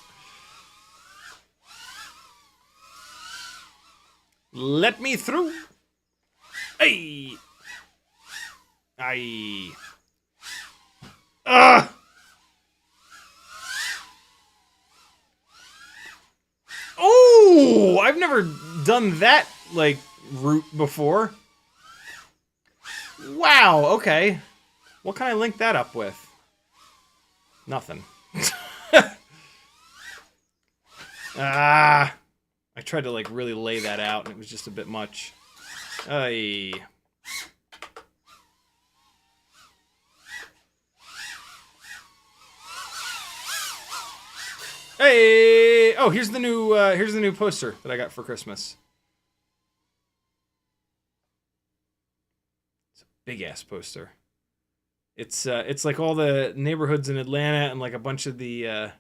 Let me through. Hey. Aye. Ah. Oh, I've never done that like route before. Wow. Okay. What can I link that up with? Nothing. Ah. I tried to like really lay that out and it was just a bit much. Ay. Hey! Oh, here's the new poster that I got for Christmas. It's a big ass poster. It's like all the neighborhoods in Atlanta and like a bunch of the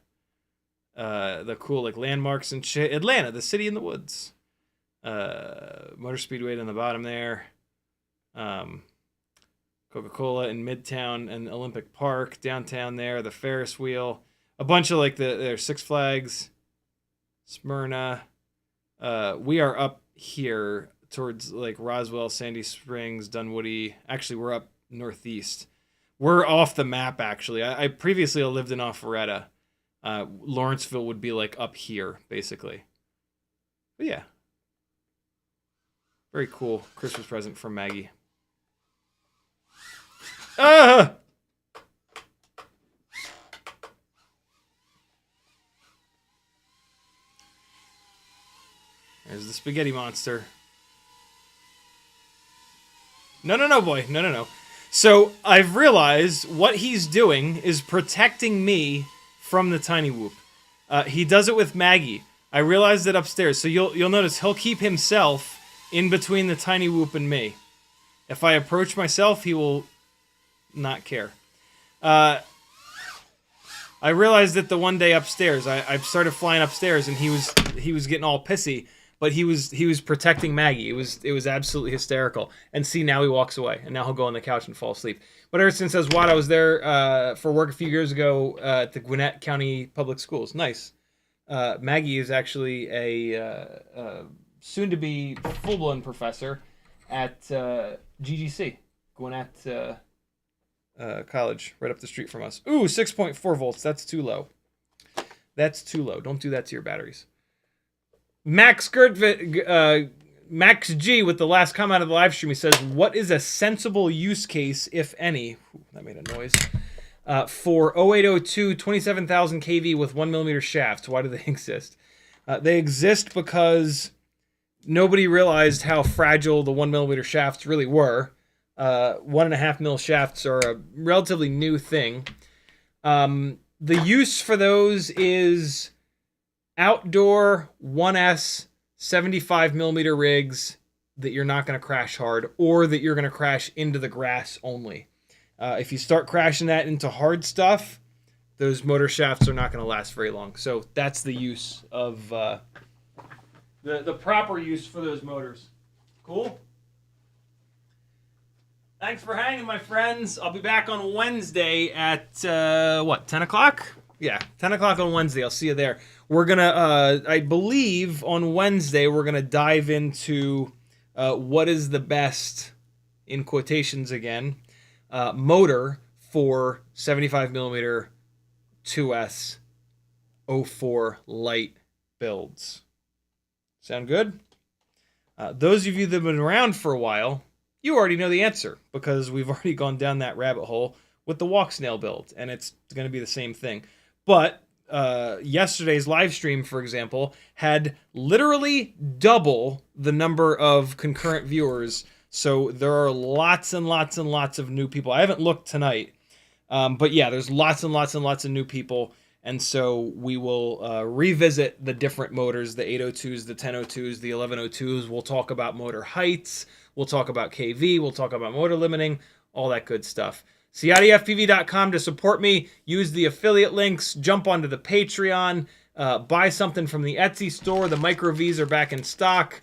cool like landmarks and shit. Atlanta, the city in the woods. Motor Speedway on the bottom there. Coca-Cola in Midtown and Olympic Park downtown there. The Ferris wheel. A bunch of like there's Six Flags, Smyrna. We are up here towards like Roswell, Sandy Springs, Dunwoody. Actually, we're up northeast. We're off the map actually. I previously lived in Alpharetta. Lawrenceville would be like up here basically. But yeah. Very cool Christmas present from Maggie. Ah! There's the spaghetti monster. No, boy. No. So, I've realized what he's doing is protecting me from the tiny whoop. He does it with Maggie. I realized it upstairs. So, you'll notice he'll keep himself in between the tiny whoop and me. If I approach myself, he will not care. I realized that the one day upstairs, I started flying upstairs, and he was getting all pissy, but he was protecting Maggie. It was absolutely hysterical. And see, now he walks away, and now he'll go on the couch and fall asleep. But Erston says, "What? I was there for work a few years ago at the Gwinnett County Public Schools. Nice." Maggie is actually a soon-to-be full-blown professor at GGC, Gwinnett College, right up the street from us. Ooh, 6.4 volts. That's too low. That's too low. Don't do that to your batteries. Max G with the last comment of the live stream. He says, "What is a sensible use case, if any?" Ooh, that made a noise. For 0802 27,000 kV with 1mm shafts. Why do they exist? They exist because nobody realized how fragile the 1mm shafts really were. 1.5 mil shafts are a relatively new thing. The use for those is outdoor 1S 75mm rigs that you're not going to crash hard, or that you're going to crash into the grass only. If you start crashing that into hard stuff, those motor shafts are not going to last very long. So that's the use of the proper use for those motors. Cool? Thanks for hanging, my friends. I'll be back on Wednesday at, 10 o'clock? Yeah, 10 o'clock on Wednesday. I'll see you there. We're going to, I believe on Wednesday, we're going to dive into what is the best, in quotations again, motor for 75mm 2S O4 Lite builds. Sound good? Those of you that have been around for a while, you already know the answer, because we've already gone down that rabbit hole with the Walksnail build, and it's going to be the same thing. But yesterday's live stream, for example, had literally double the number of concurrent viewers, so there are lots and lots and lots of new people. I haven't looked tonight, but yeah, there's lots and lots and lots of new people, and so we will revisit the different motors, the 802s, the 1002s, the 1102s. We'll talk about motor heights. We'll talk about KV. We'll talk about motor limiting, all that good stuff. CiottiFPV.com to support me. Use the affiliate links. Jump onto the Patreon. Buy something from the Etsy store. The Micro Vs are back in stock.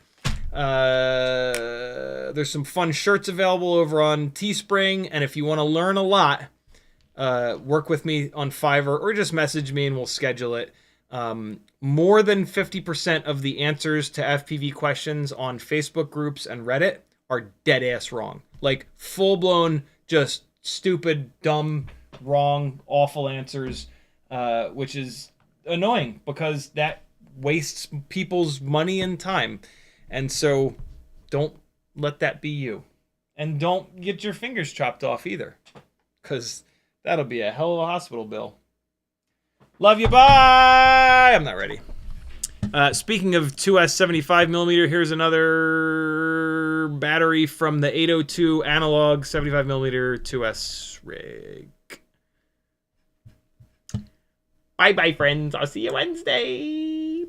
There's some fun shirts available over on Teespring. And if you want to learn a lot, work with me on Fiverr, or just message me and we'll schedule it. More than 50% of the answers to FPV questions on Facebook groups and Reddit are dead ass wrong. Like full-blown, just stupid, dumb, wrong, awful answers, which is annoying because that wastes people's money and time. And so don't let that be you. And don't get your fingers chopped off either, because that'll be a hell of a hospital bill. Love you, bye! I'm not ready. Speaking of 2S 75mm, here's another battery from the 802 analog 75mm 2S rig. Bye-bye, friends. I'll see you Wednesday.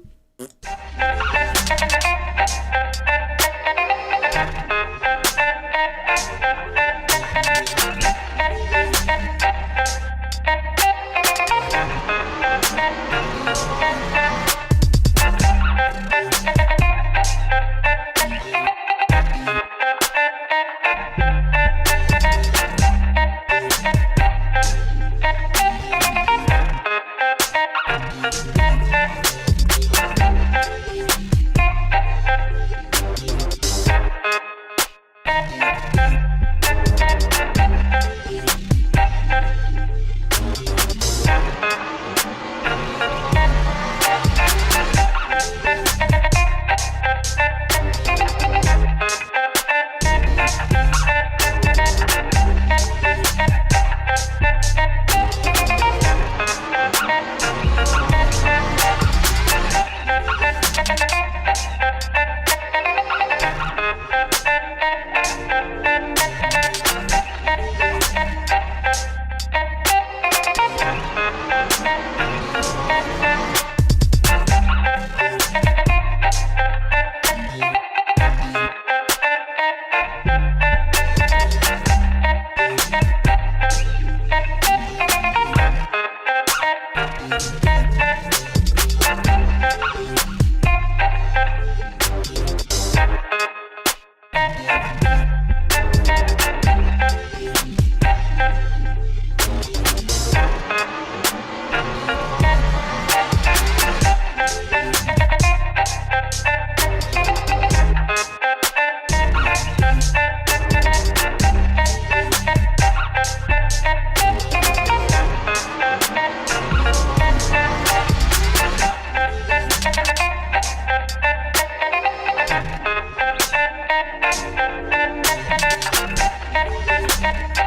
We'll be right back.